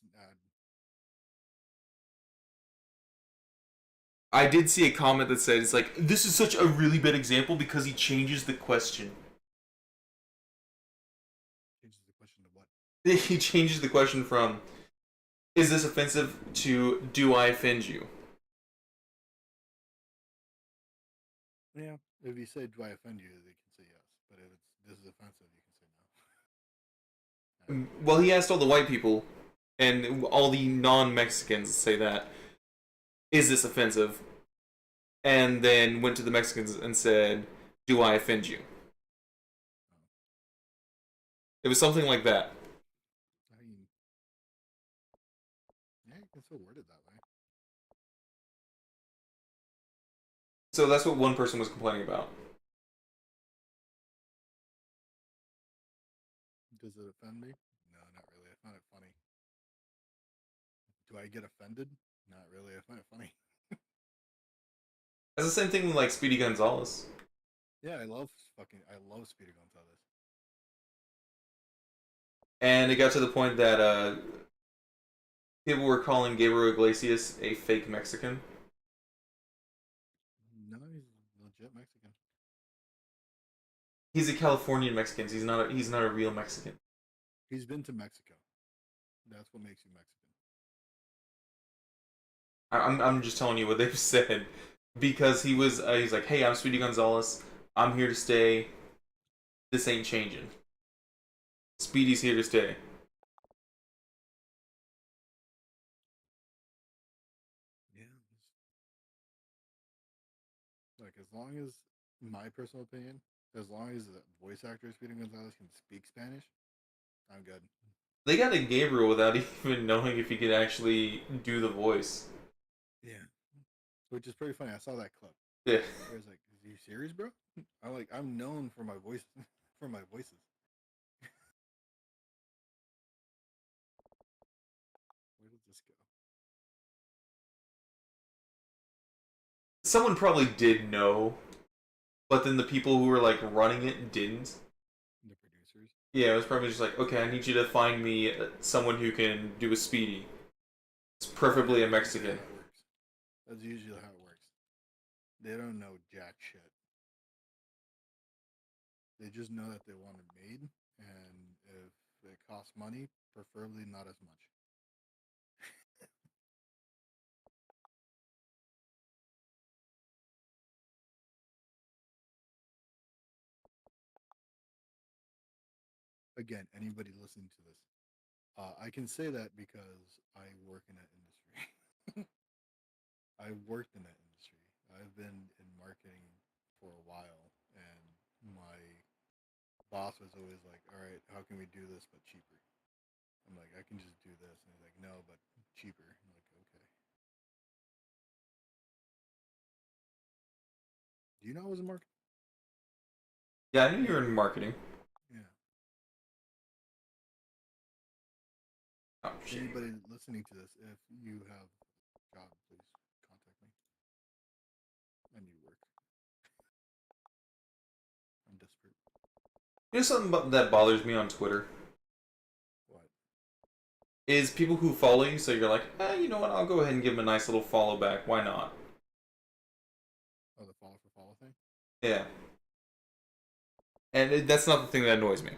I did see a comment that said, "It's like this is such a really bad example because he changes the question." changes the question to what? He changes the question from "Is this offensive?" to "Do I offend you?" Yeah. If you say, "Do I offend you?" they can say yes. But if it's this is offensive, you can say no. Well, he asked all the white people and all the non-Mexicans say that, "Is this offensive?" And then went to the Mexicans and said, "Do I offend you?" It was something like that. I mean, yeah, you can still word it that way. So that's what one person was complaining about. Does it offend me? No, not really. I find it funny. Do I get offended? Not really. I find it funny. That's the same thing with like Speedy Gonzalez. Yeah, I love Speedy Gonzalez. And it got to the point that people were calling Gabriel Iglesias a fake Mexican. No, he's legit Mexican. He's a Californian Mexican. He's not a real Mexican. He's been to Mexico. That's what makes you Mexican. I'm just telling you what they've said because he's like, hey, I'm Speedy Gonzalez. I'm here to stay. This ain't changing. Speedy's here to stay. Yeah, like as long as my personal opinion, as long as the voice actor Speedy Gonzalez can speak Spanish, I'm good. They got a Gabriel without even knowing if he could actually do the voice. Yeah, which is pretty funny. I saw that clip. Yeah. I was like, "Are you serious, bro?" I'm known for my voice, for my voices. Where did this go? Someone probably did know, but then the people who were like running it didn't. The producers. Yeah, it was probably just like, okay, I need you to find me someone who can do a Speedy. It's Yeah, preferably a that's usually Mexican. how it works. That's usually how it works. They don't know jack shit. They just know that they want it made, and if it costs money, preferably not as much. Again, anybody listening to this, I can say that because I work in that industry. I worked in that industry. I've been in marketing for a while, and my boss was always like, "All right, how can we do this but cheaper?" I'm like, "I can just do this," and he's like, "No, but cheaper." I'm like, "Okay." Do you know I was in marketing? Yeah, I knew you were in marketing. Yeah. Oh shit. Anybody listening to this, if you have a job, please contact me. I need work. I'm desperate. You know something that bothers me on Twitter What? is people who follow you. So you're like, you know what? I'll go ahead and give them a nice little follow back. Why not? Oh, the follow for follow thing? Yeah. And that's not the thing that annoys me.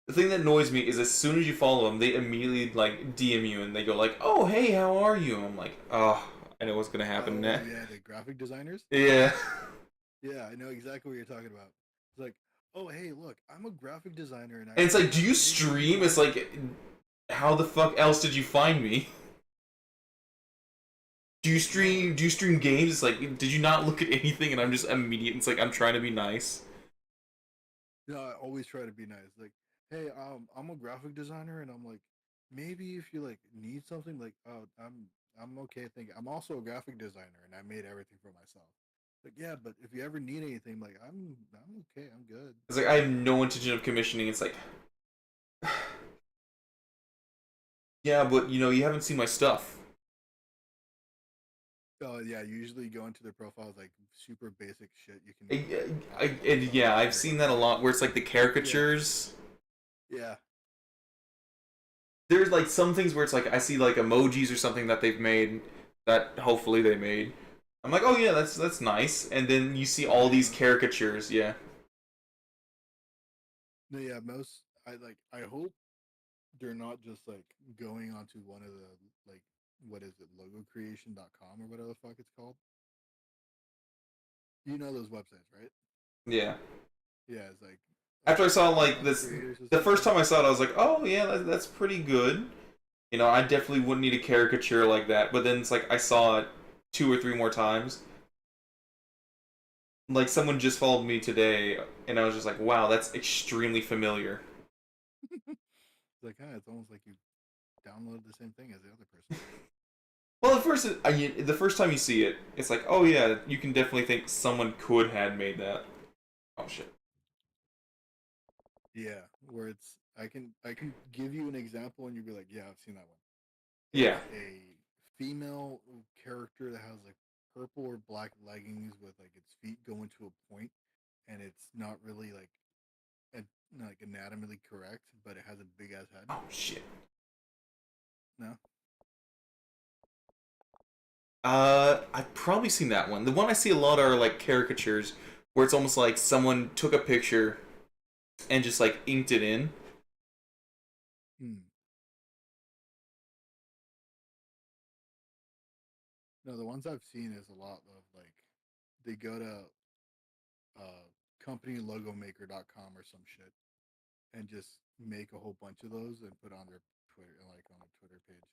The thing that annoys me is as soon as you follow them, they immediately like DM you and they go like, "Oh, hey, how are you?" I'm like, "Oh, I know what's gonna happen Oh, next." yeah, the graphic designers? Yeah. Yeah, I know exactly what you're talking about. It's like, oh, hey, look, I'm a graphic designer and I And it's like, actually do have you amazing stream? It's designs. like, how the fuck else did you find me? Do you No, stream? Do you stream games? It's like, did you not look at anything? And I'm just immediate. It's like I'm trying to be nice. no, I always try to be nice. Like, hey, I'm a graphic designer, and I'm like, maybe if you like need something, like, oh, I'm okay. Thinking I'm also a graphic designer, and I made everything for myself. Like, yeah, but if you ever need anything, like, I'm okay. I'm good. It's like I have no intention of commissioning. It's like, yeah, but you haven't seen my stuff. So yeah, usually go into their profiles like super basic shit. You can I, do like and yeah, I've Photoshop seen or that a lot where it's like the yeah, caricatures. yeah. There's like some things where it's like I see like emojis or something that they've made that hopefully they made. I'm like, oh yeah, that's nice. And then you see all these Animals. caricatures. Yeah, No, yeah. Most I hope they're not just like going onto one of the like what is it logocreation.com or whatever the fuck it's called. You know those websites, right? yeah. Yeah, it's like After I saw like icon this, creators or the some first shit. time I saw it, I was like, oh yeah, that's pretty good. I definitely wouldn't need a caricature like that. But then it's like I saw it 2 or 3 more times. Like someone just followed me today, and I was just like, wow, that's extremely familiar. It's like, it's almost like you downloaded the same thing as the other person. Well, at first, the first time you see it, it's like, oh yeah, you can definitely think someone could have made that. Oh shit. Yeah, where it's I can give you an example and you'd be like, yeah, I've seen that one. Yeah. It's a female character that has like purple or black leggings with like its feet going to a point, and it's not really a, like anatomically correct, but it has a big ass head. Oh shit. No, I've probably seen that one. The one I see a lot are like caricatures, where it's almost like someone took a picture and just like inked it in. hmm. No, the ones I've seen is a lot of like they go to companylogomaker.com or some shit and just make a whole bunch of those and put on their Twitter, like on a Twitter page.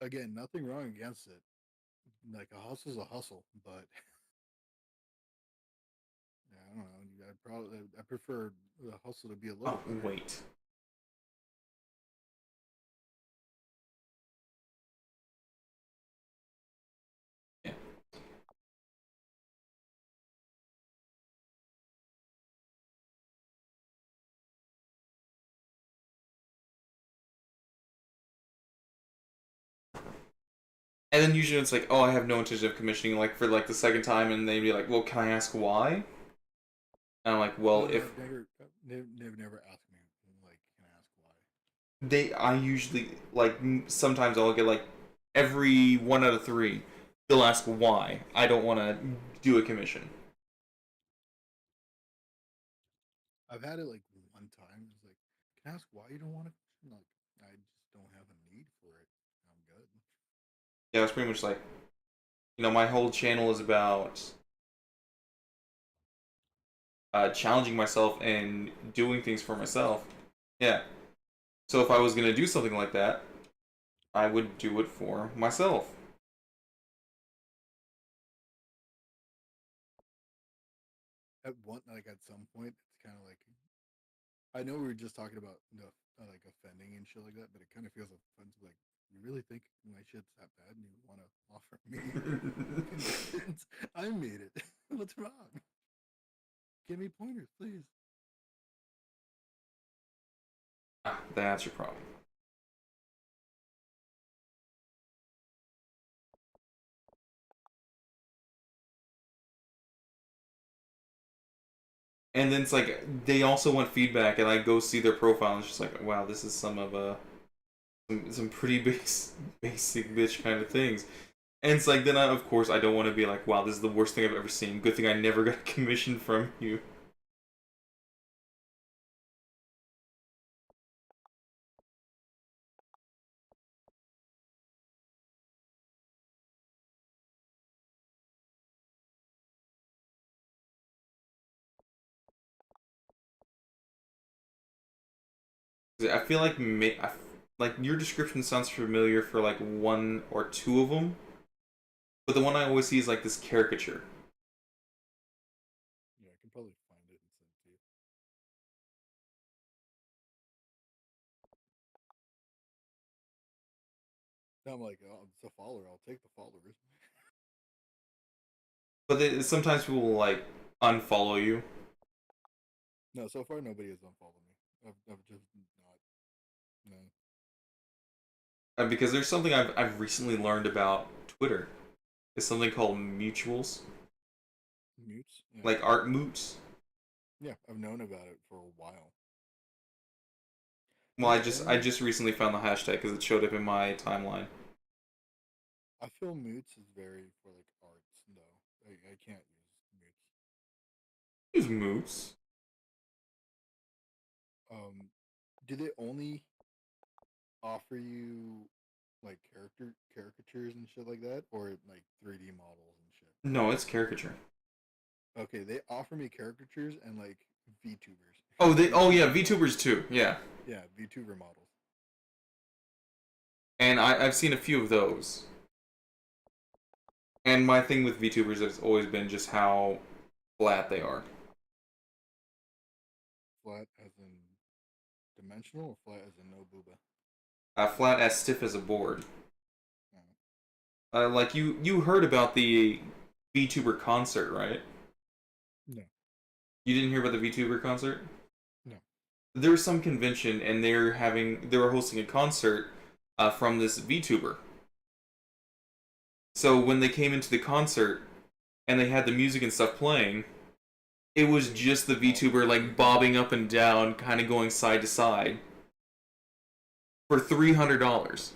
Again, nothing wrong against it. Like a hustle's a hustle, but yeah, I don't know. I prefer the hustle to be a Oh little better. wait. Yeah. And then usually it's like, oh, I have no intention of commissioning like for like the second time, and they'd be like, well, can I ask why? And I'm like, well, No, no, if never asked me like, can I ask why? I usually like sometimes I'll get like every 1 out of 3, they'll ask why I don't want to do a commission. I've had it like one time. It's like, can I ask why you don't want to? Like, I just don't have a need for it. I'm good. Yeah, it's pretty much like, my whole channel is about challenging myself and doing things for myself. Yeah. So if I was gonna do something like that, I would do it for myself. At some point, it's kind of like I know we were just talking about like offending and shit like that, but it kind of feels offensive. Like, you really think my shit's that bad, and you want to offer me commissions? I made it. What's wrong? Give me pointers, please. That's your problem. And then it's like they also want feedback, and I go see their profile, and it's just like, wow, this is some of some pretty basic bitch kind of things. And it's like then of course I don't want to be like, wow, this is the worst thing I've ever seen. Good thing I never got a commission from you. I feel like like your description sounds familiar for like 1 or 2 of them, but the one I always see is like this caricature. Yeah, I can probably find it and send it to you. Now I'm like, oh, it's a follower. I'll take the followers. But sometimes people will like unfollow you. No, so far nobody has unfollowed me. I've just not. No. Because there's something I've recently learned about Twitter. It's something called mutuals, Mutes? Yeah. like art moots. Yeah, I've known about it for a while. Well, The I only just recently found the hashtag because it showed up in my timeline. I feel Moots is very for like arts though. I can't use Moots. Use moots. Do they only offer you like caricatures and shit like that, or like 3D models and shit? No, it's caricature. Okay, they offer me caricatures and like VTubers. Oh, yeah, VTuber models. VTubers too. Yeah, Yeah, VTuber models. and I've seen a few of those. And my thing with VTubers has always been just how flat they are. Flat as in dimensional, or flat as in no booba? Flat as stiff as a board. Oh. Like you heard about the VTuber concert, right? No, You didn't hear about the VTuber concert? no. There was some convention, and they were hosting a concert from this VTuber, So when they came into the concert and they had the music and stuff playing, it was just the VTuber like bobbing up and down, kind of going side to side for $300.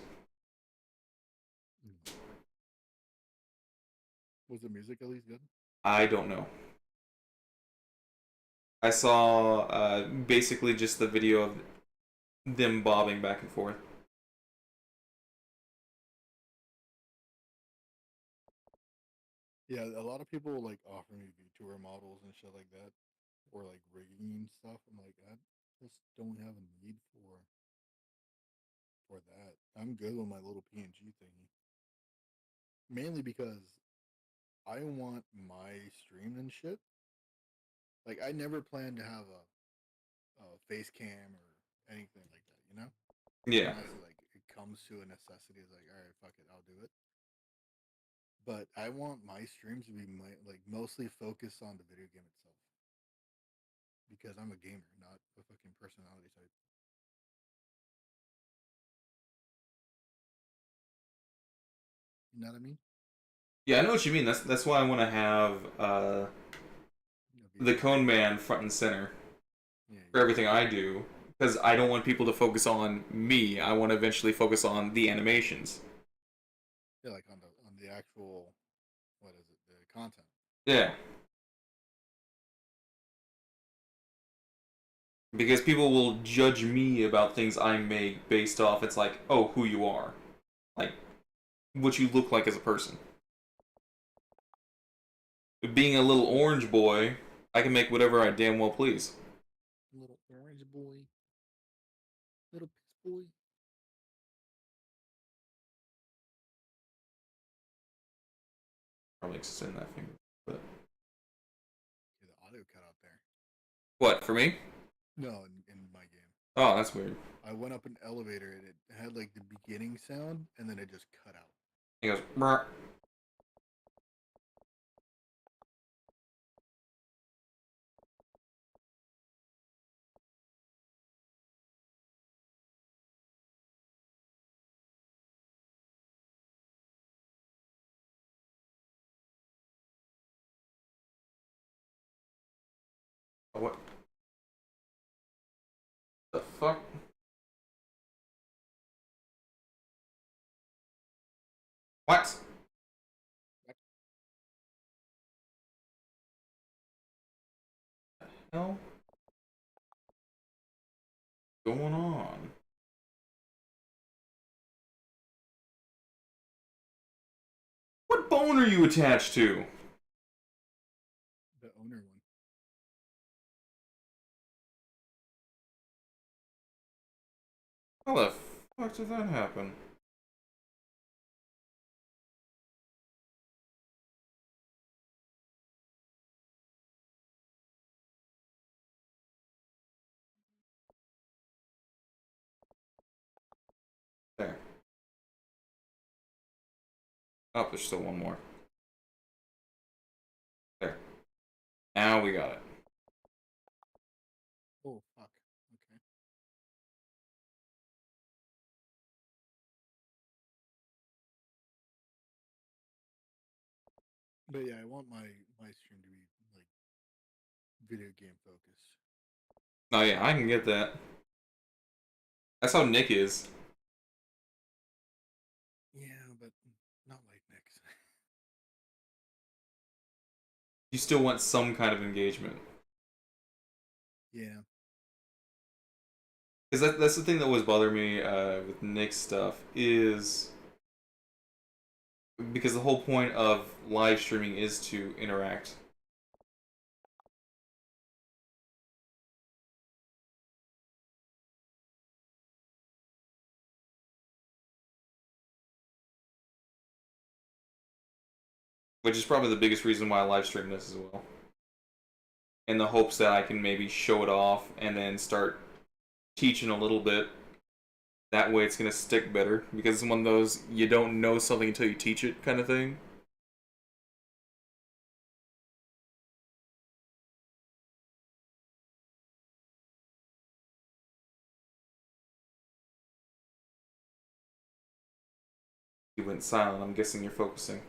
Was the music at least good? I don't know. I saw basically just the video of them bobbing back and forth. Yeah, a lot of people like offer me VTuber models and shit like that, or like rigging and stuff. I'm like, I just don't have a need for that. I'm good with my little PNG thingy. Mainly because I want my stream and shit. Like, I never planned to have a face cam or anything like that, you know? Yeah. Unless it comes to a necessity, it's like, all right, fuck it, I'll do it. But I want my streams to be like mostly focused on the video game itself because I'm a gamer, not a fucking personality type. You know what I mean? Yeah, I know what you mean. That's why I want to have the Video game. Cone Man front and center Yeah, for everything I do, because I don't want people to focus on me. I want to eventually focus on the animations. yeah, like on the actual what is it? The content. Yeah, because people will judge me about things I make based off it's like, oh, who you are, like what you look like as a person. Being a little orange boy, I can make whatever I damn well please. Little orange boy, little piss boy. Probably extend that finger. But Yeah, the audio cut out there. what for me? No, in my game. Oh, that's weird. I went up an elevator and it had like the beginning sound and then it just cut out. He goes, "Brr." What the fuck? What? The hell going on? What bone are you attached to? The owner one. How the fuck did that happen? There. Oh, there's still one more. There. Now we got it. Oh fuck. Okay. But yeah, I want my stream to be like video game focused. Oh yeah, I can get that. That's how Nick is. Yeah, but not like Nick's. You still want some kind of engagement. Yeah. Because that's the thing that always bothered me with Nick's stuff is because the whole point of live streaming is to interact. Which is probably the biggest reason why I live stream this as well. In the hopes that I can maybe show it off and then start teaching a little bit. That way it's going to stick better. Because it's one of those you don't know something until you teach it kind of thing. You went silent. I'm guessing you're focusing.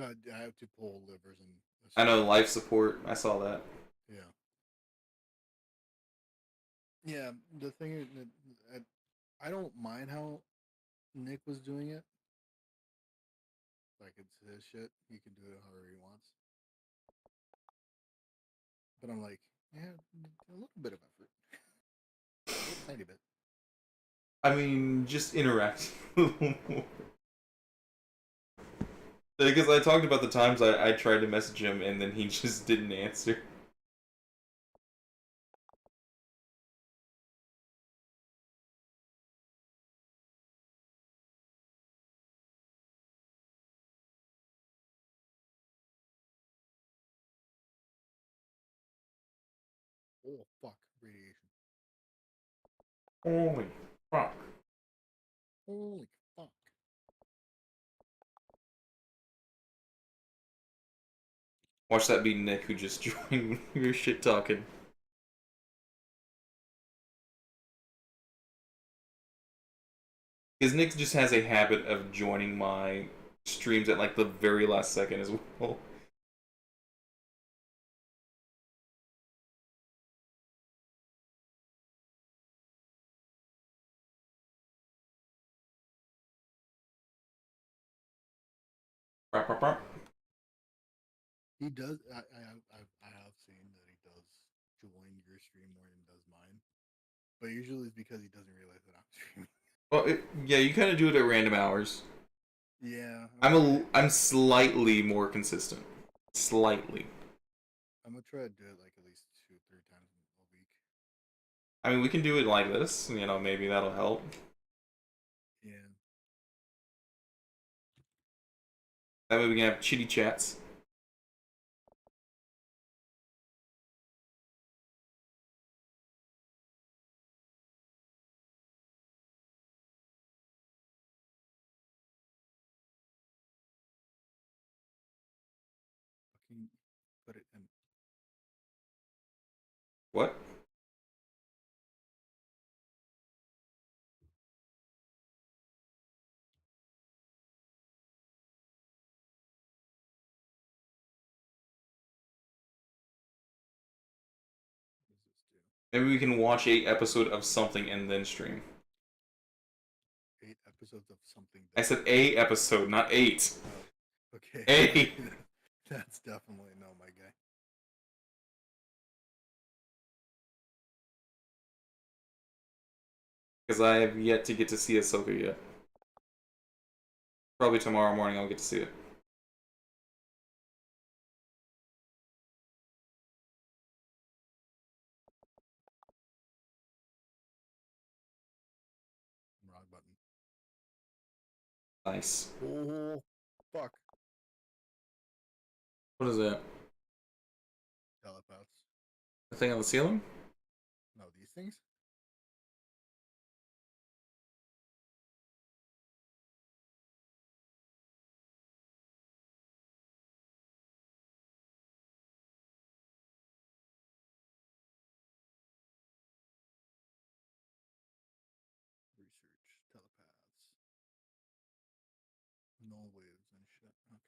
I have to pull livers and I know esophagus. life support. I saw that. Yeah. Yeah. The thing is, I don't mind how Nick was doing it. Like it's his shit. He can do it however he wants. But I'm like, yeah, a little bit of effort, a little tiny bit. I mean, just interact a little more. Because I talked about the times I tried to message him and then he just didn't answer. Oh fuck, radiation. Holy fuck. Holy fuck. Watch that be Nick who just joined when we were shit talking. Because Nick just has a habit of joining my streams at like the very last second as well. He does. I have seen that he does join your stream more than does mine. But usually it's because he doesn't realize that I'm streaming. Well, yeah, you kind of do it at random hours. Yeah, I'm gonna try. I'm slightly more consistent. Slightly. I'm gonna try to do it like at least 2, 3 times a week. I mean, we can do it like this. You know, maybe that'll help. Yeah. That way we can have chitty chats. Fucking put it in. What? What does this do? Maybe we can watch a episode of something and then stream. 8 episodes of something I then said stream. a episode, not 8. Oh, okay. A. That's definitely no, my guy. Because I have yet to get to see Ahsoka yet. Probably tomorrow morning I'll get to see it. Wrong button. Nice. Oh, fuck. What is that? Telepaths. The thing on the ceiling? No, these things? Research. Telepaths. Null waves and shit. Okay.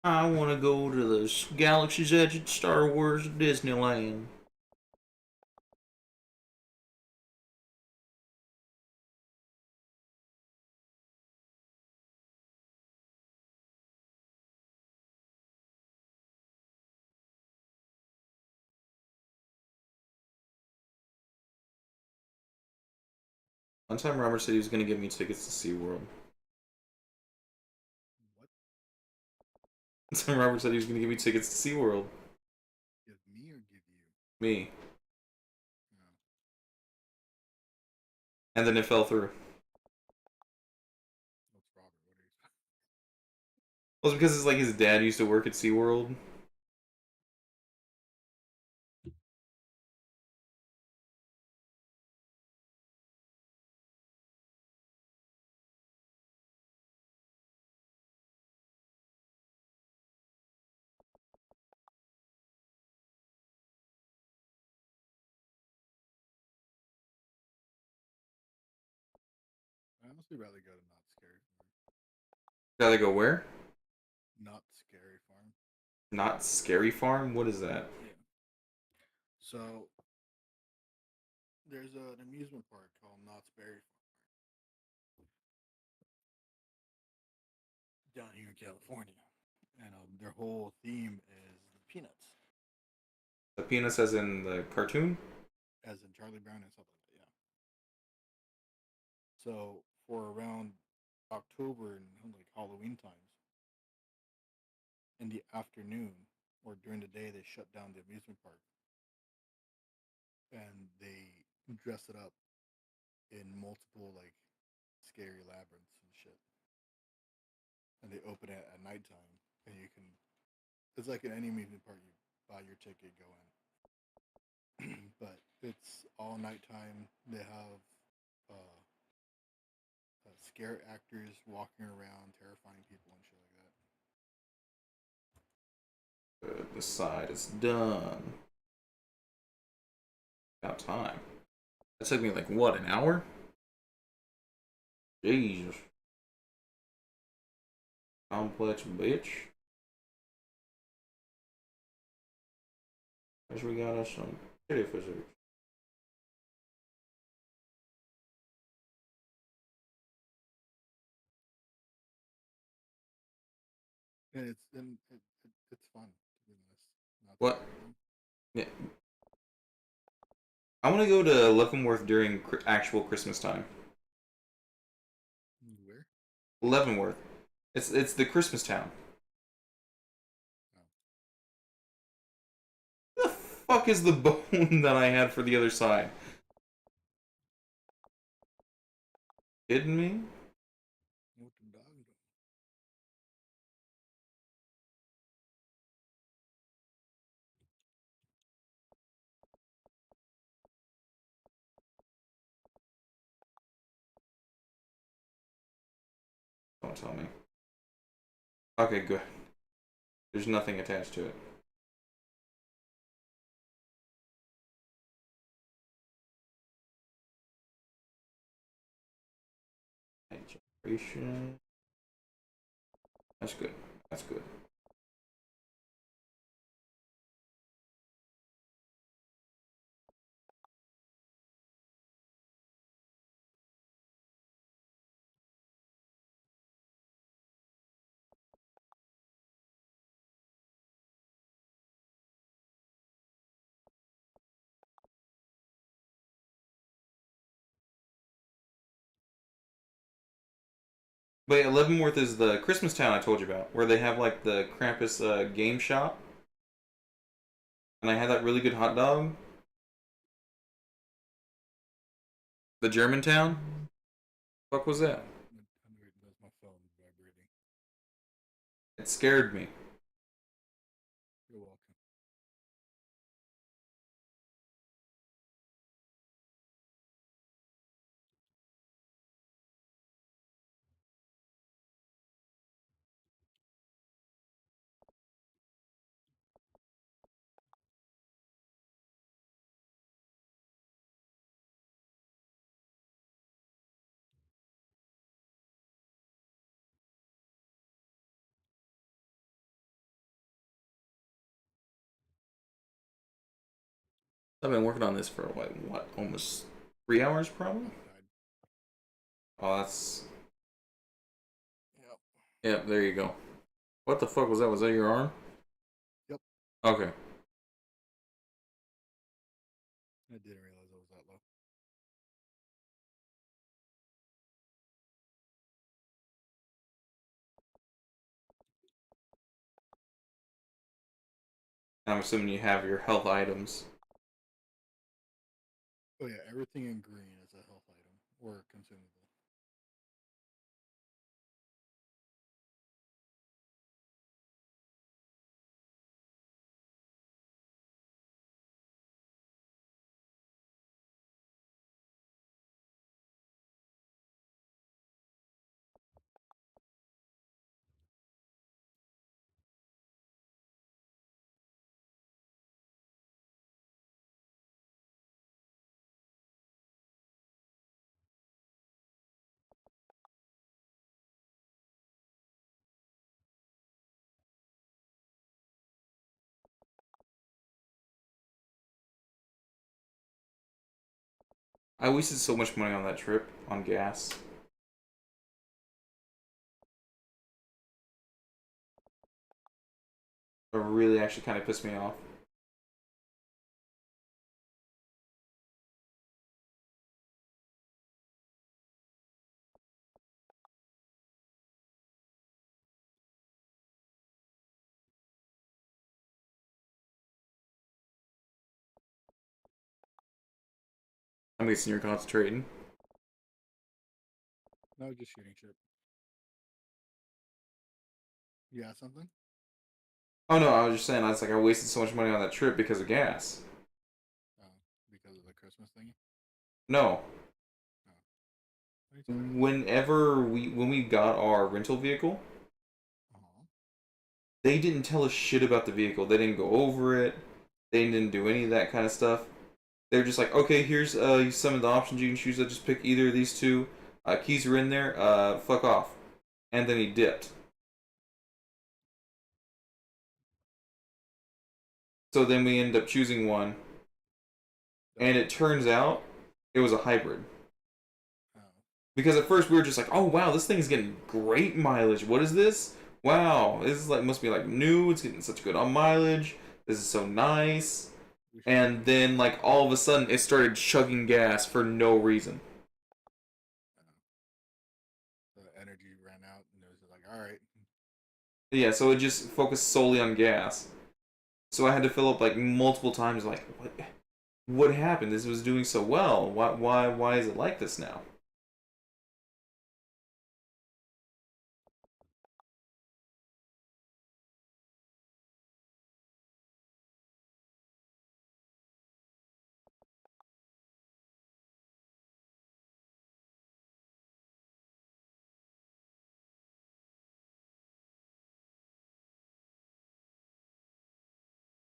I want to go to the galaxy's edge at Star Wars Disneyland. One time Robert said he was going to give me tickets to SeaWorld. What? One time Robert said he was going to give me tickets to SeaWorld. Give me or give you? Me. No. And then it fell through. What's Robert? What are you? Well, it's because it's like his dad used to work at SeaWorld. I honestly rather go to Not Scary Farm. Gotta go where? Not Scary Farm. Not Scary Farm? What is that? Yeah. So there's an amusement park called Knott's Berry Farm down here in California, and their whole theme is the peanuts, The penis as in the cartoon? as in Charlie Brown and stuff like that. Yeah. So for around October and like Halloween times, in the afternoon or during the day, they shut down the amusement park and they dress it up in multiple like scary labyrinths and shit. And they open it at nighttime, and you can. It's like in any amusement park, you buy your ticket, go in, but it's all nighttime. They have uh, scare actors walking around, terrifying people and shit like that. Good, the side is done. About time. That took me like, what, an hour? Jesus. Complex bitch. Guess we got us some kitty physics. And it's fun to be honest. Not What? scary farm. Yeah. I want to go to Leavenworth during actual Christmas time. Where? Leavenworth. It's the Christmas town. No. What the fuck is the bone that I had for the other side? Kidding me? What the dog doing? Don't tell me. Okay, good. There's nothing attached to it. Generation. That's good. That's good. But yeah, Leavenworth is the Christmas town I told you about, where they have like the Krampus game shop, and I had that really good hot dog. The German town. Fuck was that? That's my phone vibrating. It scared me. You're welcome. I've been working on this for like what, almost 3 hours probably. Oh, it died. Oh, that's Yep. yep. There you go. What the fuck was that? Was that your arm? Yep. Okay. I didn't realize it was that low. I'm assuming you have your health items. Oh yeah, everything in green is a health item or consumable. I wasted so much money on that trip on gas. It really actually kind of pissed me off. I'm guessing you're concentrating. No, just shooting shit. You got something? Oh no, I was just saying. I was like, I wasted so much money on that trip because of gas. Oh, because of the Christmas thingy? No, Oh, what are you talking about? when we got our rental vehicle, Uh-huh. they didn't tell us shit about the vehicle. They didn't go over it. They didn't do any of that kind of stuff. They're just like, okay, here's some of the options you can choose. Just pick either of these two. Keys are in there. Fuck off. And then he dipped. So then we ended up choosing one, That and was it a turns out it was a hybrid. oh. Because at first we were just like, oh wow, this thing is getting great mileage. What is this? Wow, this is like must be like new. It's getting such good on mileage. This is so nice. We should have And then like all of a sudden it started chugging gas for no reason. the energy ran out and it was just like, all right. Yeah, so it just focused solely on gas. So I had to fill up like multiple times. Like, what happened? This was doing so well. Why is it like this now?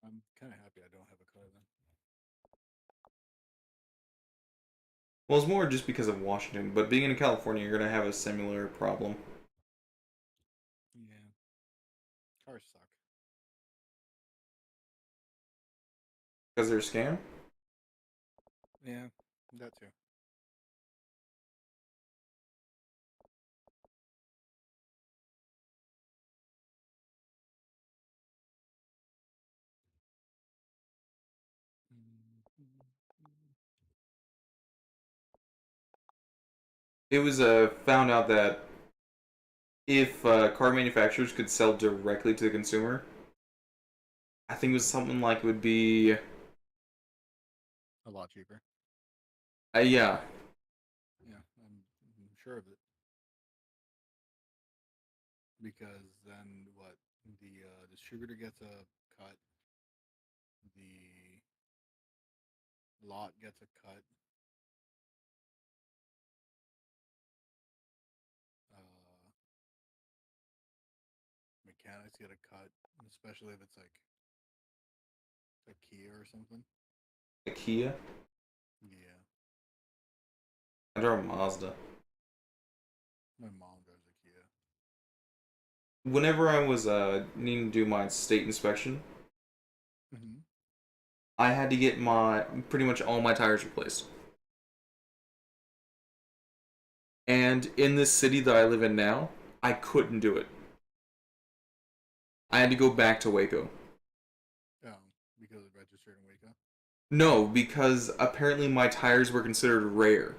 I'm kind of happy I don't have a car then. Well, it's more just because of Washington, but being in California, you're gonna have a similar problem Yeah, cars suck. because they're a scam. Yeah, that too. It was found out that if car manufacturers could sell directly to the consumer, I think it was something like it would be A lot cheaper. yeah. Yeah, I'm sure of it. Because then what? The distributor gets a cut. The lot gets a cut. Uh, Mechanics get a cut, especially if it's like a Kia or something. A Kia. Yeah, I drove a Mazda. my mom drives a Kia. Whenever I was needing to do my state inspection, Mm-hmm. I had to get my pretty much all my tires replaced. And in this city that I live in now, I couldn't do it. I had to go back to Waco. Because it registered in Waco. No, because apparently my tires were considered rare.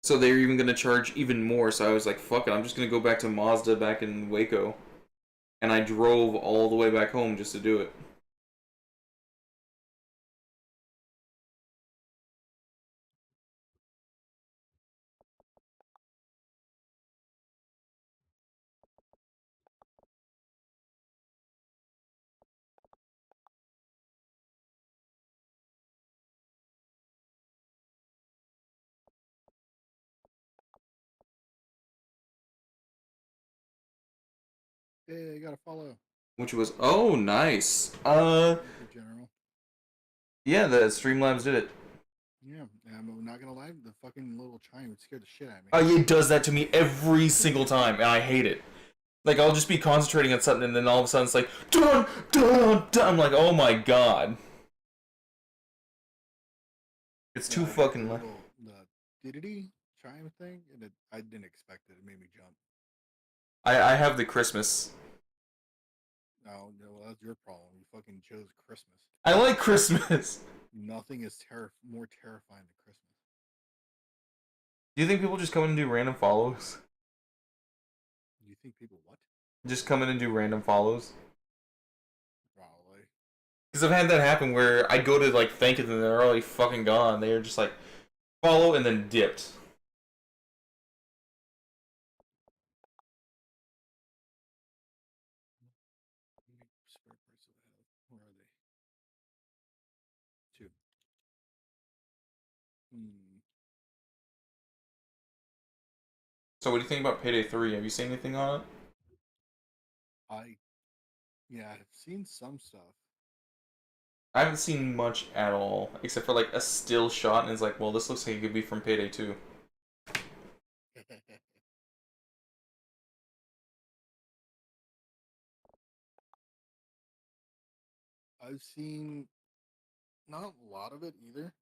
So they were even going to charge even more. So I was like, fuck it, I'm just going to go back to Mazda back in Waco. And I drove all the way back home just to do it. Hey, I gotta follow. Which was, oh, nice. Thank you, General. Yeah, the Streamlabs did it. Yeah, I'm not gonna lie, the fucking little chime would scare the shit out of me. It does that to me every single time, and I hate it. Like, I'll just be concentrating on something, and then all of a sudden it's like, dun, dun, dun. I'm like, oh my god. It's too fucking loud. The diddy chime thing, and I didn't expect it. It made me jump. I have the Christmas. No, well, that's your problem. You fucking chose Christmas. I like Christmas. Nothing is more terrifying than Christmas. Do you think people just come in and do random follows? Do you think people what? Just come in and do random follows? Probably. Because I've had that happen where I go to like thank it and they're already fucking gone. They're just like follow and then dipped. Spare parts that I have. Where are they? Two. Hmm. So what do you think about Payday 3? Have you seen anything on it? I Yeah, I've seen some stuff. I haven't seen much at all, except for like a still shot, and it's like, well, this looks like it could be from Payday 2. I've seen not a lot of it either.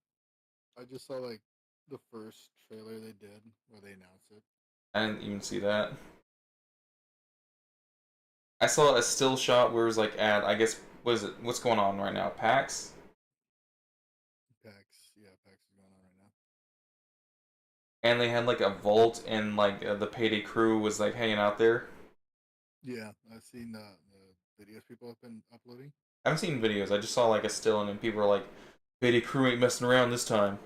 I just saw like the first trailer they did where they announced it. I didn't even see that. I saw a still shot where it was like at, I guess, what is it? What's going on right now? PAX? PAX is going on right now. And they had like a vault, and like the Payday crew was like hanging out there. Yeah, I've seen the videos people have been uploading. I haven't seen videos. I just saw like a still, and then people were like, Payday crew ain't messing around this time.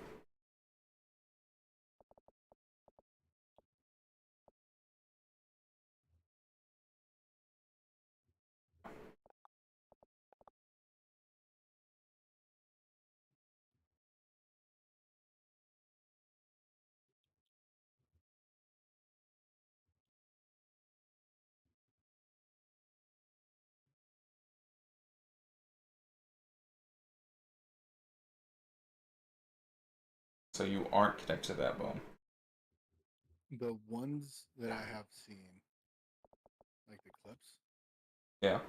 So you aren't connected to that bone. The ones that I have seen, like the clips, Yeah.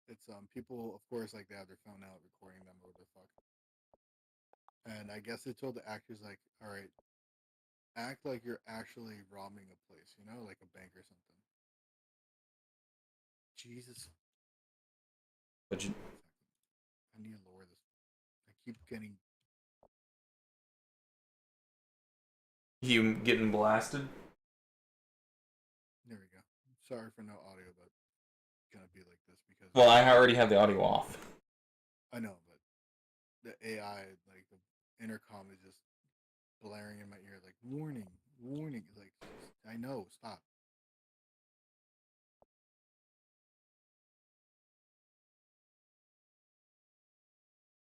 it's people, of course, like they have their phone out recording them or the fuck. And I guess they told the actors like, all right, act like you're actually robbing a place, like a bank or something. Jesus. But you, 1 second. I need to lower this. I keep getting. you getting blasted? There we go. Sorry for no audio, but it's gonna be like this because Well, I already have the audio off. I know, but the AI, like the intercom, is just blaring in my ear, like warning, warning. Like I know, stop.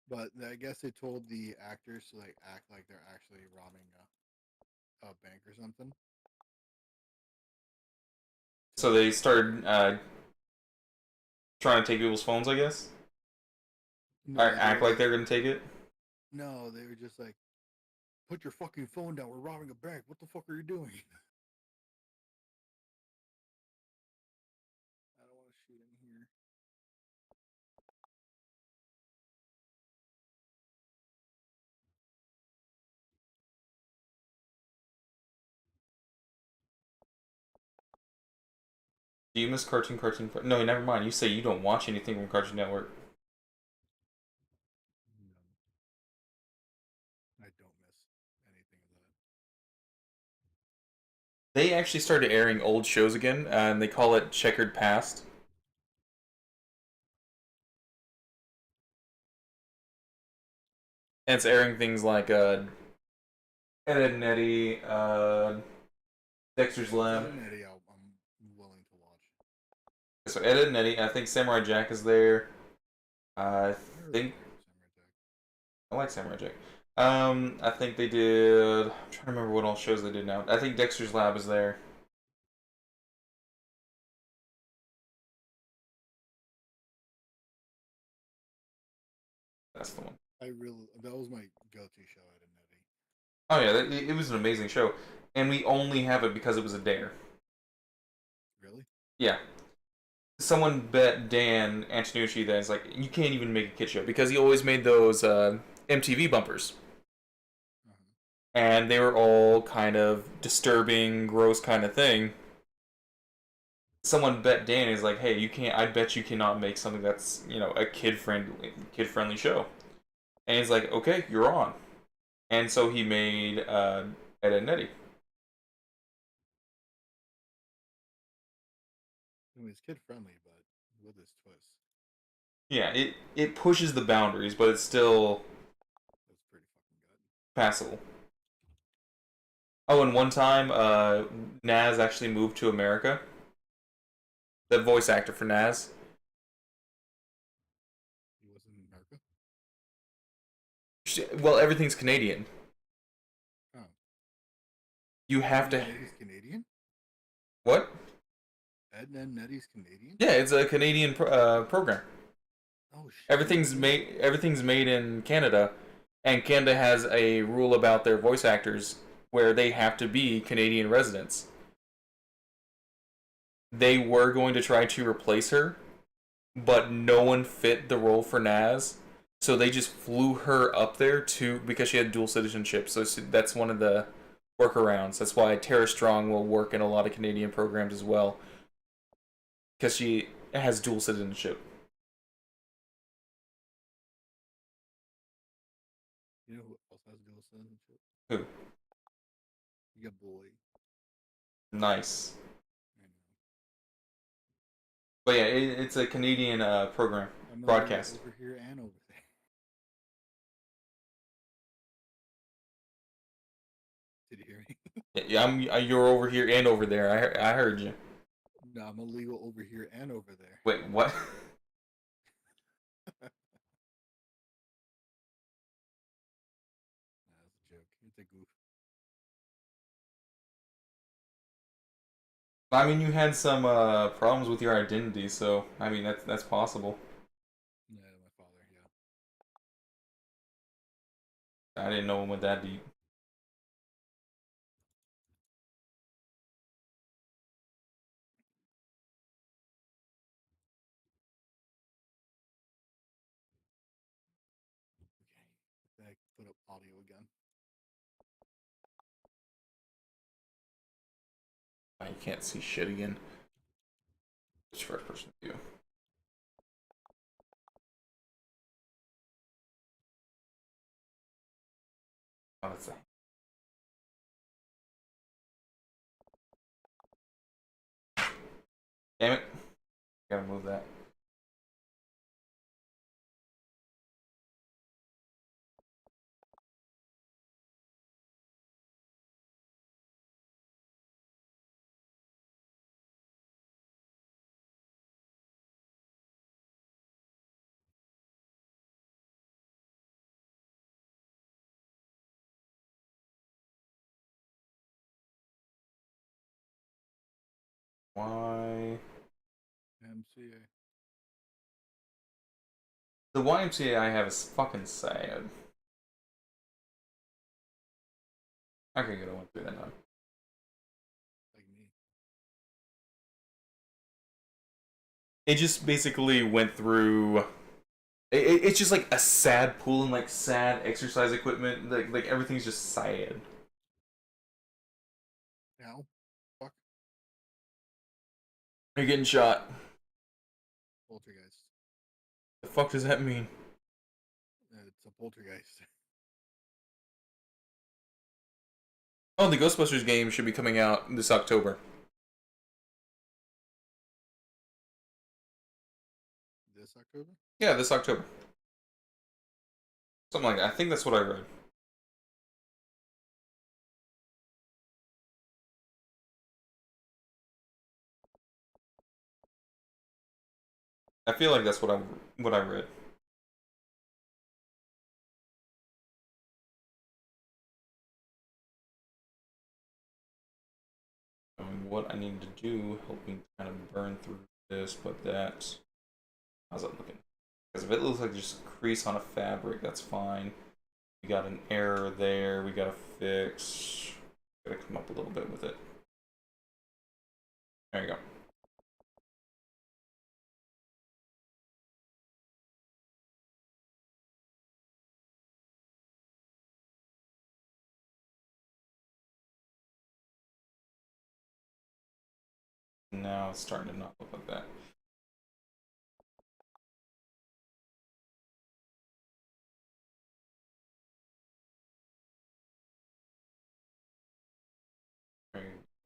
But I guess they told the actors to like act like they're actually robbing a bank or something. So they started trying to take people's phones, I guess? Or No, they act were like like, they're gonna take it? no, they were just like, put your fucking phone down. We're robbing a bank. What the fuck are you doing? I don't want to shoot in here. Do you miss No, never mind. You say you don't watch anything from Cartoon Network. No, I don't miss anything of that. They actually started airing old shows again, and they call it Checkered Past. And it's airing things like Ed, Ed and Eddie, Dexter's Ed Lab. and Eddie, I'm willing to watch. So Ed, Ed and Eddie. I think Samurai Jack is there. I I heard of think Samurai Jack. I like Samurai Jack. I think they did. I'm trying to remember what all shows they did now. I think Dexter's Lab is there. That's the one. That was my go-to show, Ed and Eddie. Oh yeah, it was an amazing show, and we only have it because it was a dare. Really? Yeah, someone bet Dan Antonucci that it's like you can't even make a kid show because he always made those MTV bumpers, Uh-huh. and they were all kind of disturbing, gross kind of thing. Someone bet Dan is like, hey, you can't. I bet you cannot make something that's a kid friendly show. And he's like, okay, you're on. And so he made Ed, Ed and Eddie. I mean, it's kid-friendly, but with its twist. Yeah, it pushes the boundaries, but it's still That's pretty fucking good. passable. Oh, and one time, Naz actually moved to America. The voice actor for Naz. He was in America? Well, everything's Canadian. Oh. You Ed have and to. Eddie's Canadian? What? Ed and Eddie's Canadian? Yeah, it's a Canadian program. Oh shit! Everything's made in Canada, and Canada has a rule about their voice actors where they have to be Canadian residents. They were going to try to replace her, but no one fit the role for Naz. So they just flew her up there to because she had dual citizenship. So that's one of the workarounds. That's why Tara Strong will work in a lot of Canadian programs as well because she has dual citizenship. You know who else has dual citizenship? Who? You got boy. Nice. I know. But yeah, it's a Canadian program I'm illegal broadcast. over here and over there. Did you hear me? Yeah, you're over here and over there. I heard you. No, I'm illegal over here and over there. Wait, what? Nah, that's a joke. It's a goof. I mean, you had some problems with your identity, so I mean that's possible. Yeah, my father. Yeah. I didn't know it went that deep. Okay. I put up audio again. You can't see shit again. It's first person view. Oh, that's a... Damn it! Gotta move that. Why? MCA. The YMCA I have is fucking sad. Okay, good. I went through that now. Like me. It just basically went through. It's just like a sad pool and like sad exercise equipment. Like everything's just sad. Now? Fuck. You're getting shot. Poltergeist. The fuck does that mean? It's a poltergeist. Oh, the Ghostbusters game should be coming out this October. This October? Yeah, this October. Something like that. I think that's what I read. I feel like that's what I read. What I need to do, help me kind of burn through this, but that. How's that looking? Because if it looks like just a crease on a fabric, that's fine. We got an error there. We gotta fix. Gotta come up a little bit with it. There you go. Now it's starting to not look like that.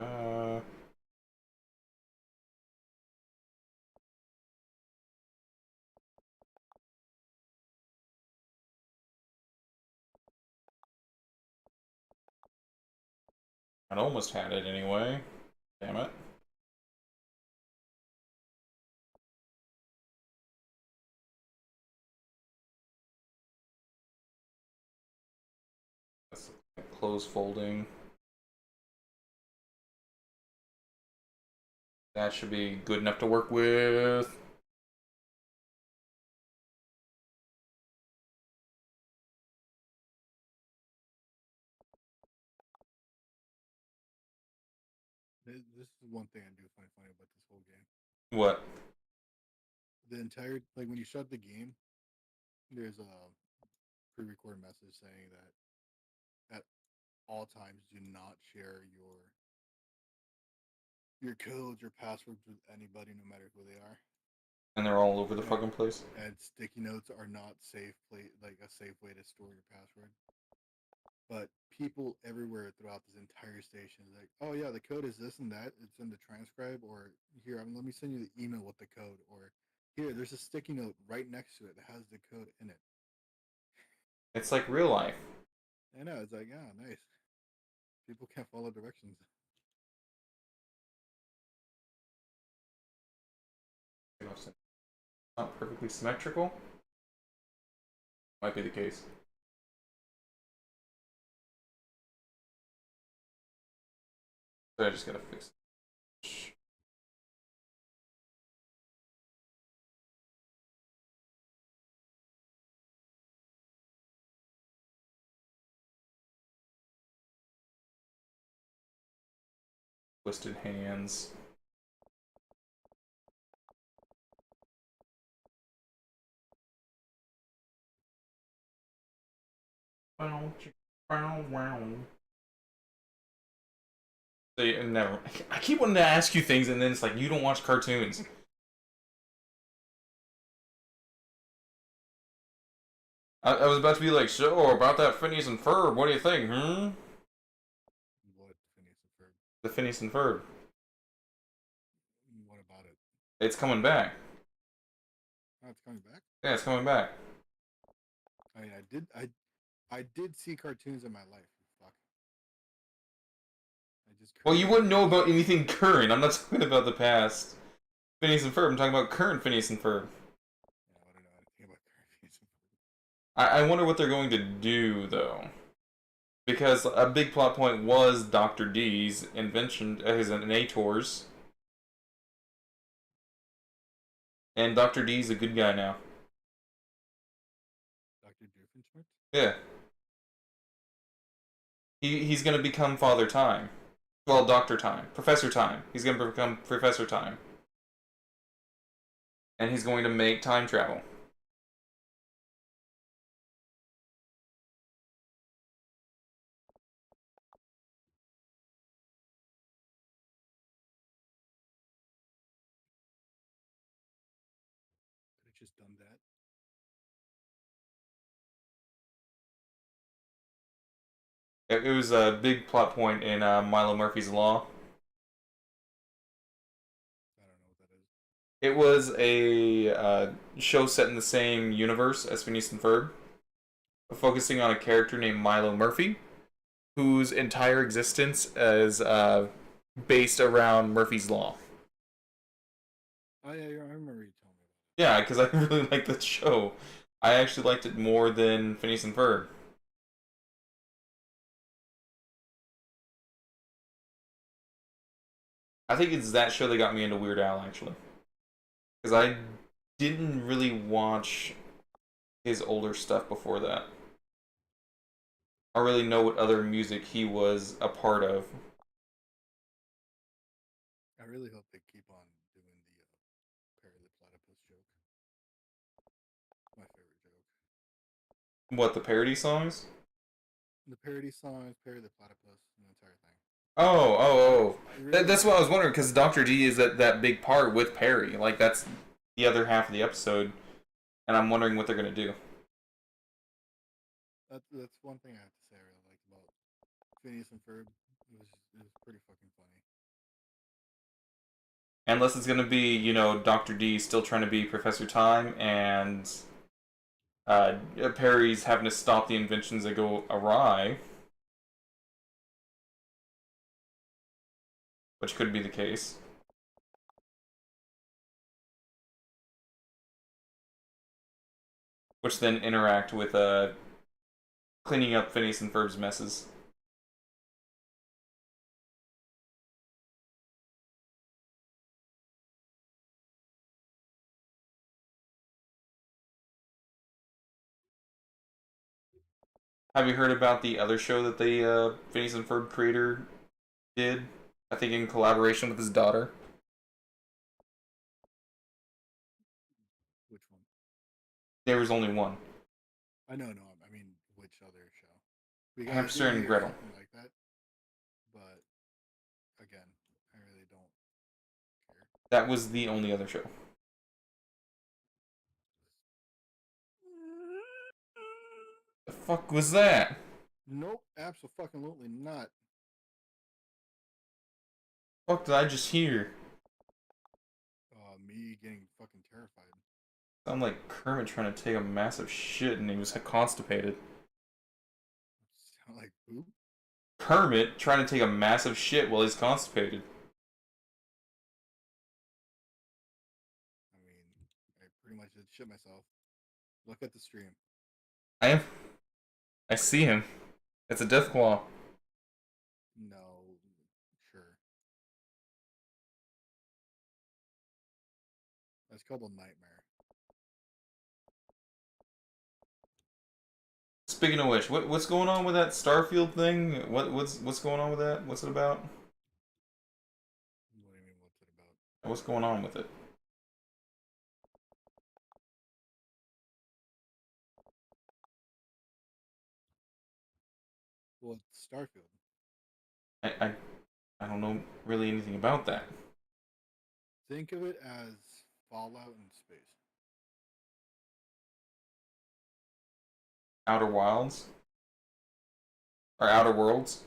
Uh, I almost had it anyway. Damn it. That's close folding. That should be good enough to work with. This is one thing I do find funny about this whole game. What? The entire, like, when you shut the game, there's a pre-recorded message saying that at all times do not share your codes, your passwords with anybody, no matter who they are. And they're all over the And, fucking place. and sticky notes are not safe like a safe way to store your password. But people everywhere throughout this entire station is like, oh yeah, the code is this and that. It's in the transcribe, or here, let me send you the email with the code, or here, there's a sticky note right next to it that has the code in it. It's like real life. I know, it's like, oh, nice. People can't follow directions. Not perfectly symmetrical. Might be the case. So I just gotta fix it. Twisted hands. They never. I keep wanting to ask you things, and then it's like you don't watch cartoons. I was about to be like, so about that Phineas and Ferb. What do you think? What Phineas and Ferb? The Phineas and Ferb. What about it? It's coming back. Oh, it's coming back. Yeah, it's coming back. I mean, I did see cartoons in my life. Fuck. I just Well, you currently wouldn't know don't. about anything current. I'm not talking about the past. Phineas and Ferb. I'm talking about current Phineas and Ferb. Yeah, I don't know anything about current Phineas and Ferb. I wonder what they're going to do though, because a big plot point was Doctor D's invention, his innators, and Doctor D's a good guy now. Dr. Doofenshmirtz? Yeah, he's gonna become Father Time. Well, Doctor Time, Professor Time. He's gonna become Professor Time, and he's going to make time travel. just done that. It was a big plot point in Milo Murphy's Law. I don't know what that is. It was a show set in the same universe as Phineas and Ferb, focusing on a character named Milo Murphy, whose entire existence is based around Murphy's Law. Oh yeah, I remember you telling me about Yeah, because I really liked that show. I actually liked it more than Phineas and Ferb. I think it's that show that got me into Weird Al, actually. Because I didn't really watch his older stuff before that. I really know what other music he was a part of. it. I really hope they keep on doing the Perry the Platypus joke. My favorite joke. What, the parody songs? The parody songs, Perry the Platypus, and the entire thing. Oh, oh, oh. It really That's what I was wondering, because Dr. D is that big part with Perry. Like, that's the other half of the episode, and I'm wondering what they're going to do. that's one thing I have to say I really liked about Phineas and Ferb. It was pretty fucking funny. Unless it's going to be, Dr. D still trying to be Professor Time, and Perry's having to stop the inventions that go awry, which could be the case. Which then interact with cleaning up Phineas and Ferb's messes. Have you heard about the other show that the Phineas and Ferb creator did? I think in collaboration with his daughter. Which one? There was only one. I know, no. I mean, which other show? Because I Hamster did and hear Gretel. something like that, but again, I really don't care. That was the only other show. The fuck was that? Nope, absolutely not. Fuck did I just hear? Me getting fucking terrified. Sound like Kermit trying to take a massive shit and he was constipated. Sound like poop. Kermit trying to take a massive shit while he's constipated. I mean, I pretty much did shit myself. Look at the stream. I am. I see him. It's a death claw. No, sure. That's called a nightmare. Speaking of which, what's going on with that Starfield thing? What's going on with that? What's it about? What do you mean? What's it about? What's going on with it? Well, it's Starfield. I, I I don't know really anything about that. Think of it as Fallout in space. Outer Wilds or Outer Worlds?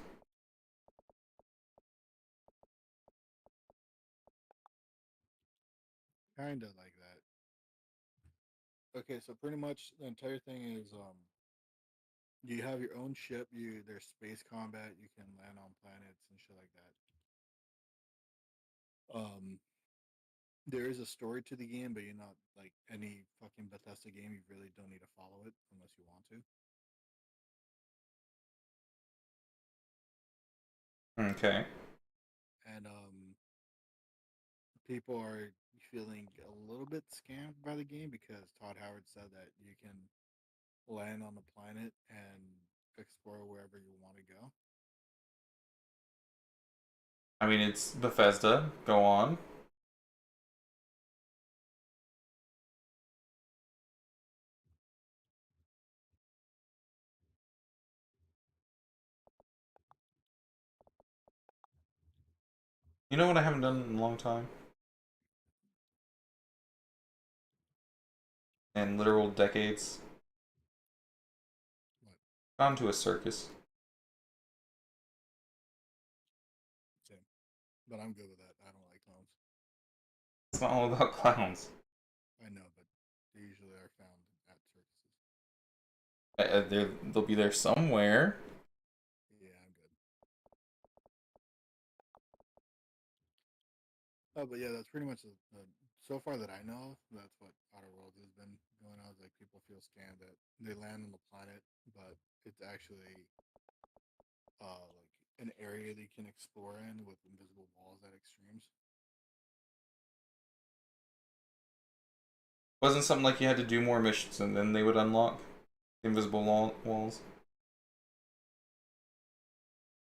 Kinda like that. Okay, so pretty much the entire thing is you have your own ship, there's space combat, you can land on planets and shit like that. There is a story to the game, but you're not like any fucking Bethesda game, you really don't need to follow it unless you want to. Okay. And people are feeling a little bit scammed by the game because Todd Howard said that you can land on the planet and explore wherever you want to go. I mean, it's Bethesda. Go on. You know what I haven't done in a long time? and literal decades. What? Gone to a circus. Same. But I'm good with that. I don't like clowns. It's not all about clowns. I know, but they usually are found at circuses. They'll be there somewhere. Yeah, I'm good. Oh, but yeah, that's pretty much so far that I know of. That's what Outer Worlds has been going on. Is like people feel scammed that they land on the planet, but it's actually like an area they can explore in with invisible walls at extremes. Wasn't something like you had to do more missions and then they would unlock the invisible walls?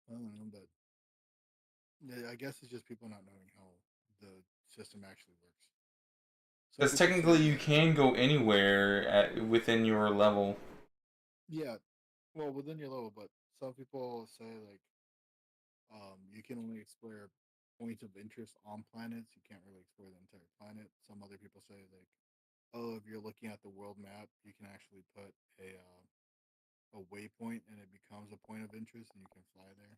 I don't know, but I guess it's just people not knowing how the system actually works. Some Because people say technically you that, can go anywhere within your level. yeah, well, within your level, but some people say like you can only explore points of interest on planets. You can't really explore the entire planet. Some other people say like, oh, if you're looking at the world map, you can actually put a waypoint and it becomes a point of interest and you can fly there.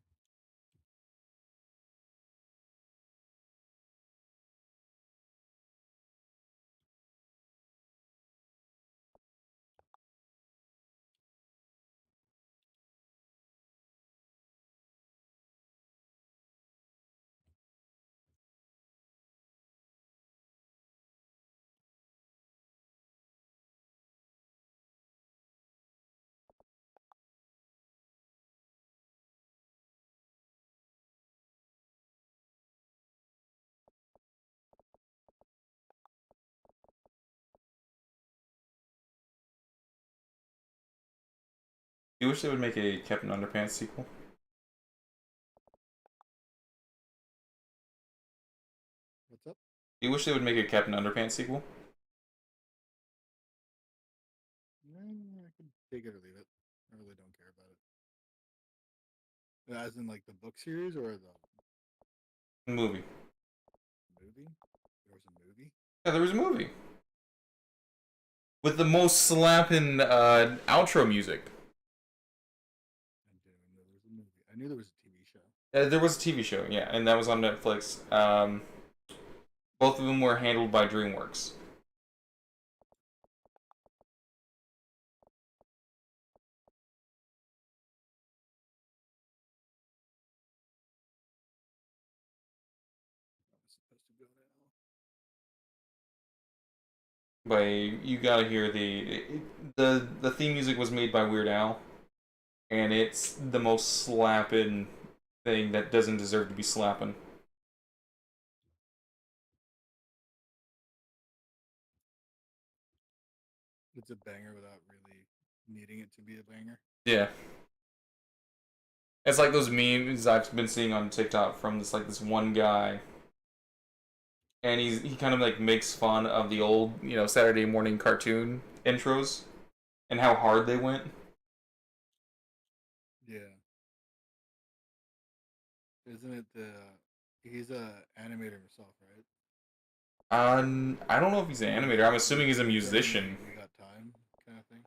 You wish they would make a Captain Underpants sequel? What's up? You wish they would make a Captain Underpants sequel? I could take it or leave it. I really don't care about it. As in like the book series or the Movie. movie? There was a movie? Yeah, there was a movie with the most slapping outro music. I didn't even know there was a movie. I knew there was a TV show. There was a TV show, yeah, and that was on Netflix. Both of them were handled by DreamWorks. I was supposed to go now. But you gotta hear the theme music was made by Weird Al, and it's the most slapping thing that doesn't deserve to be slapping. It's a banger without really needing it to be a banger. Yeah, it's like those memes I've been seeing on TikTok from this one guy, and he kind of like makes fun of the old Saturday morning cartoon intros and how hard they went. Yeah. Isn't it the he's a animator himself, right? I don't know if he's an animator. I'm assuming he's a Is that in the musician. We Got Time kind of thing?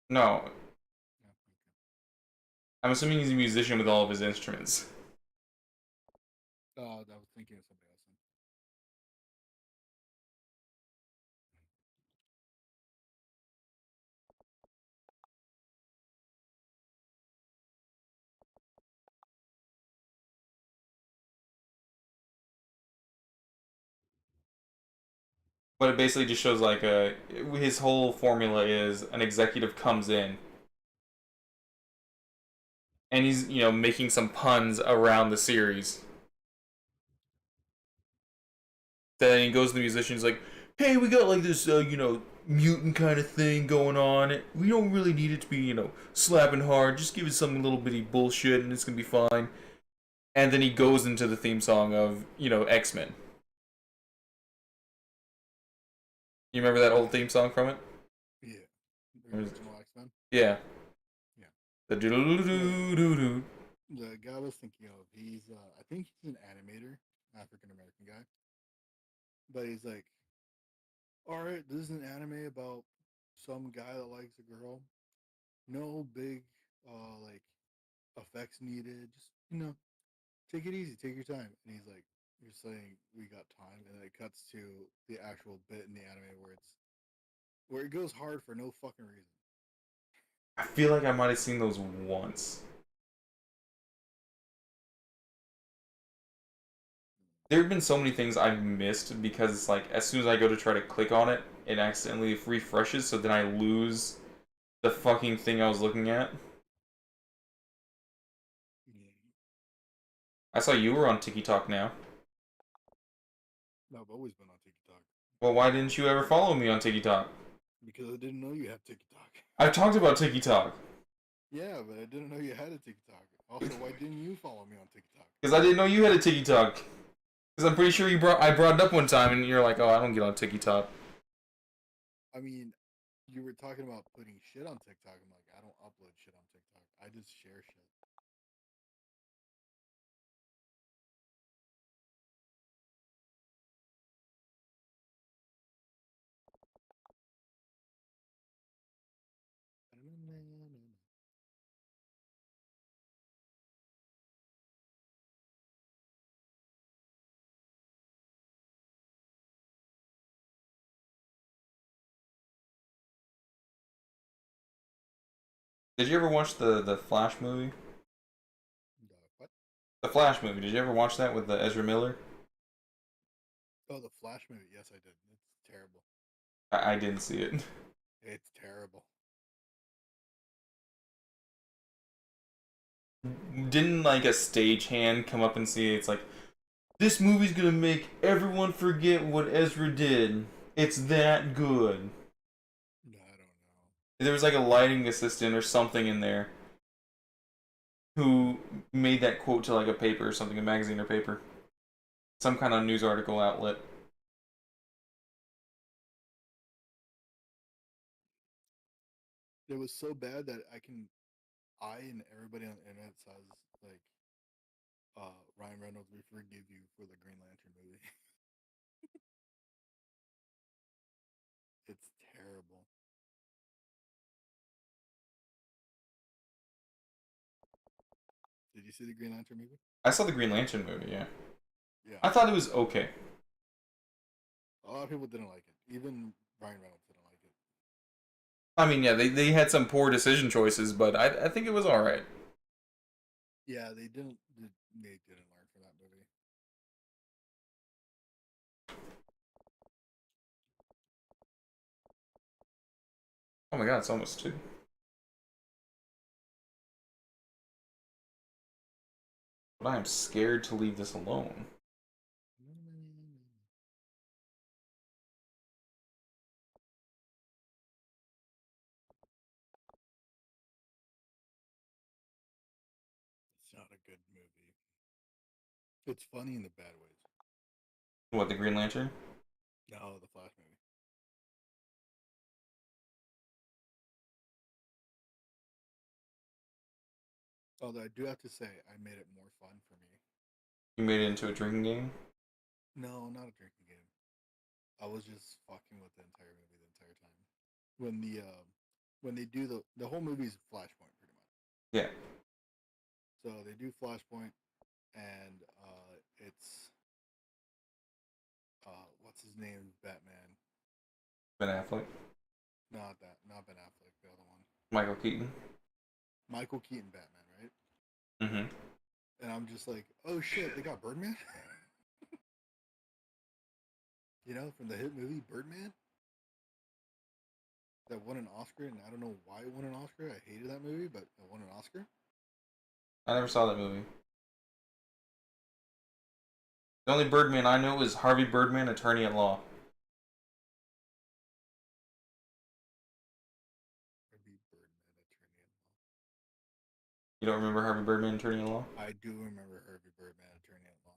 No, Yeah, okay. I'm assuming he's a musician with all of his instruments. Oh, I was thinking of somebody else then. But it basically just shows like his whole formula is an executive comes in and he's making some puns around the series. Then he goes to the musician. He's like, "Hey, we got like this mutant kind of thing going on. We don't really need it to be slapping hard. Just give it some little bitty bullshit and it's gonna be fine." And then he goes into the theme song of X-Men. You remember that old theme song from it? Yeah. The original X Men? Yeah. Yeah. The doo doo doo doo doo. The guy I was thinking of, he's I think he's an animator, African American guy. But he's like All right, this is an anime about some guy that likes a girl. No big like effects needed. Just take it easy, take your time. And he's like, "You're saying we got time," and then it cuts to the actual bit in the anime where it goes hard for no fucking reason. I feel like I might have seen those once. There have been so many things I've missed because it's like as soon as I go to try to click on it, it accidentally refreshes, so then I lose the fucking thing I was looking at. Yeah. I saw you were on TikTok now. No, I've always been on TikTok Well, why didn't you ever follow me on TikTok? because I didn't know you had TikTok. I've talked about TikTok Yeah, but I didn't know you had a TikTok. Also, why didn't you follow me on TikTok? because I didn't know you had a TikTok. Because I'm pretty sure I brought it up one time and you're like, oh, I don't get on TikTok. I mean, you were talking about putting shit on TikTok. I'm like, I don't upload shit on TikTok. I just share shit. Did you ever watch the Flash movie? What? The Flash movie. Did you ever watch that with the Ezra Miller? Oh, the Flash movie. Yes, I did. It's terrible. I didn't see it. It's terrible. Didn't like a stagehand come up and see it? It's like this movie's gonna make everyone forget what Ezra did. It's that good. No, I don't know. There was like a lighting assistant or something in there who made that quote to like a paper or something, a magazine or paper, some kind of news article outlet. It was so bad that I and everybody on the internet says like, Ryan Reynolds, we forgive you for the Green Lantern movie. It's terrible. Did you see the Green Lantern movie? I saw the Green Lantern movie. Yeah, Yeah. I thought it was okay. A lot of people didn't like it. Even Ryan Reynolds didn't like it. I mean, yeah, they had some poor decision choices, but I think it was all right. Yeah, they didn't learn from that movie. Oh my god, it's almost two. But I am scared to leave this alone. It's not a good movie. It's funny in the bad ways. What, the Green Lantern? No, the Flash movie. Although I do have to say, I made it more fun for me. You made it into a drinking game? No, not a drinking game. I was just fucking with the entire movie the entire time. When they do the whole movie's Flashpoint pretty much. Yeah. So they do Flashpoint, and it's what's his name? Batman. Ben Affleck. Not that. Not Ben Affleck. The other one. Michael Keaton. Michael Keaton Batman, right? Mm-hmm. And I'm just like, oh shit, they got Birdman. From the hit movie Birdman that won an Oscar, and I don't know why it won an Oscar. I hated that movie, but it won an Oscar. I never saw that movie. The only Birdman I know is Harvey Birdman, attorney at law. Maybe Birdman, Attorney at Law. You don't remember Harvey Birdman, attorney at law? I do remember Herbie Birdman, Attorney at Law.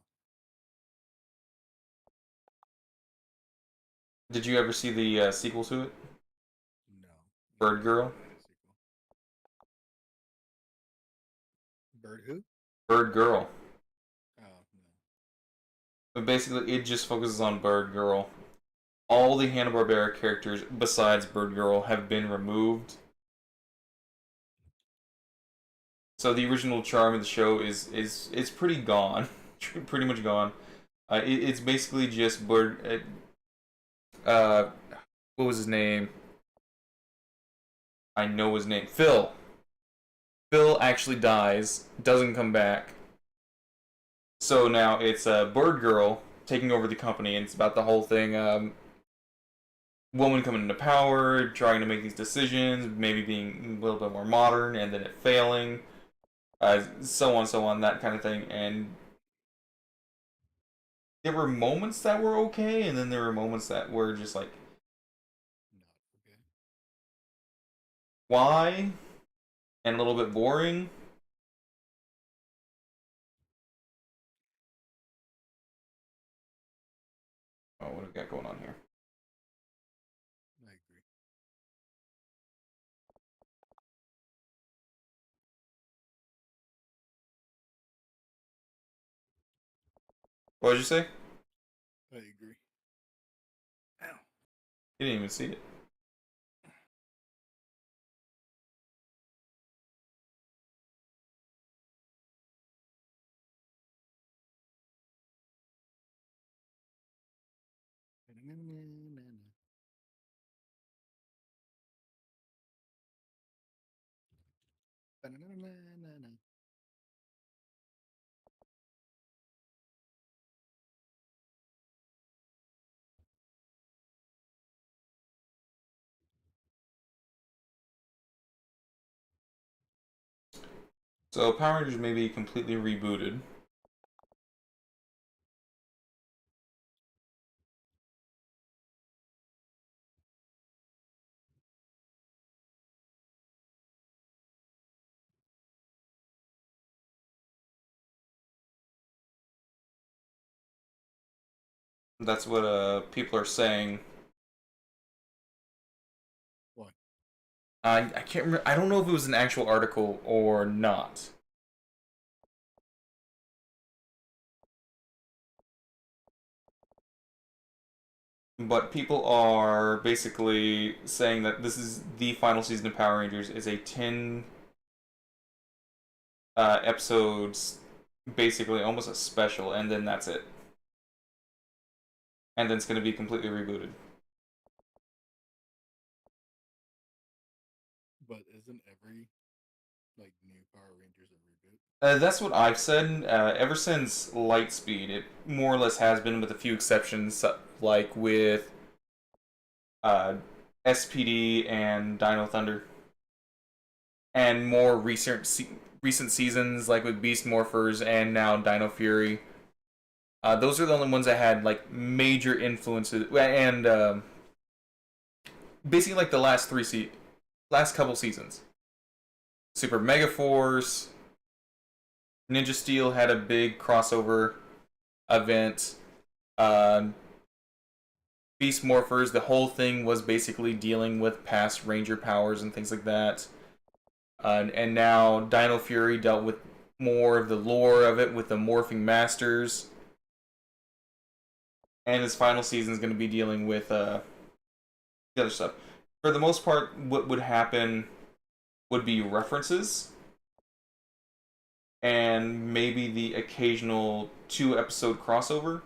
Did you ever see the sequel to it? No, Bird Girl? sequel. Bird who? Bird Girl. Oh no. But basically, it just focuses on Bird Girl. all the Hanna-Barbera characters besides Bird Girl have been removed. So the original charm of the show is pretty gone, pretty much gone. It's basically just Bird. What was his name? I know his name. Phil. Phil actually dies, doesn't come back. So now it's Bird Girl taking over the company, and it's about the whole thing. Woman coming into power, trying to make these decisions, maybe being a little bit more modern, and then it failing, so on, that kind of thing. And there were moments that were okay, and then there were moments that were just like, Not okay. why? And a little bit boring. Oh, what have we got going on here? I agree. What did you say? I agree. Ow. You didn't even see it. So Power Rangers may be completely rebooted. That's what people are saying. What? I can't remember. I don't know if it was an actual article or not. But people are basically saying that this is the final season of Power Rangers. Is a 10 episodes, basically almost a special, and then that's it. And then it's going to be completely rebooted. But isn't every like new Power Rangers a reboot? That's what I've said. Ever since Lightspeed, it more or less has been, with a few exceptions, like with uh, SPD and Dino Thunder, and more recent seasons, like with Beast Morphers and now Dino Fury. Those are the only ones that had like major influences, and basically like the last couple seasons. Super Mega Force, Ninja Steel had a big crossover event. Uh, Beast Morphers, the whole thing was basically dealing with past Ranger powers and things like that. And now Dino Fury dealt with more of the lore of it with the morphing masters. And his final season is going to be dealing with the other stuff. For the most part, what would happen would be references and maybe the occasional 2 episode crossover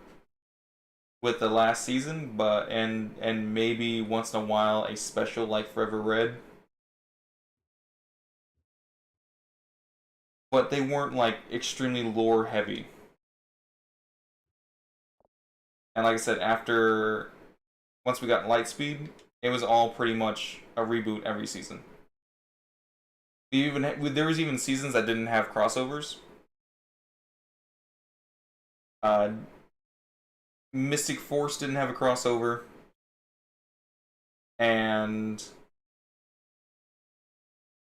with the last season, but and maybe once in a while a special like Forever Red. But they weren't like extremely lore heavy. And like I said, after once we got Lightspeed, it was all pretty much a reboot every season. There was even seasons that didn't have crossovers. Uh, Mystic Force didn't have a crossover, and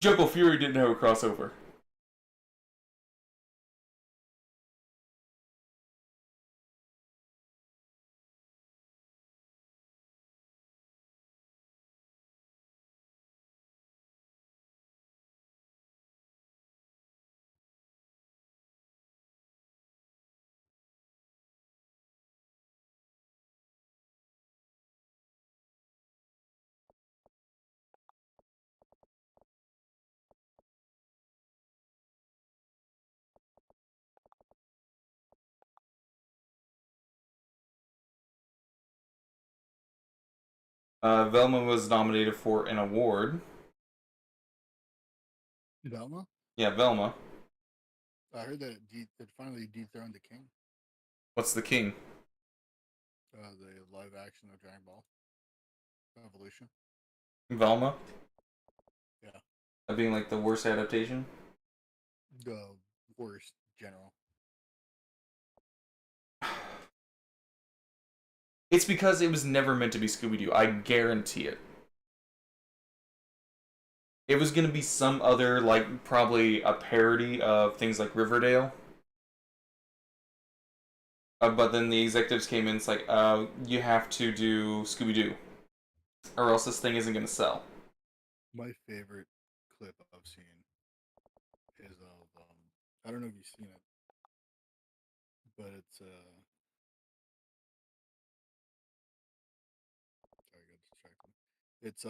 Jungle Fury didn't have a crossover. Velma was nominated for an award. Velma? Yeah, Velma. I heard that it finally dethroned the king. What's the king? The live action of Dragon Ball Evolution. Velma? Yeah. That being like the worst adaptation? The worst general. It's because it was never meant to be Scooby Doo. I guarantee it. It was gonna be some other, like, probably a parody of things like Riverdale. But then the executives came in, it's like, you have to do Scooby Doo, or else this thing isn't gonna sell. My favorite clip I've seen is of I don't know if you've seen it, but it's sorry, I got distracted. It's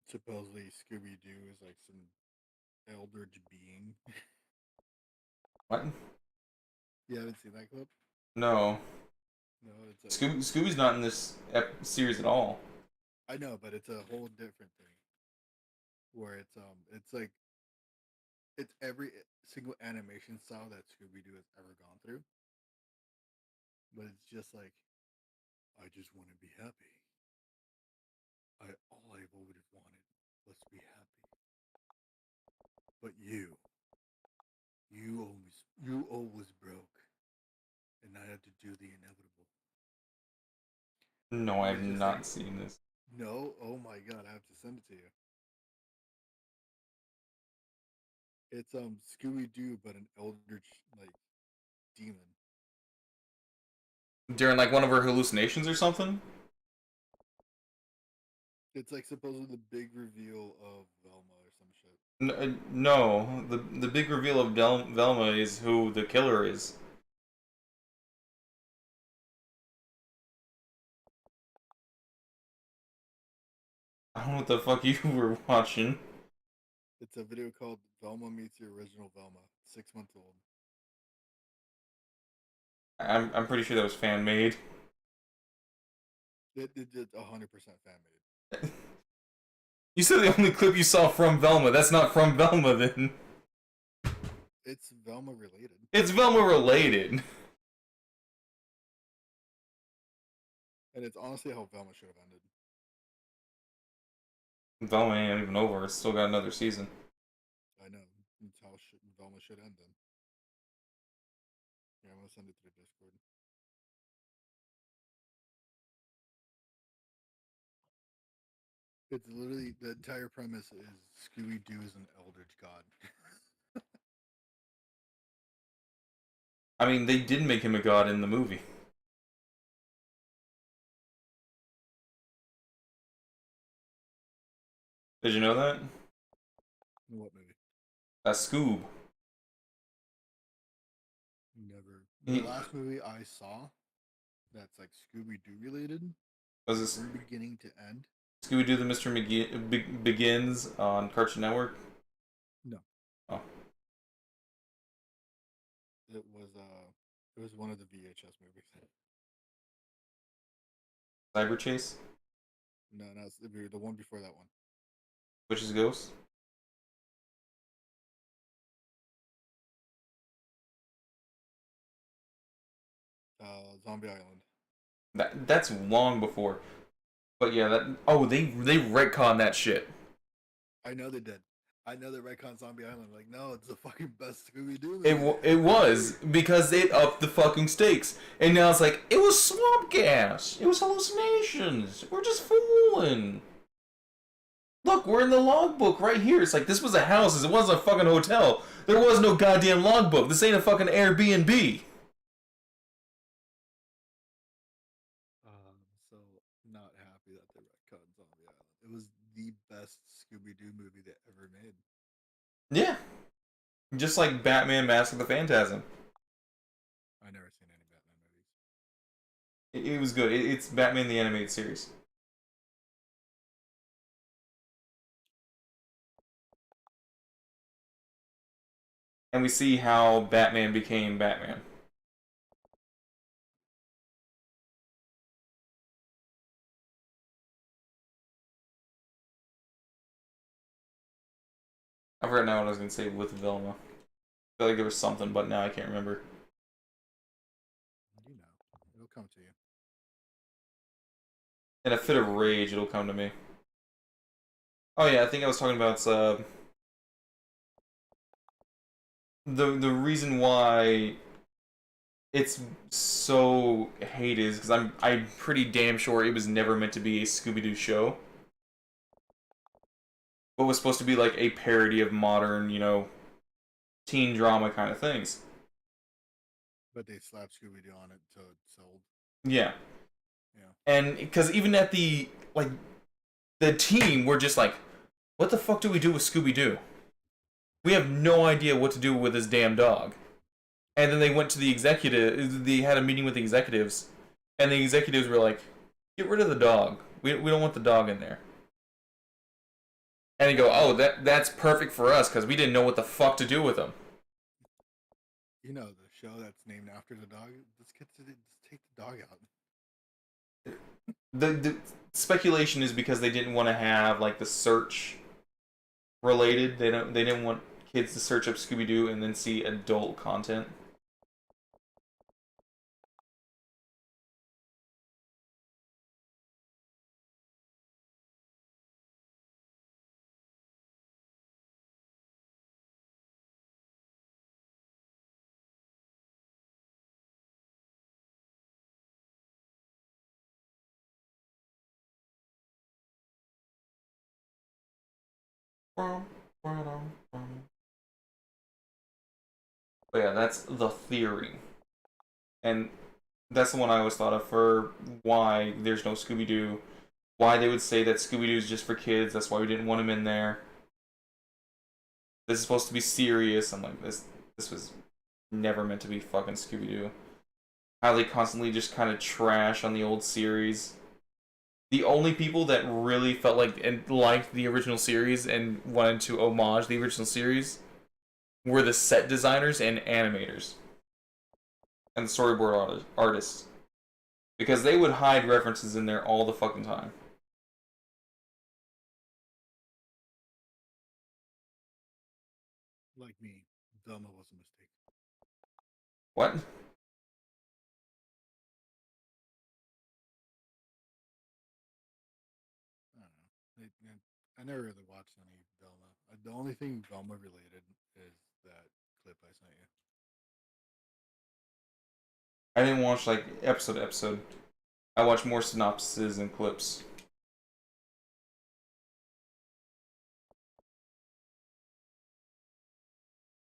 supposedly Scooby Doo is like some eldritch being. What? You haven't seen that clip? No. No, it's a. Scooby's not in this series at all. I know, but it's a whole different thing where it's like it's every single animation style that Scooby Doo has ever gone through, but it's just like I just want to be happy. All I've always wanted was to be happy. But you always broke, and I had to do the inevitable. No, I And have it's just like, not seen this. no, oh my god, I have to send it to you. It's Scooby Doo, but an eldritch like demon. During like one of her hallucinations or something? It's like supposedly the big reveal of Velma or some shit. No, the big reveal of Velma is who the killer is. I don't know what the fuck you were watching. It's a video called Velma Meets the Original Velma, 6 months old. I'm pretty sure that was fan made. It's 100% fan made. You said the only clip you saw from Velma. That's not from Velma then. It's Velma related. It's Velma related. And it's honestly how Velma should have ended. Velma ain't even over. It's still got another season. I know. It's how Velma should end then. Yeah, I'm gonna send it to the Discord. It's literally the entire premise is Scooby Doo is an eldritch god. I mean, they did make him a god in the movie. Did you know that? What movie? Scoob. Never. The He, last movie I saw that's like Scooby Doo related was this from beginning to end. Scooby Doo the Mr. Begins on Cartoon Network? No. Oh. It was one of the VHS movies. Cyber Chase? No, it's the one before that one. Witch's Ghost? Zombie Island. That's long before. But yeah, that they retcon that shit. I know they did. I know they retcon Zombie Island. Like, no, it's the fucking best Scooby Doo It movie. it was because it upped the fucking stakes, and now it's like it was swamp gas, it was hallucinations. We're just fooling. Look, we're in the logbook right here. It's like this was a house. It wasn't a fucking hotel. There was no goddamn logbook. This ain't a fucking Airbnb. So not happy that they retconned Zombie Island. It was the best Scooby Doo movie they ever made. Yeah, just like Batman: Mask of the Phantasm. I never seen any Batman movies. It was good. It's Batman the Animated Series. And we see how Batman became Batman. forgot now what I was gonna say with Velma. I feel like there was something, but now I can't remember. You know, it'll come to you. In a fit of rage, it'll come to me. Oh yeah, I think I was talking about the reason why it's so hated is because I'm pretty damn sure it was never meant to be a Scooby Doo show, but was supposed to be like a parody of modern, teen drama kind of things. But they slapped Scooby Doo on it so it sold. Yeah, Yeah. and because even at the team were just like, what the fuck do we do with Scooby Doo? We have no idea what to do with this damn dog. And then they went to the executive. They had a meeting with the executives, and the executives were like, "Get rid of the dog. We don't want the dog in there." And they go, "Oh, that's perfect for us because we didn't know what the fuck to do with him." You know the show that's named after the dog. Let's just take the dog out. The speculation is because they didn't want to have like the search related. They didn't want kids to search up Scooby Doo and then see adult content. But yeah, that's the theory, and that's the one I always thought of for why there's no Scooby Doo. Why they would say that Scooby Doo is just for kids. That's why we didn't want him in there. This is supposed to be serious. I'm like, this was never meant to be fucking Scooby Doo. How they constantly just kind of trash on the old series. The only people that really felt like and liked the original series and wanted to homage the original series were the set designers and animators and the storyboard artists because they would hide references in there all the fucking time. Like me, Velma was a mistake. What? I don't know. I never really watched any Velma. The only thing Velma related is that clip I sent you. I didn't watch like episode to episode. I watched more synopses and clips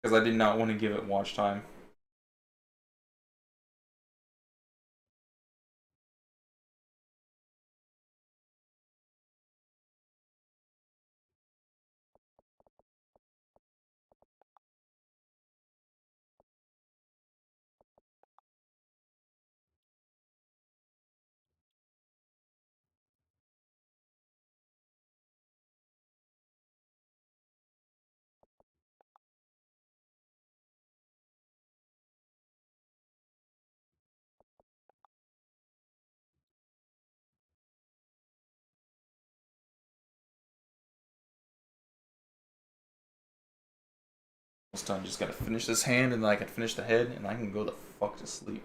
because I did not want to give it watch time. Almost done. Just gotta finish this hand and then I can finish the head and I can go the fuck to sleep.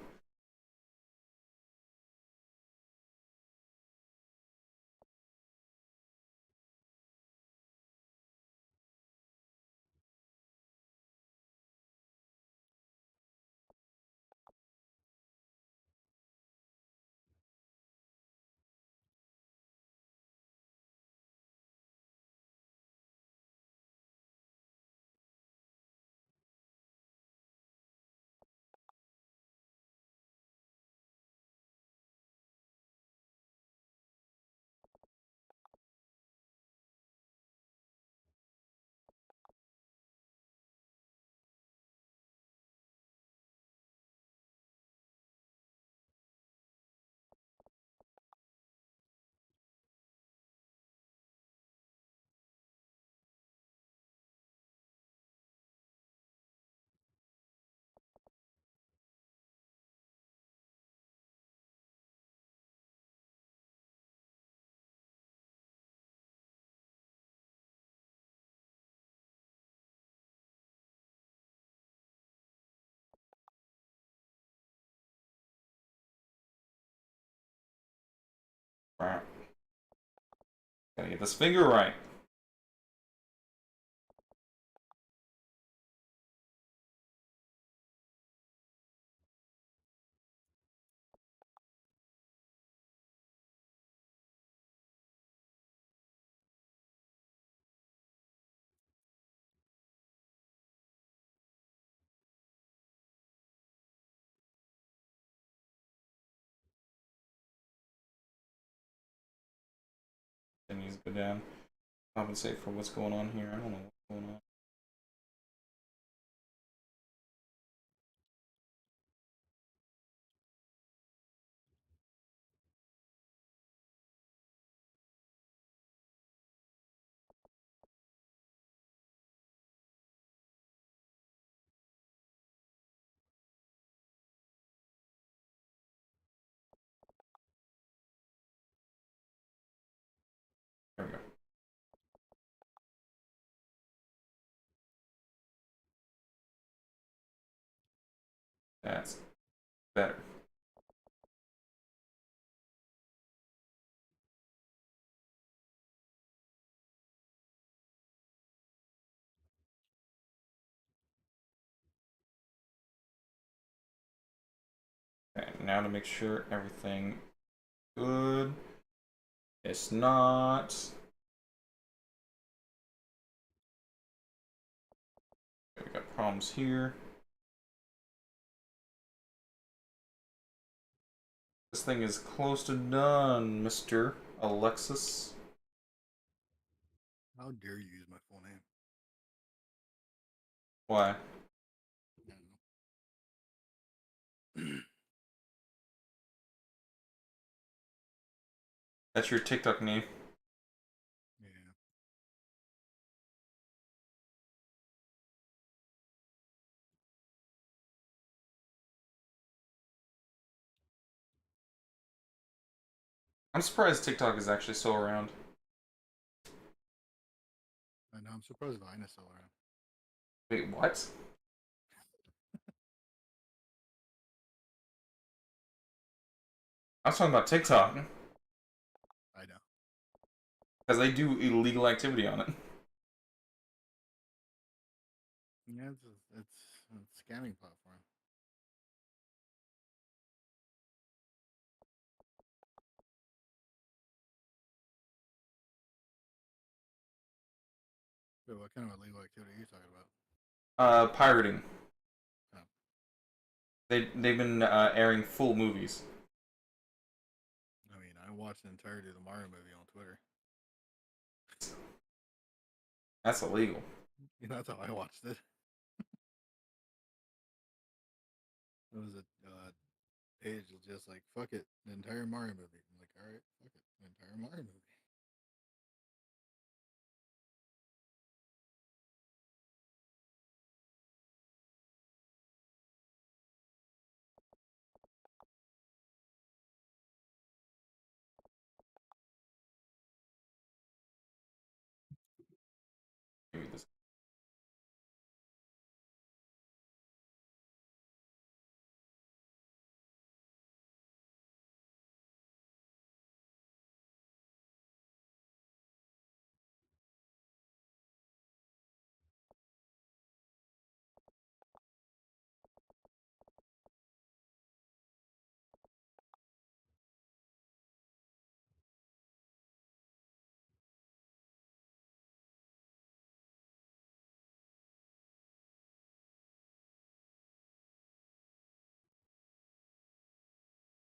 Right. Gotta get this finger right. Then needs to go down. Compensate for what's going on here. I don't know what's going on. There we go. That's better. Okay, now to make sure everything good. It's not. Okay, we got problems here. This thing is close to done, Mr. Alexis. How dare you use my full name? Why? I don't know. That's your TikTok name. Yeah. I'm surprised TikTok is actually still around. I know. I'm surprised Vine is still around. Wait, what? I was talking about TikTok I know. because they do illegal activity on it. Yeah, it's a scamming platform. Wait, what kind of illegal activity are you talking about? Pirating. Oh, They've been airing full movies. I mean, I watched the entirety of the Mario movie on Twitter. That's illegal. That's how I watched it. It was a page was just like, fuck it, the entire Mario movie. I'm like, all right, fuck it, the entire Mario movie. Maybe this.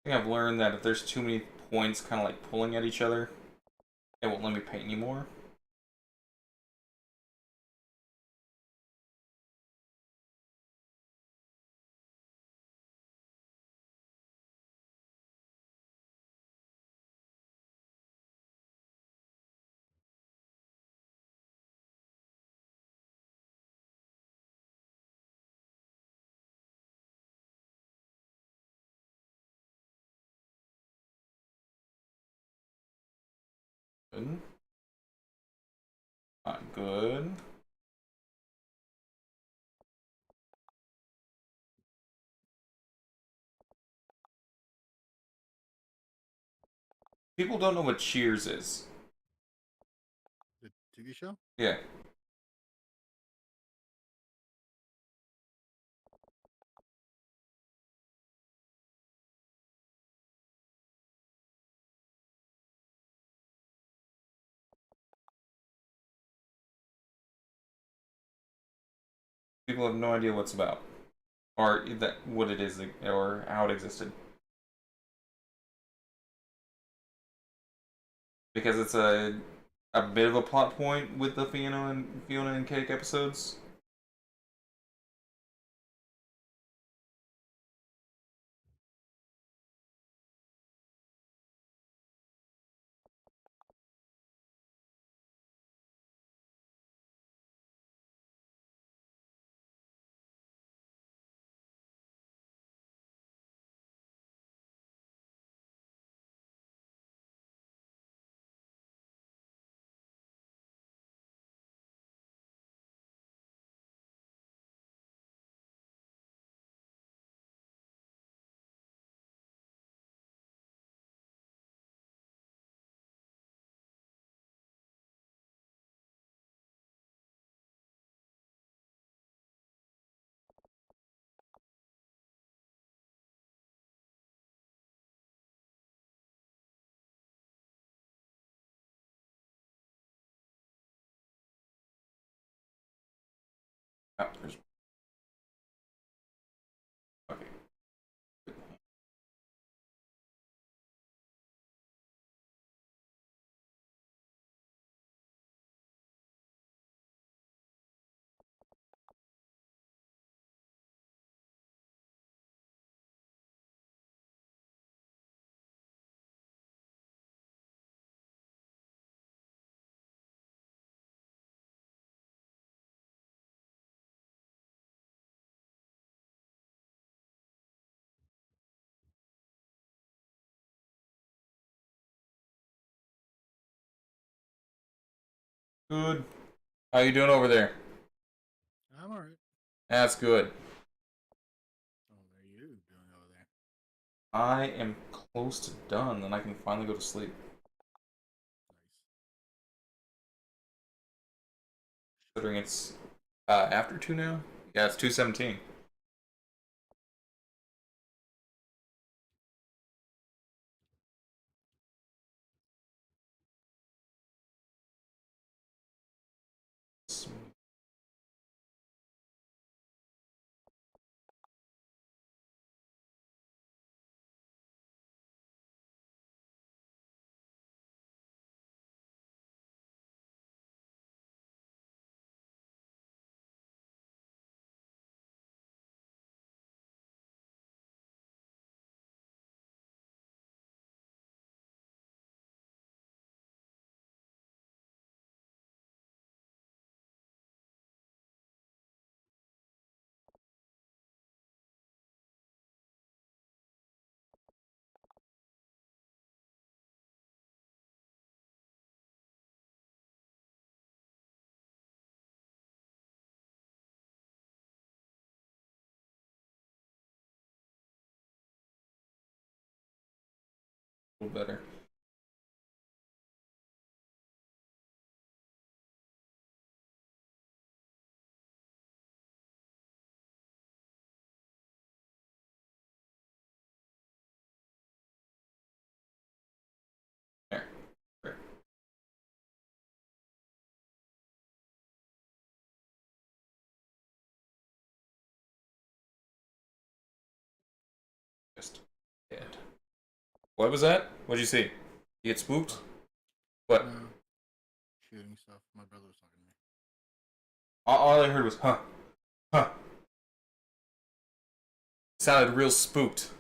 I think I've learned that if there's too many points kind of like pulling at each other, it won't let me paint anymore. Good. Not good. People don't know what Cheers is. The TV show? Yeah. People have no idea what's about, or that what it is, or how it existed, because it's a bit of a plot point with the Fiona and Cake episodes. Oh, okay. Good. How you doing over there? I'm alright. That's good. Oh, there you doing over there? I am close to done, and I can finally go to sleep. Considering it's after 2 now? Yeah, it's 2:17. A little better. There. There. Just dead. What was that? What'd you see? You get spooked? Oh, What? no. Shooting stuff. My brother was talking to me. All I heard was, huh. Huh. Sounded real spooked.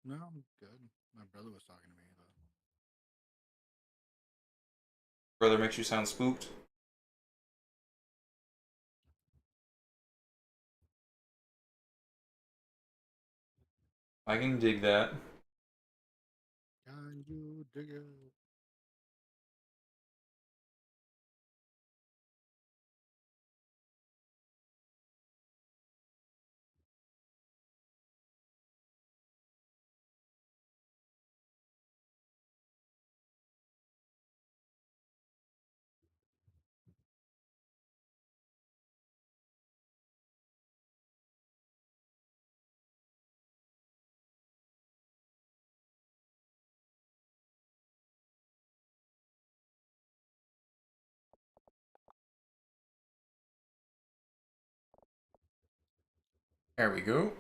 No, I'm good. My brother was talking to me, though. Brother makes you sound spooked? I can dig that. Can you dig it? There we go.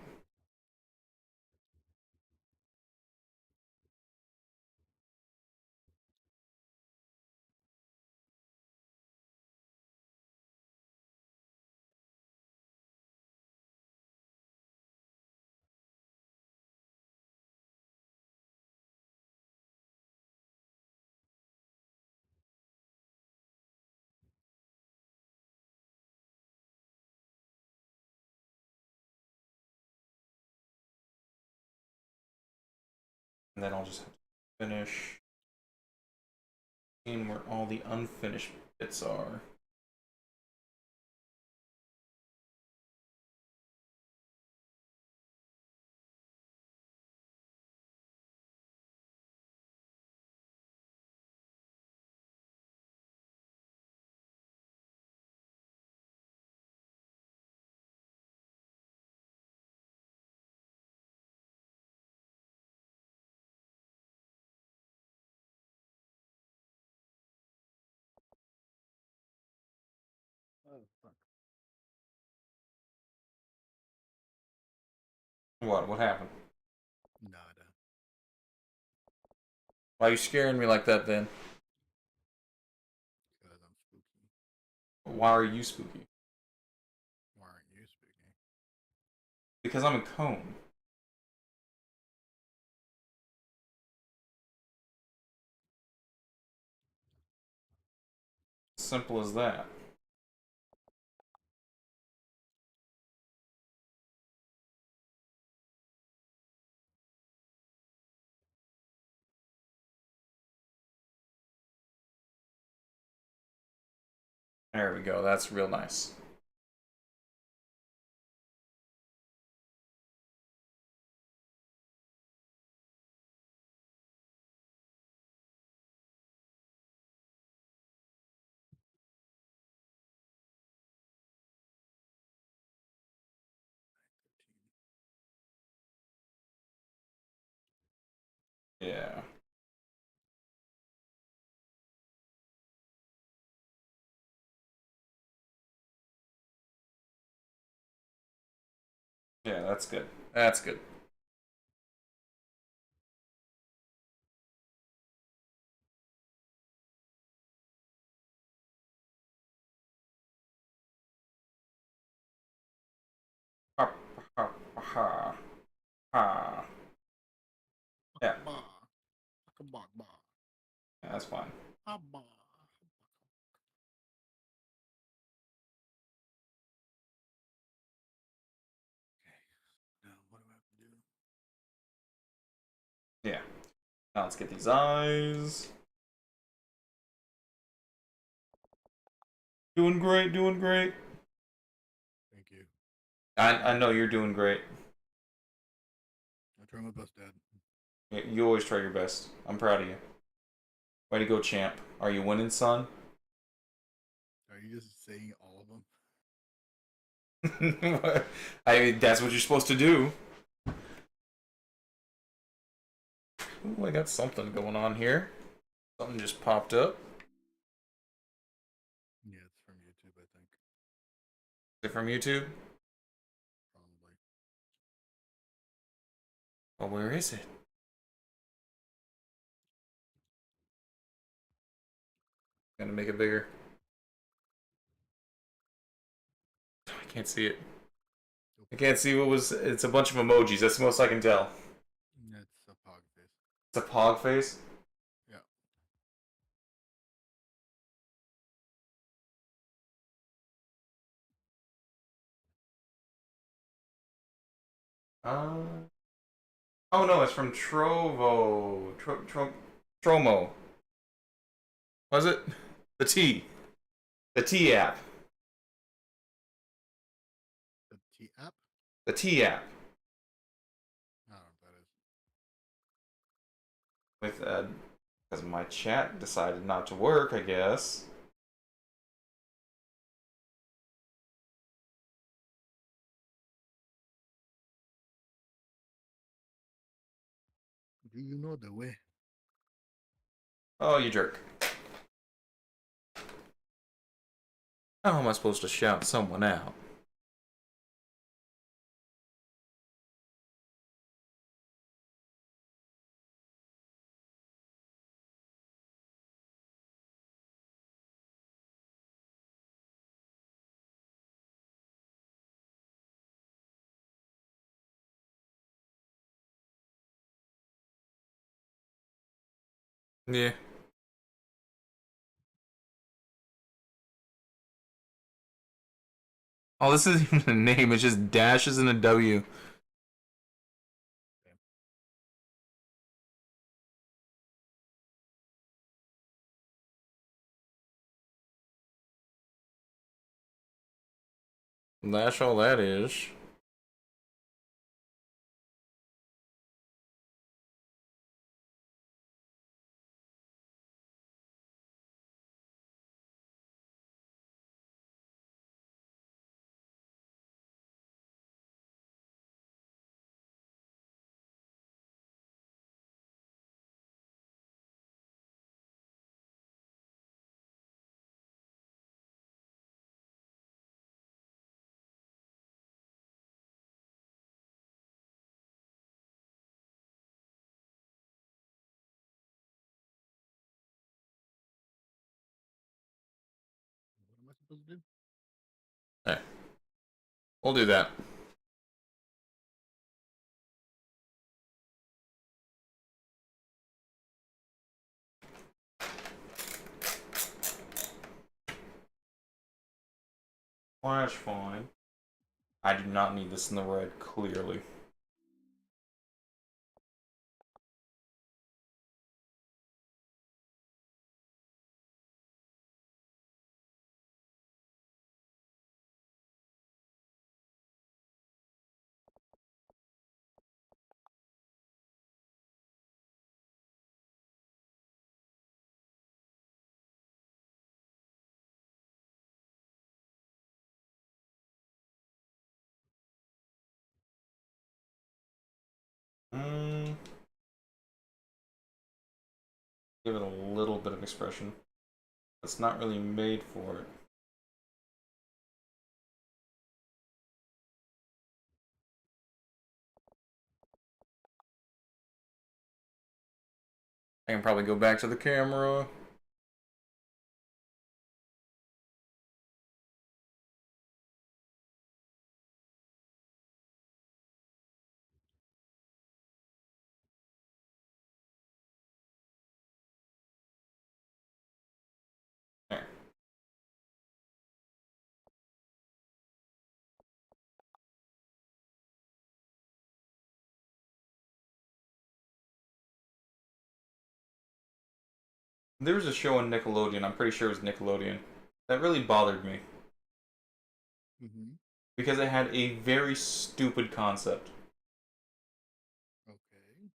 And then I'll just have to finish seeing where all the unfinished bits are. Oh fuck. What? What happened? Nada. Why are you scaring me like that then? Because I'm spooky. Why are you spooky? Why aren't you spooky? Because I'm a cone. Simple as that. There we go. That's real nice. Yeah. Yeah, that's good. That's good. Ha, ha, ha, ha. Yeah, Ba. Ba. Ba. that's fine. Ba. Okay. Now what do I have to do? Yeah. Now let's get these eyes. Doing great, doing great. Thank you. I know you're doing great. I try my best, Dad. You always try your best. I'm proud of you. Way to go, champ. Are you winning, son? Are you just saying all of them? That's what you're supposed to do. Ooh, I got something going on here. Something just popped up. Yeah, it's from YouTube, I think. Is it from YouTube? Probably. Well, where is it? Gonna make it bigger. I can't see it. I can't see what was. It's a bunch of emojis. That's the most I can tell. That's a pog face. It's a pog face. Yeah. Uh. Oh no, it's from Trovo. Tromo. Was it? The T. The T app. The T app? The T app. I don't know what that is. With because my chat decided not to work, I guess. Do you know the way? Oh, you jerk. How am I supposed to shout someone out? Yeah. Oh, this isn't even a name. It's just dashes and a W. Okay. That's all that is. What am I supposed to do? Okay, we'll do that. Flash fine. I do not need this in the red, clearly. Mm, give it a little bit of expression. It's not really made for it. I can probably go back to the camera. There. There was a show on Nickelodeon, I'm pretty sure it was Nickelodeon, that really bothered me Mm-hmm. because it had a very stupid concept. Okay.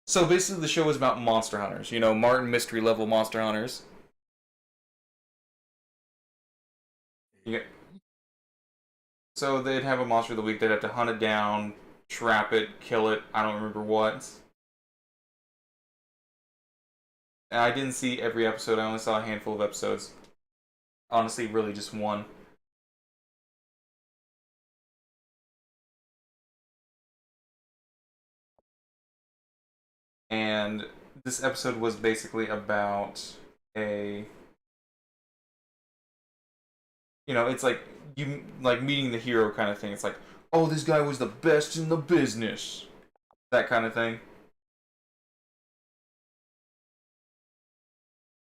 So basically, the show was about monster hunters. You know, Martin Mystery level monster hunters. You get, Yeah. so they'd have a monster of the week. They'd have to hunt it down, trap it, kill it. I don't remember what. And I didn't see every episode. I only saw a handful of episodes. Honestly, really just one. And this episode was basically about a, it's like you like meeting the hero kind of thing. It's like, oh, this guy was the best in the business, that kind of thing.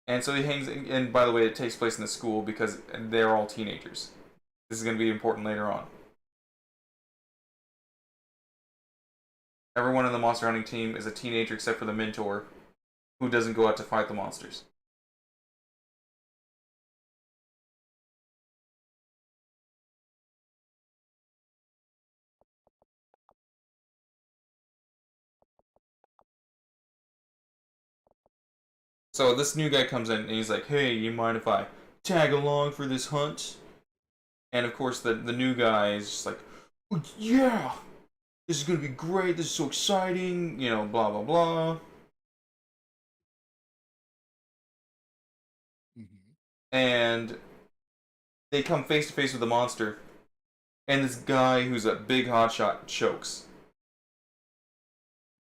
And so he hangs. And by the way, it takes place in the school because they're all teenagers. This is going to be important later on. Everyone in the monster hunting team is a teenager except for the mentor, who doesn't go out to fight the monsters. So this new guy comes in and he's like, "Hey, you mind if I tag along for this hunt?" And of course, the new guy is just like, "Oh, yeah, this is gonna be great. This is so exciting. Blah blah blah." Mm-hmm. And they come face to face with the monster, and this guy who's a big hotshot chokes.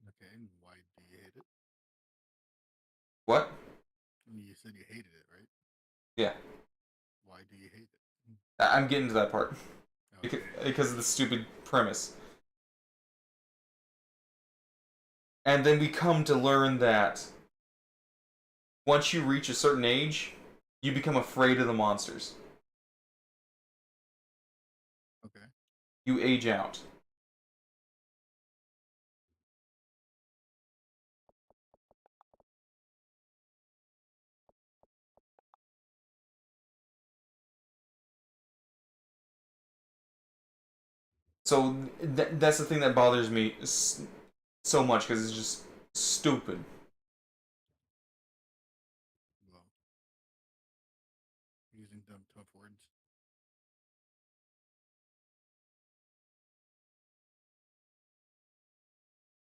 Okay. Why do you hate it? What? You said you hated it, right? Yeah, Why do you hate it? I'm getting to that part Okay. because of the stupid premise. And then we come to learn that once you reach a certain age, you become afraid of the monsters. Okay. You age out. So that's the thing that bothers me so much because it's just stupid. Well, using dumb tough words.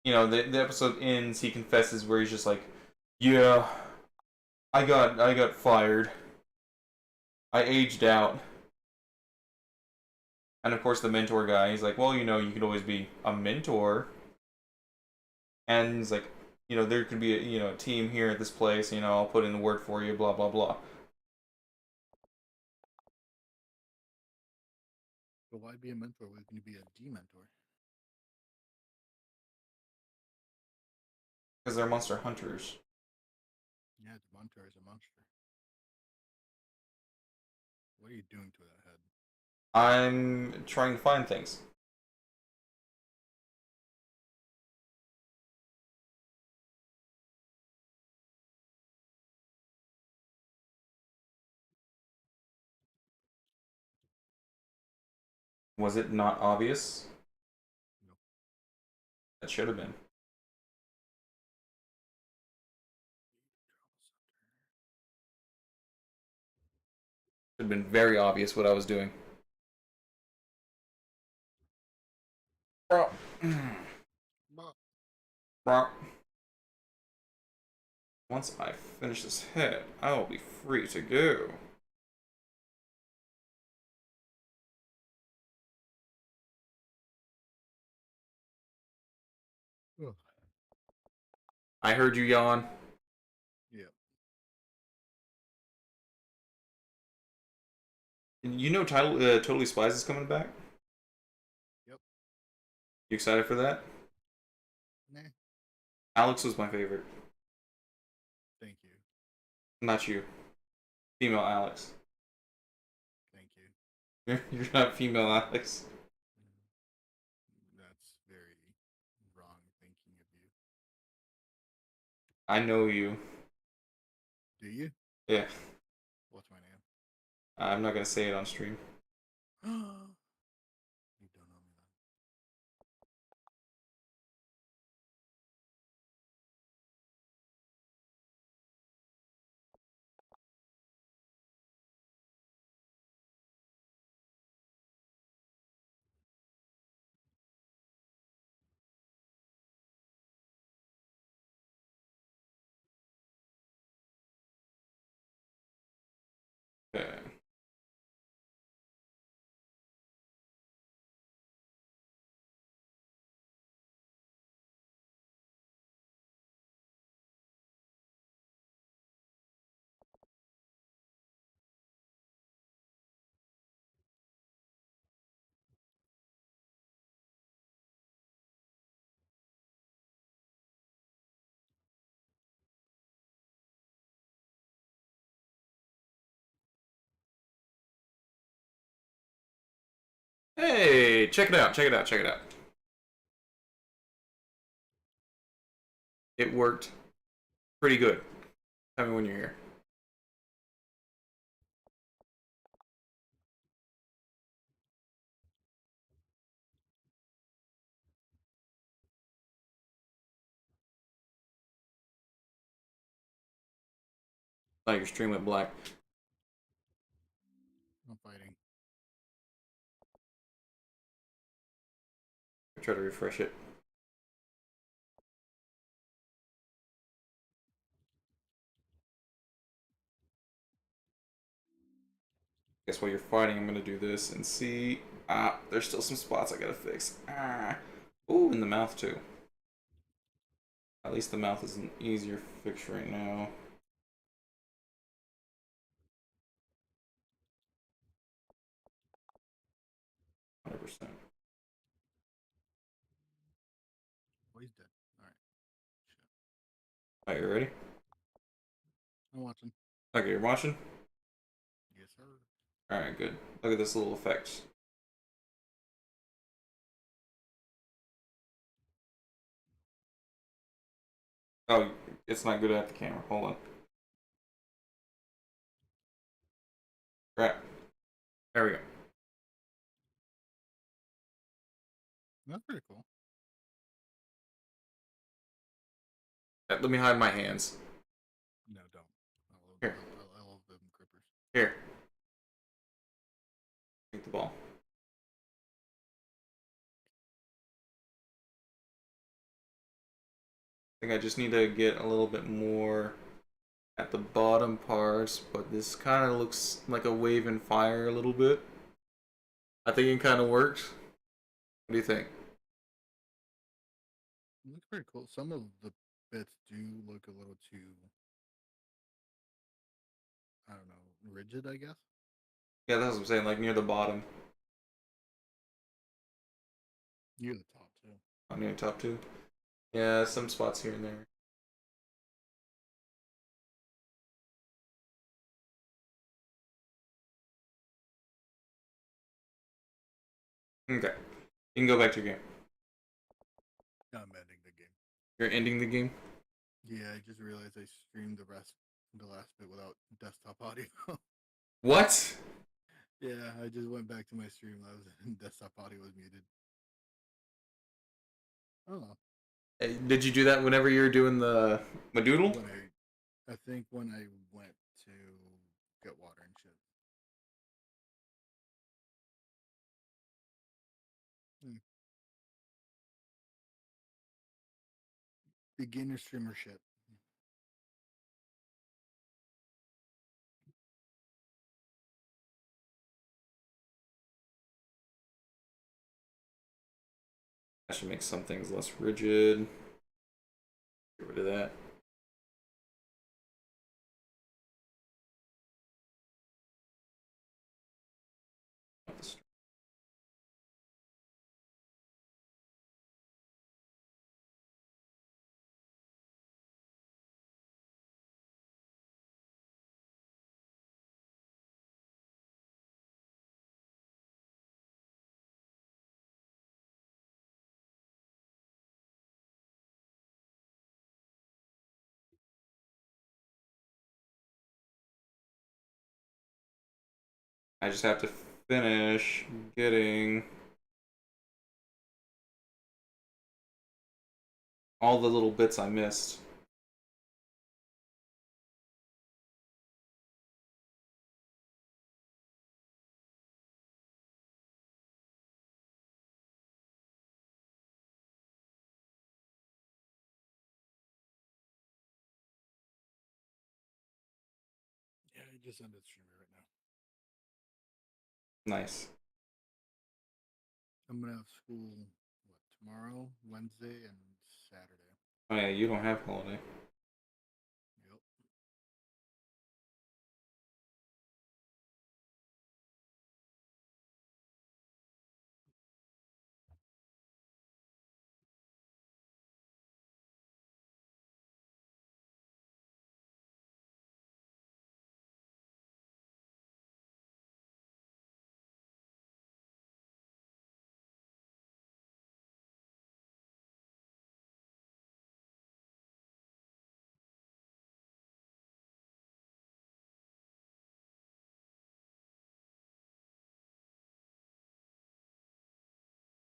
You know, the episode ends. He confesses where he's just like, "Yeah, I got fired. I aged out." And of course, the mentor guy, he's like, "Well, you could always be a mentor." And he's like, there could be a team here at this place. I'll put in the work for you. Blah blah blah. But why be a mentor when you be a dementor? Because they're monster hunters. Yeah, the mentor is a monster. What are you doing to that head? I'm trying to find things. Was it not obvious? Nope. It should have been. Should have been very obvious what I was doing. Bro. Bro. Once I finish this head, I will be free to go. Ugh. I heard you yawn. Yep. You know, Totally Spies is coming back. Yep. You excited for that? Nah. Alex was my favorite. Thank you. Not you. Female Alex. Thank you. You're not female Alex. That's very wrong thinking of you. I know you. Do you? Yeah. What's my name? I'm not gonna say it on stream. You don't know me then. Okay. Hey, check it out, check it out, check it out. It worked pretty good. Tell me when you're here. Like your stream went black. I'm fighting. Try to refresh it. Guess while you're fighting, I'm gonna do this and see. Ah, there's still some spots I gotta fix. Ah. Ooh, in the mouth too. At least the mouth is an easier fix right now. 100%. Oh, he's dead. All right. Are you ready? I'm watching. Okay, you're watching? Yes, sir. Alright, good. Look at this little effect. Oh, it's not good at the camera. Hold on. Crap. There we go. That's pretty cool. Let me hide my hands. No, don't. Here. I love them grippers. Here. Take the ball. I think I just need to get a little bit more at the bottom parts, but this kind of looks like a wave and fire a little bit. I think it kind of works. What do you think? It looks pretty cool. Some of the bits do look a little too, I don't know, rigid, I guess. Yeah, that's what I'm saying, like near the bottom. Near the top, too. Oh, near the top too. Yeah, some spots here and there. Okay. You can go back to your game. I'm ending the game. You're ending the game? Yeah, I just realized I streamed the last bit without desktop audio. What? Yeah, I just went back to my stream. Desktop audio was muted. Oh, Did you do that whenever you were doing the Madoodle? when I think when I went to get water and shit. Hmm. Beginner streamer shit. I should make some things less rigid. Get rid of that. I just have to finish getting all the little bits I missed. Yeah, I just ended streaming right now. Nice. I'm gonna have school tomorrow, Wednesday, and Saturday. Oh yeah, you don't have holiday. Yep.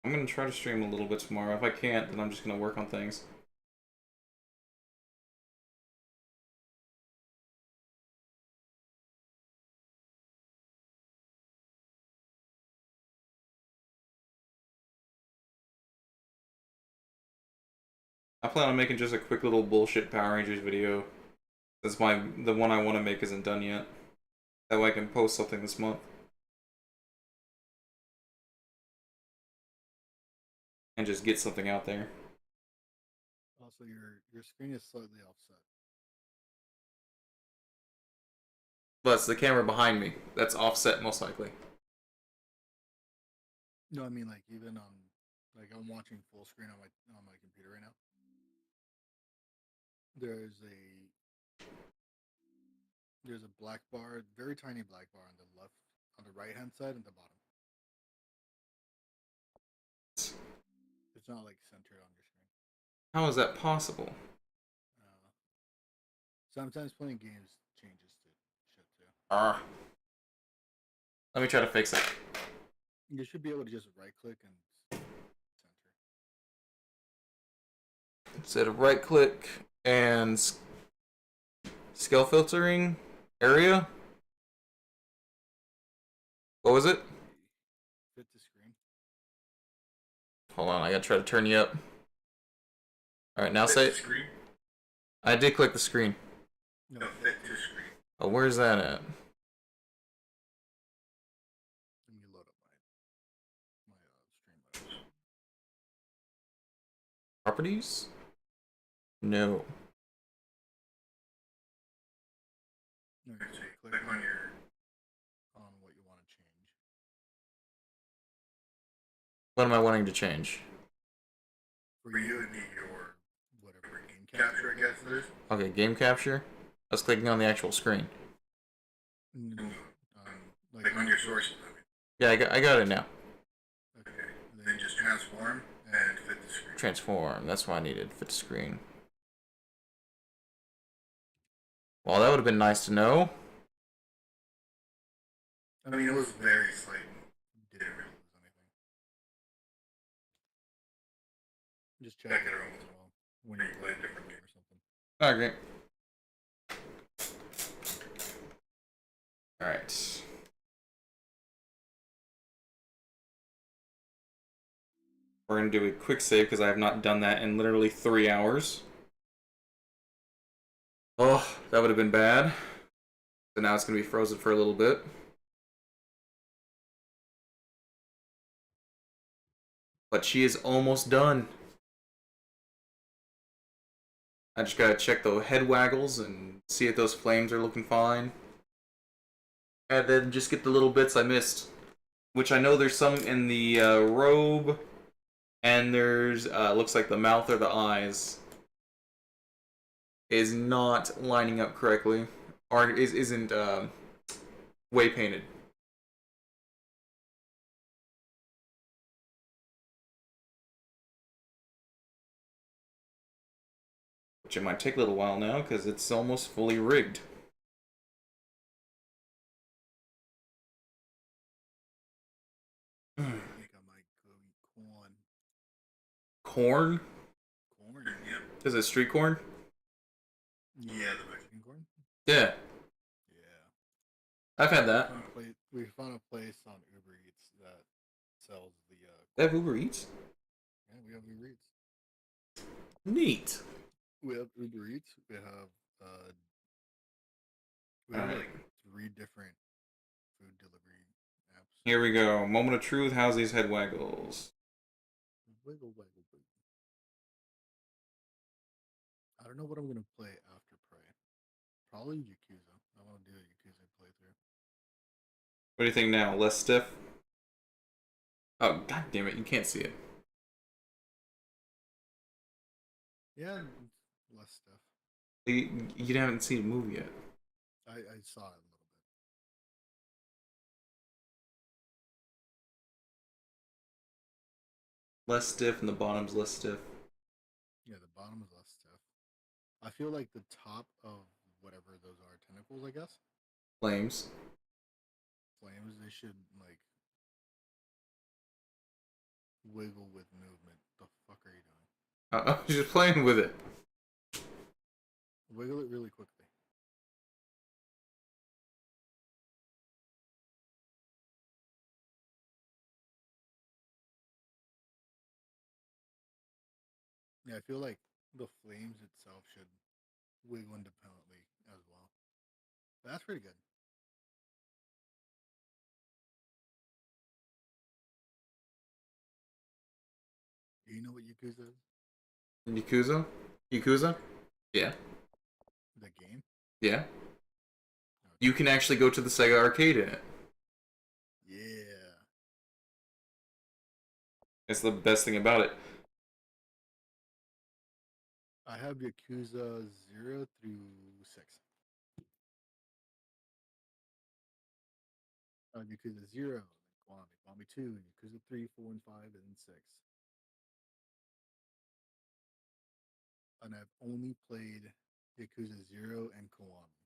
I'm gonna try to stream a little bit tomorrow. If I can't, then I'm just gonna work on things. I plan on making just a quick little bullshit Power Rangers video. That's the one I want to make isn't done yet. That way I can post something this month. And just get something out there. Also, your screen is slightly offset. But it's the camera behind me. That's offset most likely. No, I mean like even on I'm watching full screen on my computer right now. there's a black bar, very tiny black bar on the left, on the right hand side, and the bottom. It's not like centered on your screen. How is that possible? Uh, Sometimes playing games changes to shit too. Ah, let me try to fix it. You should be able to just right click and center. Instead of right click and scale filtering area. What was it? Fit to screen. Hold on, I gotta try to turn you up. Alright, now say it. Screen? I did click the screen. No, Fit to screen. Oh, where's that at? let me load up my stream. Properties? No. No, So you you click click on your. on what you want to change. What am I wanting to change? For you, it'd be your Whatever game capture, I guess it is. Okay, game capture. I was clicking on the actual screen. Like on your sources, I mean. Yeah, I got it now. Okay. Then just transform and fit the screen. Transform. That's what I needed. Fit the screen. Well, that would have been nice to know. I mean, it was very slight. Didn't really lose anything. Just check Check it it out out. as well when you play a different game or something. Okay. Alright. We're going to do a quick save because I have not done that in literally 3 hours. Oh, that would have been bad. So now it's going to be frozen for a little bit. But she is almost done. I just gotta check the head waggles and see if those flames are looking fine. And then just get the little bits I missed. Which I know there's some in the robe. And there's, looks like the mouth or the eyes is not lining up correctly. Or isn't way painted. Which it might take a little while now because it's almost fully rigged. I think I might go eat corn. Corn? Corn? Yeah. Is it street corn? Yeah, the Mexican corn? Yeah, Yeah. I've had that. We found a place on Uber Eats that sells the. They have Uber Eats? Yeah, we have Uber Eats. Neat. We have Uber Eats. We have like 3 different food delivery apps. Here we go. Moment of truth. How's these head waggles? Wiggle, wiggle, wiggle. I don't know what I'm gonna play after Prey. Probably Yakuza. I want to do a Yakuza playthrough. What do you think now? Less stiff? Oh, god damn it. You can't see it. Yeah, less stuff. You haven't seen the movie yet. I saw it a little bit. Less stiff and the bottom's less stiff. Yeah, the bottom is less stiff. I feel like the top of whatever those are, tentacles, I guess. Flames. Flames, they should like wiggle with movement. The fuck are you doing? I'm just playing with it. Wiggle it really quickly. Yeah, I feel like the flames itself should wiggle independently as well. But that's pretty good. Do you know what Yakuza is? Yakuza? Yakuza? Yeah. The game? Yeah. Okay. You can actually go to the Sega arcade in it. Yeah. It's the best thing about it. I have Yakuza 0 through 6. Yakuza 0, then Kiwami 2, Yakuza 3, 4, and 5, and 6. And I've only played Yakuza 0 and Kiwami.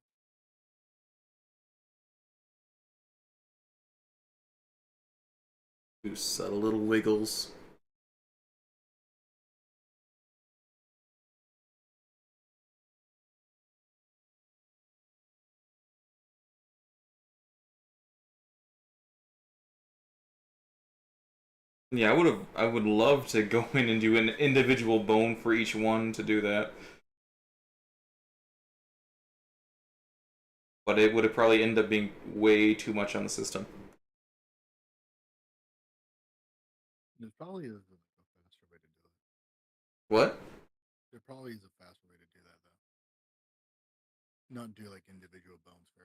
Do subtle little wiggles. Yeah, I would love to go in and do an individual bone for each one to do that. But it would have probably ended up being way too much on the system. There probably is a faster way to do it. What? There probably is a faster way to do that, though. Not do like individual bones for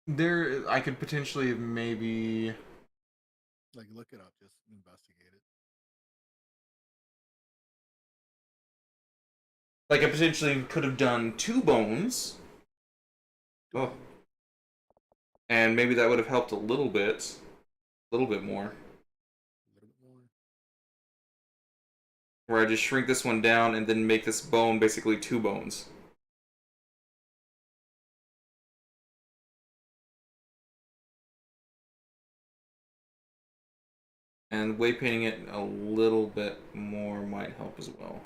everything. There, I could potentially maybe. Like, look it up, just investigate it. Like, I potentially could have done 2 bones. Oh. And maybe that would have helped a little bit. A little bit more. A little bit more. Where I just shrink this one down and then make this bone basically 2 bones. And weight painting it a little bit more might help as well.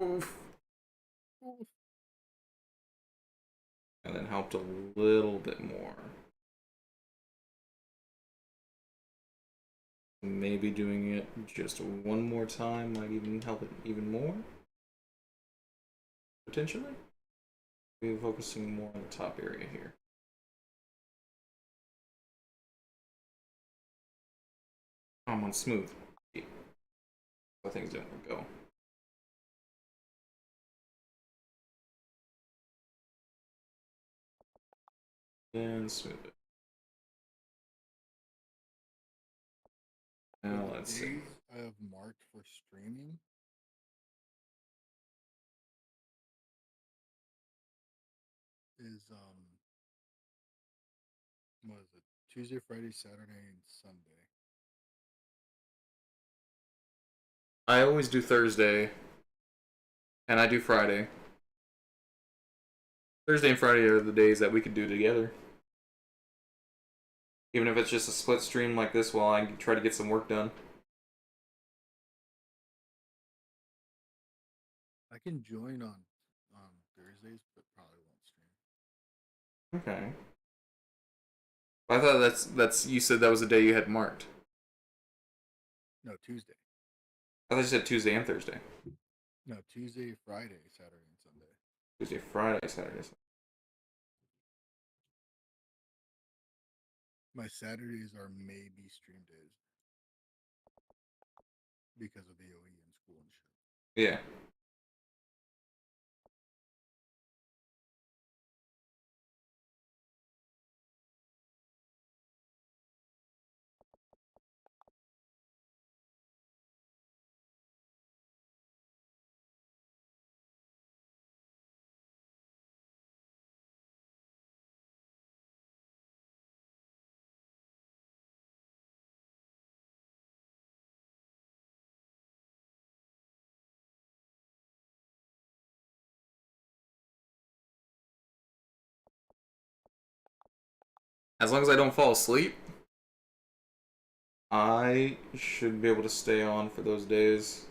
Oof. Oof. And then helped a little bit more. Maybe doing it just one more time might even help it even more. Potentially. We're focusing more on the top area here. I'm on smooth. So things don't go. And smooth it. Now The let's see. days I have marked for streaming is what is it? Tuesday, Friday, Saturday, and Sunday. I always do Thursday. And I do Friday. Thursday and Friday are the days that we could do together. Even if it's just a split stream like this while I try to get some work done. I can join on Thursdays, but probably won't stream. Okay. I thought that's you said that was the day you had marked. No, Tuesday. I thought you said Tuesday and Thursday. No, Tuesday, Friday, Saturday, and Sunday. Tuesday, Friday, Saturday. My Saturdays are maybe stream days because of the OE and school and shit. Yeah. As long as I don't fall asleep, I should be able to stay on for those days.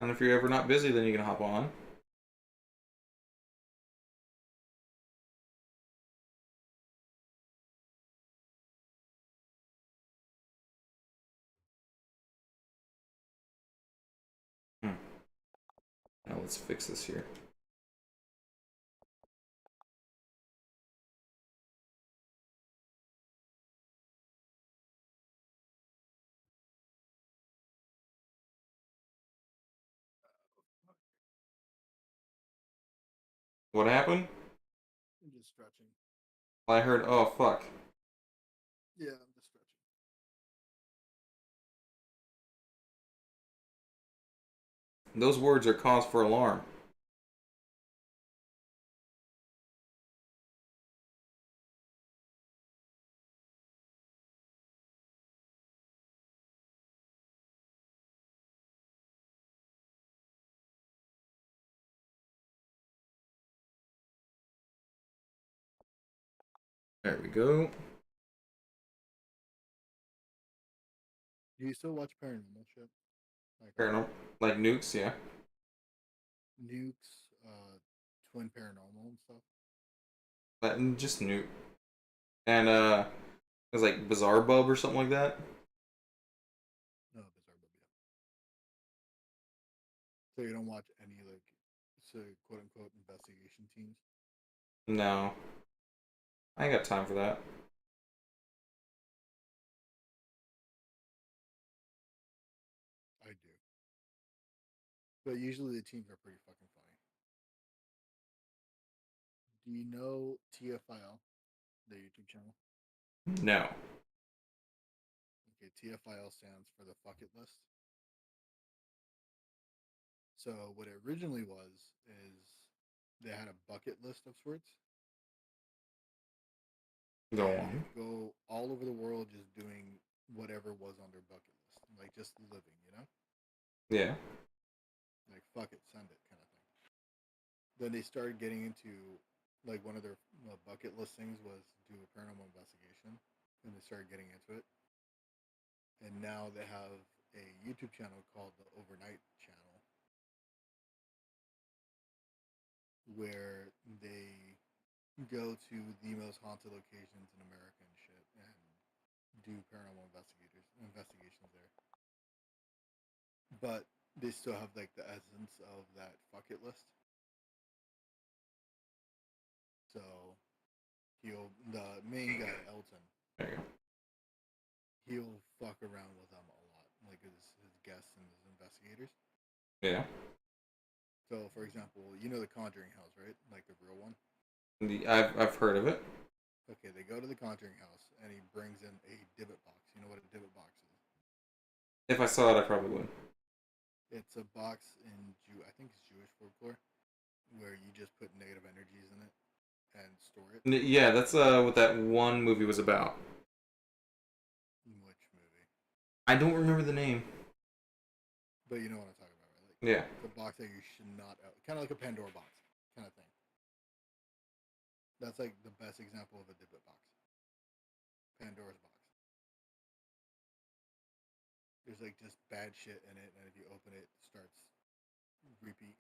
And if you're ever not busy, then you can hop on. Now let's fix this here. What happened? I'm just stretching. I heard, oh fuck. Yeah, I'm just stretching. Those words are cause for alarm. There we go. Do you still watch paranormal shit? Like Paranormal, like nukes, yeah. Nukes, Twin Paranormal and stuff? And just nuke. And it was like Bizarre Bub or something like that. No, Bizarre Bub, yeah. So you don't watch any like, so quote unquote investigation teams? No, I ain't got time for that. I do. But usually the teams are pretty fucking funny. Do you know TFIL, the YouTube channel? No. Okay, TFIL stands for the Fuck It List. So what it originally was is they had a bucket list of sorts. Go And on. go all over the world just doing whatever was on their bucket list. Like just living, you know? Yeah. Like fuck it, send it kind of thing. Then they started getting into like one of their bucket list things was do a paranormal investigation. And they started getting into it. And now they have a YouTube channel called the Overnight Channel where they go to the most haunted locations in America and shit and do paranormal investigations there. But they still have like the essence of that bucket list. So the main guy Elton, There you go. he'll fuck around with them a lot, like his guests and his investigators. Yeah. So for example, you know the Conjuring house, right? Like the real one. I've heard of it. Okay, they go to the Conjuring house and he brings in a divot box. You know what a divot box is? If I saw it, I probably would. It's a box in I think it's Jewish folklore, where you just put negative energies in it and store it. Yeah, that's what that one movie was about. Which movie? I don't remember the name. But you know what I'm talking about, right? Like, Yeah. it's a box that you should not, kind of like a Pandora box, kind of thing. That's like the best example of a divot box. Pandora's box. There's like just bad shit in it, and if you open it, it starts wreaking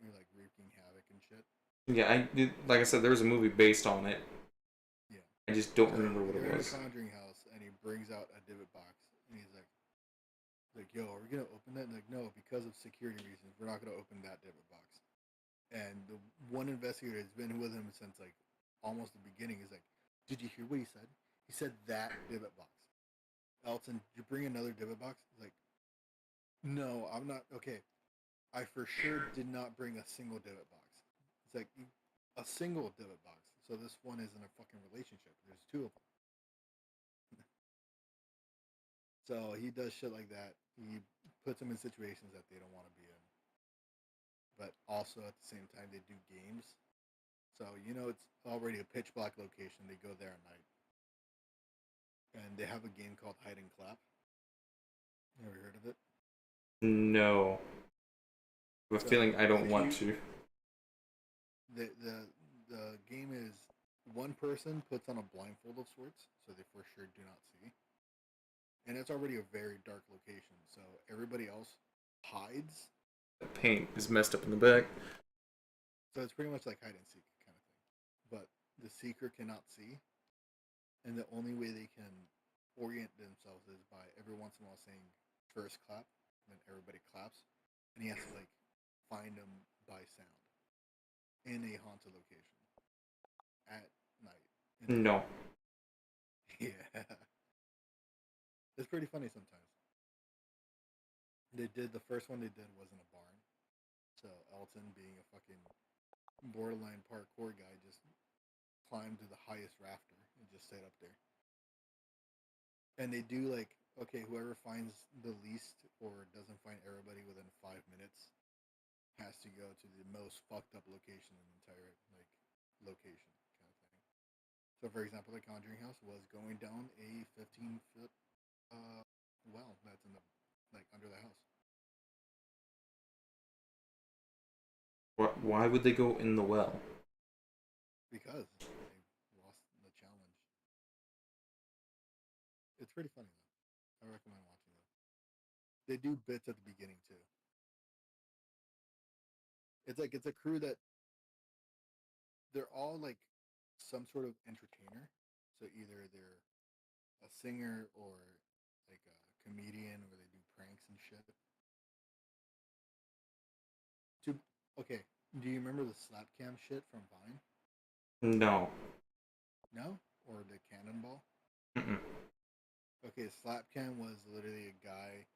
havoc and shit. Yeah, like I said, there was a movie based on it. Yeah. I just don't So remember what it they're in was. a Conjuring house, and he brings out a divot box, and he's like, yo, are we gonna open that? And like, no, because of security reasons, we're not gonna open that divot box. And the one investigator has been with him since like almost the beginning. Is like, did you hear what he said? He said that divot box. Elton, did you bring another divot box? He's like, no, I'm not. Okay, I for sure did not bring a single divot box. It's like a single divot box. So this one isn't a fucking relationship. There's two of them. So he does shit like that. He puts them in situations that they don't want to be in. But also at the same time, they do games. So it's already a pitch black location. They go there at night, and they have a game called Hide and Clap. You ever heard of it? No. I have a feeling I don't want to. The game is one person puts on a blindfold of sorts, so they for sure do not see, and it's already a very dark location. So everybody else hides. The paint is messed up in the back. So it's pretty much like hide and seek kind of thing, but the seeker cannot see, and the only way they can orient themselves is by every once in a while saying first clap, and then everybody claps, and he has to like find them by sound in a haunted location at night. No. Yeah, it's pretty funny sometimes. They did the first one they did was in a barn. So Elton, being a fucking borderline parkour guy, just climbed to the highest rafter and just stayed up there. And they do like, okay, whoever finds the least or doesn't find everybody within 5 minutes has to go to the most fucked up location in the entire like location kind of thing. So for example, the Conjuring House was going down a 15-foot well that's in the like under the house. Why would they go in the well? Because they lost the challenge. It's pretty funny though. I recommend watching it. They do bits at the beginning too. It's like it's a crew that they're all like some sort of entertainer. So either they're a singer or like a comedian or they do pranks and shit. To okay, do you remember the slap cam shit from Vine? No. No, or the Cannonball? Mm-mm. Okay, slap cam was literally a guy.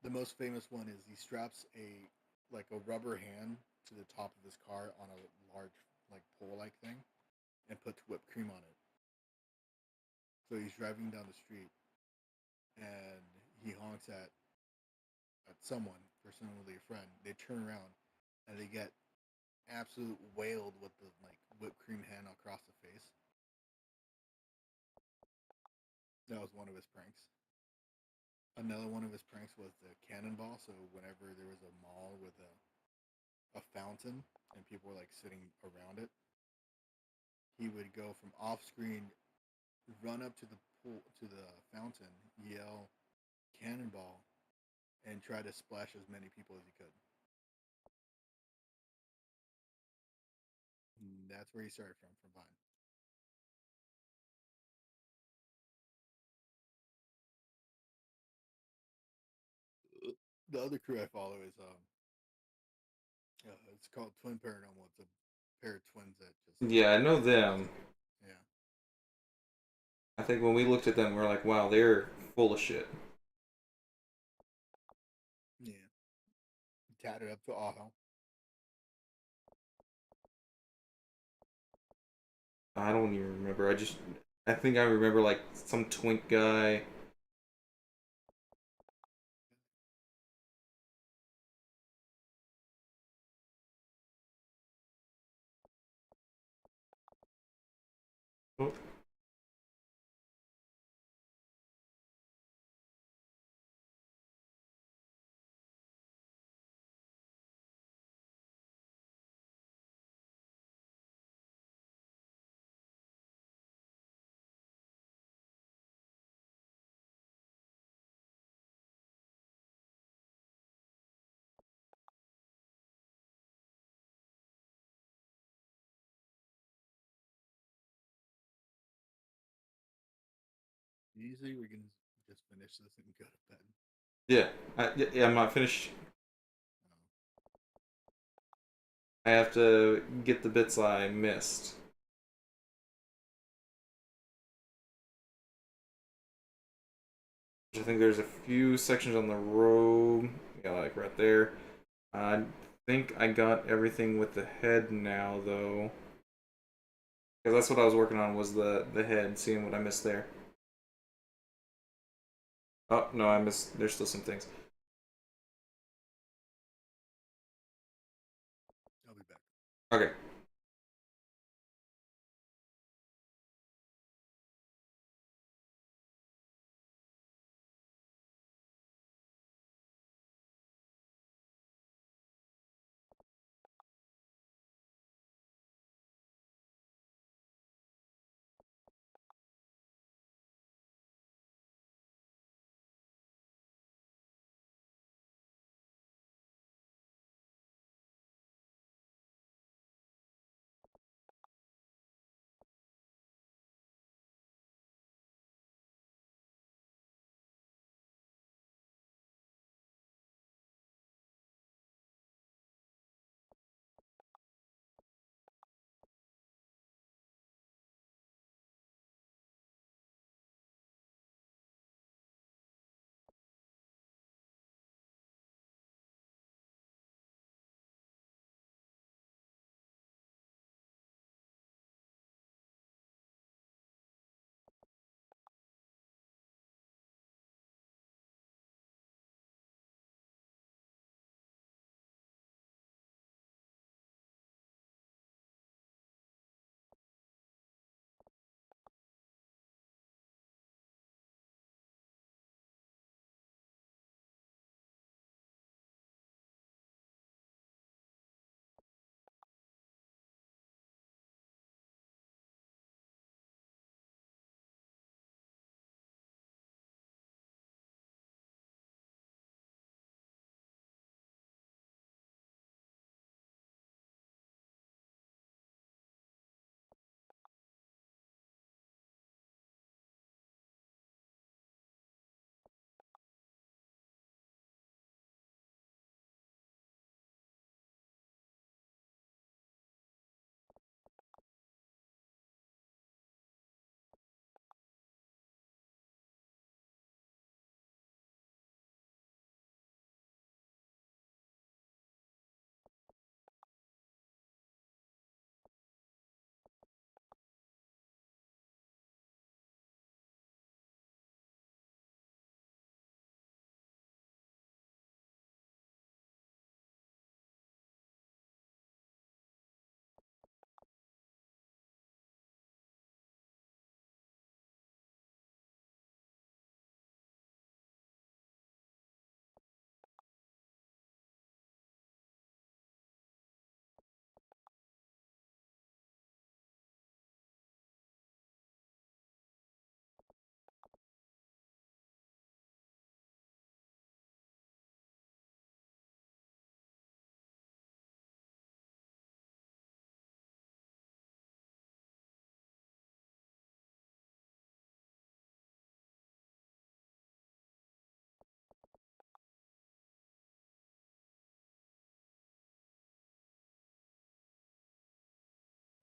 The most famous one is he straps a like a rubber hand to the top of his car on a large like pole like thing and puts whipped cream on it. So he's driving down the street and he honks at someone, presumably a friend. They turn around and they get absolute wailed with the like whipped cream hand across the face. That was one of his pranks. Another one of his pranks was the cannonball. So whenever there was a mall with a fountain and people were like sitting around it, he would go from off screen, run up to the pool to the fountain, yell cannonball, and try to splash as many people as he could. And that's where he started from Vine. The other crew I follow is it's called Twin Paranormal. It's a pair of twins that just Yeah, I know them. yeah I think when we looked at them, we are like, wow, they're full of shit. yeah tatted up to all hell. I don't even remember. I think I remember like some twink guy. Oh, Usually we can just finish this and go to bed. yeah, yeah, I'm not finished. I have to get the bits I missed. I think there's a few sections on the road. Yeah, like right there. I think I got everything with the head now, though. Because that's what I was working on was the head, seeing what I missed there. Oh no, I missed. There's still some things. I'll be back. Okay.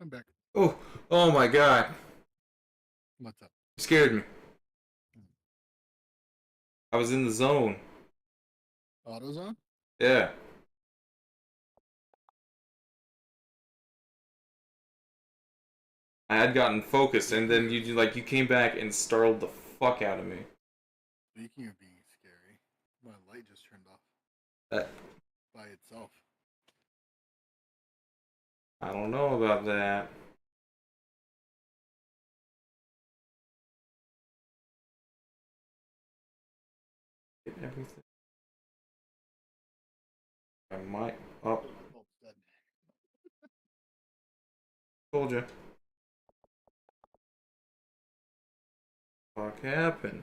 I'm back. Oh, oh my god. What's up? You scared me. I was in the zone. AutoZone? Yeah. I had gotten focused, and then you came back and startled the fuck out of me. Speaking of being scary, my light just turned off That by itself. I don't know about that. Get everything. I might. Oh, told you. Fuck happened.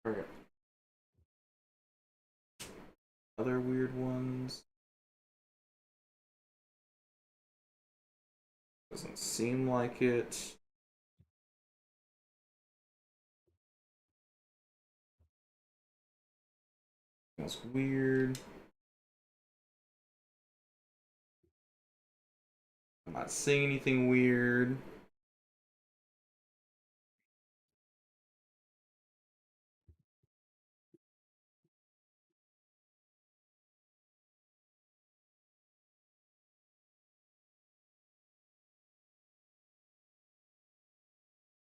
Okay. Other weird ones. Doesn't seem like it. Feels weird. I'm not seeing anything weird.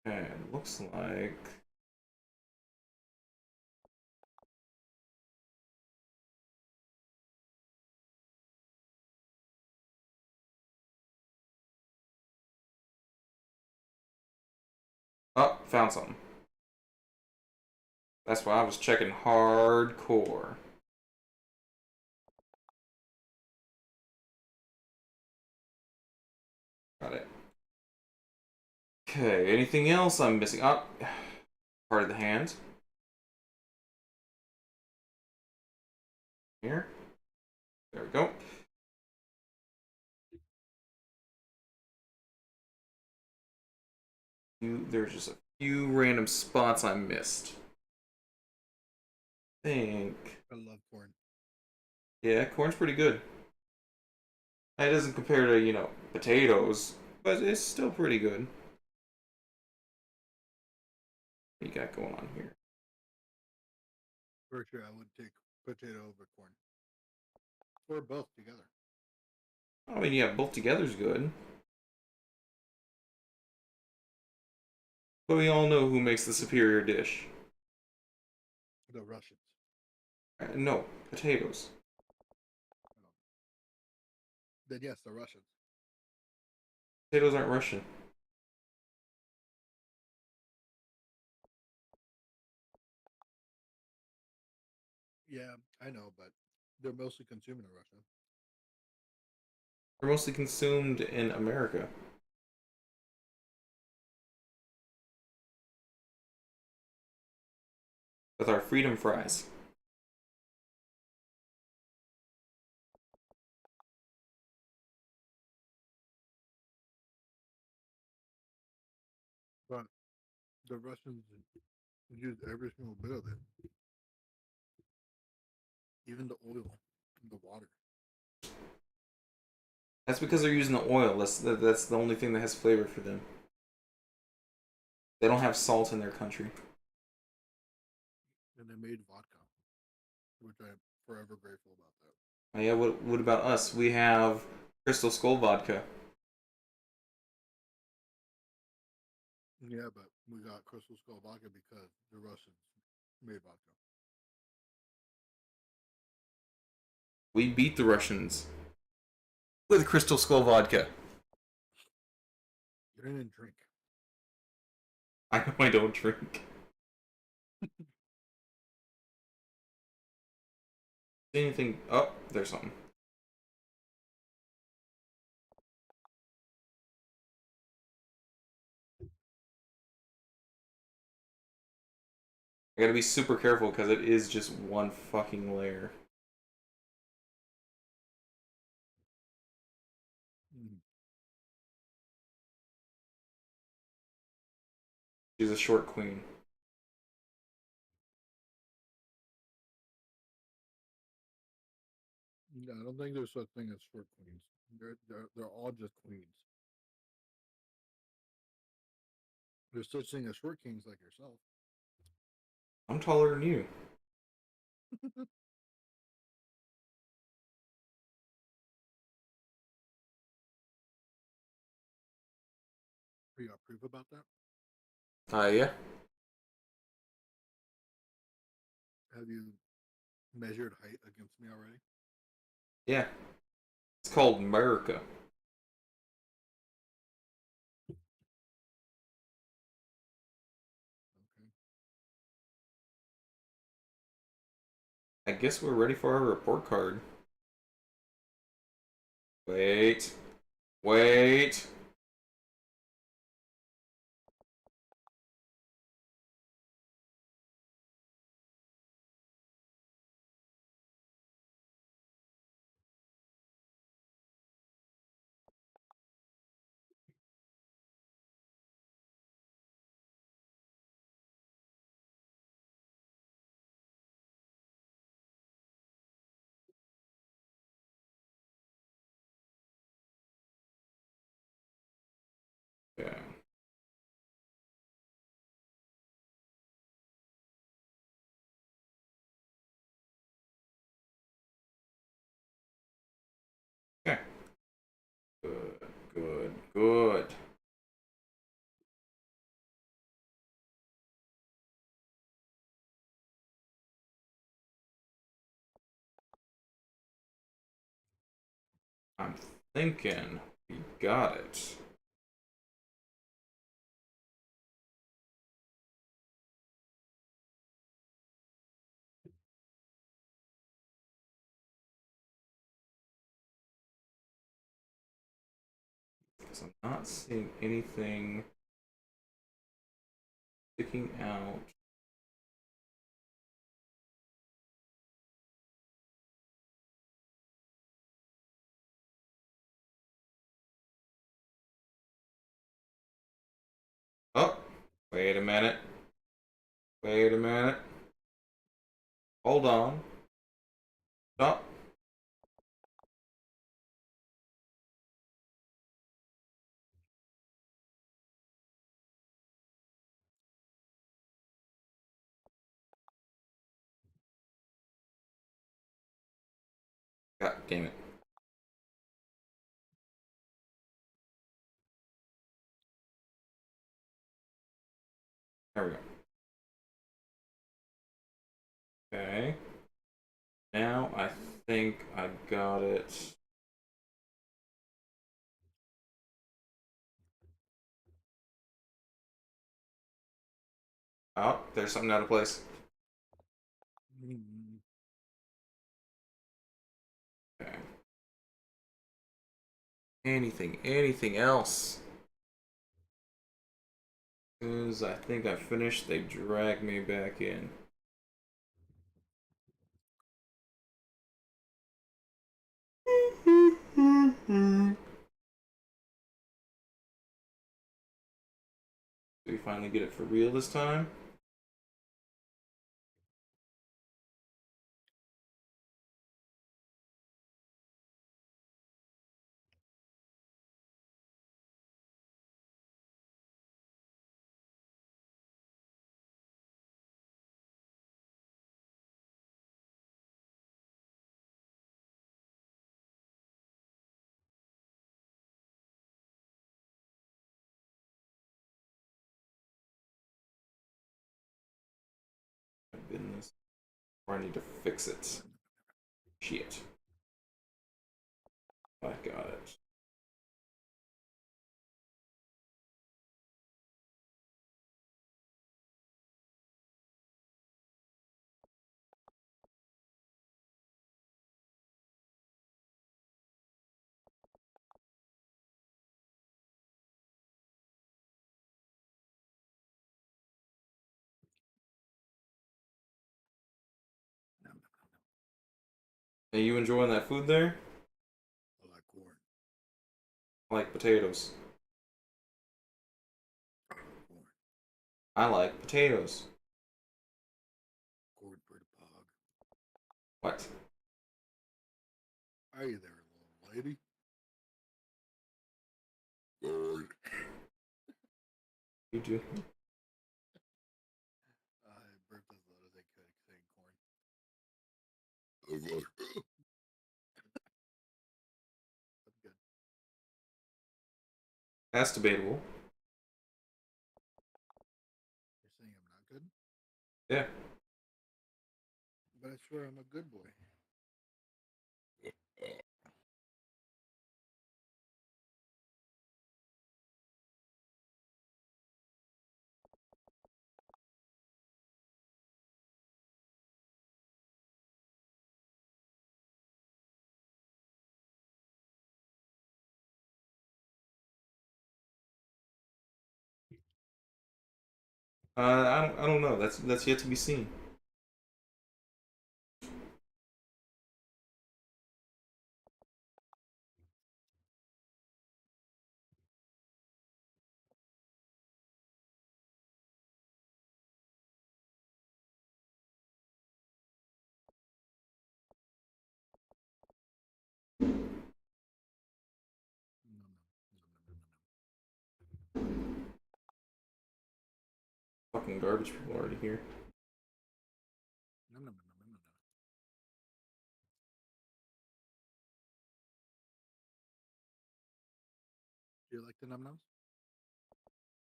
Okay, it looks like. Oh, found something. That's why I was checking hardcore. Got it. Okay, anything else I'm missing? Oh, part of the hand. Here. There we go. There's just a few random spots I missed. I think. I love corn. Yeah, corn's pretty good. It doesn't compare to, potatoes, but it's still pretty good. What you got going on here? For sure, I would take potato over corn. Or both together. I mean, yeah, both together's good. But we all know who makes the superior dish. The Russians. No, potatoes. Then yes, the Russians. Potatoes aren't Russian. Yeah, I know, but they're mostly consumed in Russia. They're mostly consumed in America. With our freedom fries. But the Russians use every single bit of it. Even the oil, the water. That's because they're using the oil. That's the only thing that has flavor for them. They don't have salt in their country. And they made vodka, which I'm forever grateful about that. Oh, yeah, what about us? We have Crystal Skull vodka. Yeah, but we got Crystal Skull vodka because the Russians made vodka. We beat the Russians with Crystal Skull vodka. You didn't drink. I know I don't drink. Anything? Oh, there's something. I gotta be super careful because it is just one fucking layer. Mm. She's a short queen. Yeah, I don't think there's such thing as short queens. They're all just queens. There's such thing as short kings like yourself. I'm taller than you. You got proof about that? Yeah. Have you measured height against me already? Yeah. It's called America. Okay. I guess we're ready for our report card. Wait. Wait. Yeah. Okay. Good, good, good. I'm thinking we got it. Because I'm not seeing anything sticking out. Oh, wait a minute. Wait a minute. Hold on. Stop. God damn it. There we go. Okay. Now I think I got it. Oh, there's something out of place. Mm-hmm. Okay. Anything else? As soon as I think I finished, they drag me back in. Did we finally get it for real this time? Goodness. Or I need to fix it. Shit. I got it. Are you enjoying that food there? I like corn. I like potatoes. Corn. I like potatoes. Corn for the pog. What? Hey there, little lady. Lord. You do. I burped as loud as I could saying corn. That's good. That's debatable. You're saying I'm not good? Yeah. But I swear I'm a good boy. I don't know. That's yet to be seen. Fucking garbage people already here. Nom, nom, nom, nom, nom, nom, nom. Do you like the num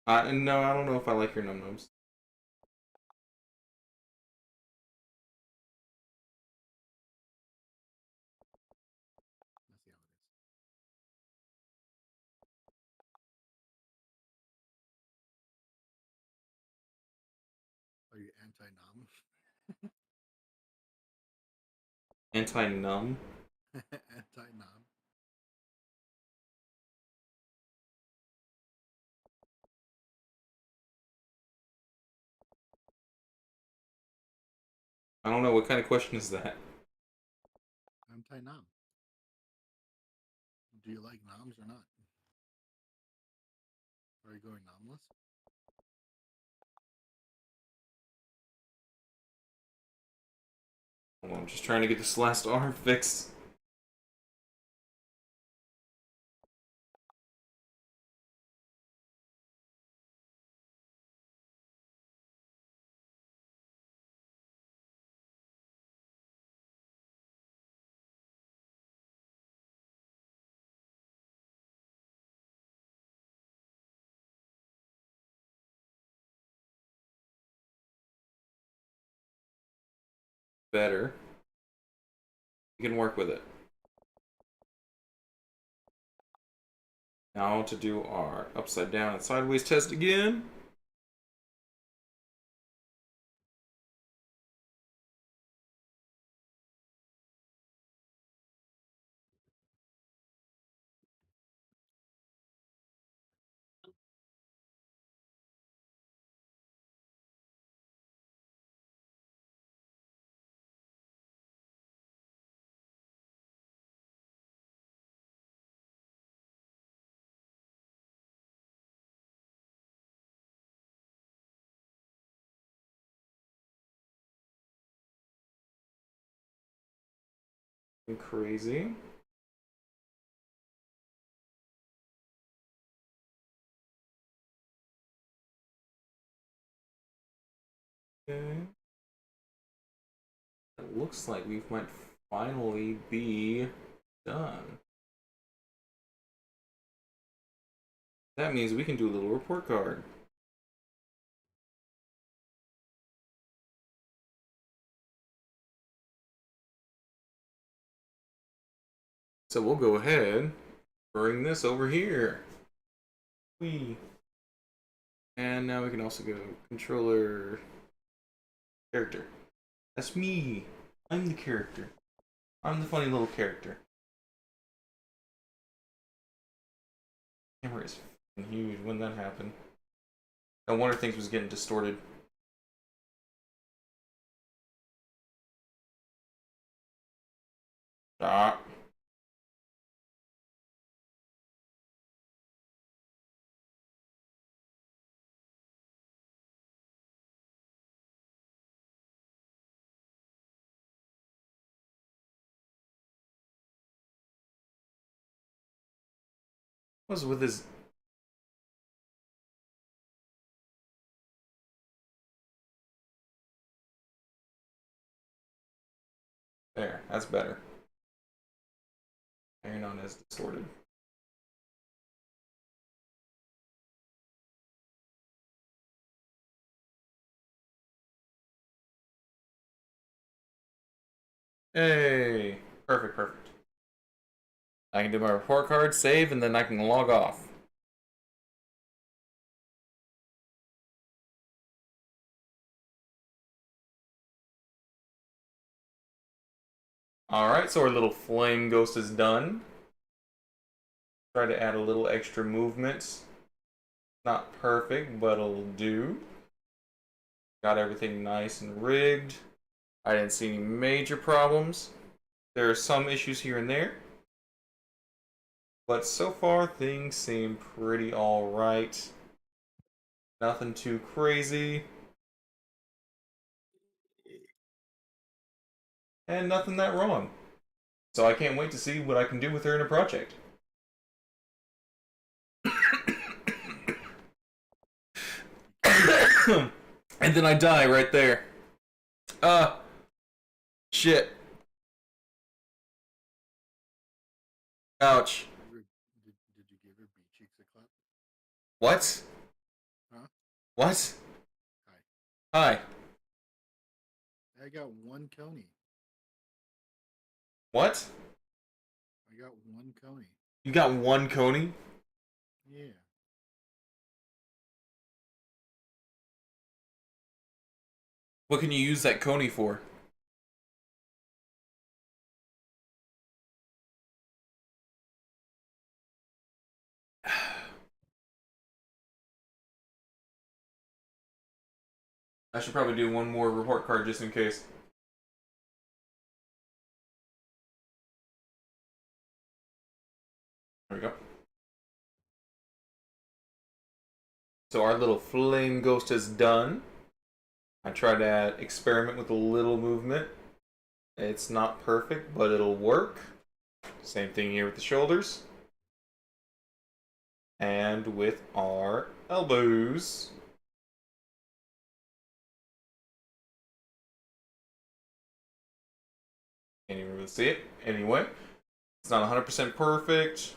nums? No, I don't know if I like your num nums. Let's see how it is. Are you anti-nom? Anti num. Anti-nom? I don't know what kind of question is that. Anti-nom. Do you like noms or not? Are you going nomless? Hold on, I'm just trying to get this last arm fixed. Better. You can work with it. Now to do our upside down and sideways test again. Crazy. Okay. It looks like we might finally be done. That means we can do a little report card. So we'll go ahead, bring this over here. Whee. And now we can also go controller character. That's me. I'm the character. I'm the funny little character. Camera is huge. When that happened, no wonder things was getting distorted. Stop. What's with his... There, that's better. You're not as distorted. Hey! Perfect, perfect. I can do my report card, save, and then I can log off. Alright, so our little flame ghost is done. Try to add a little extra movement. Not perfect, but it'll do. Got everything nice and rigged. I didn't see any major problems. There are some issues here and there. But so far, things seem pretty alright. Nothing too crazy. And nothing that wrong. So I can't wait to see what I can do with her in a project. And then I die right there. Shit. Ouch. Did you give her beat cheeks a clap? What? Huh? What? Hi. Hi. I got one Coney. What? I got one Coney. You got one Coney? Yeah. What can you use that Coney for? I should probably do one more report card just in case. There we go. So our little flame ghost is done. I tried to experiment with a little movement. It's not perfect, but it'll work. Same thing here with the shoulders. And with our elbows. Can't even really see it. Anyway, it's not 100% perfect.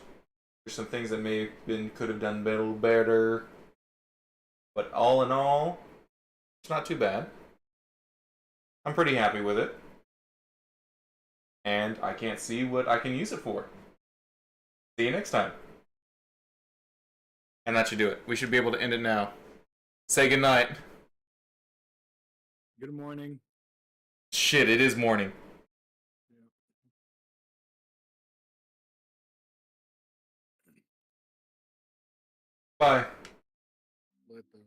There's some things that may have been, could have done a little better. But all in all, it's not too bad. I'm pretty happy with it. And I can't see what I can use it for. See you next time. And that should do it. We should be able to end it now. Say goodnight. Good morning. Shit, it is morning. Yeah. Bye. Let those.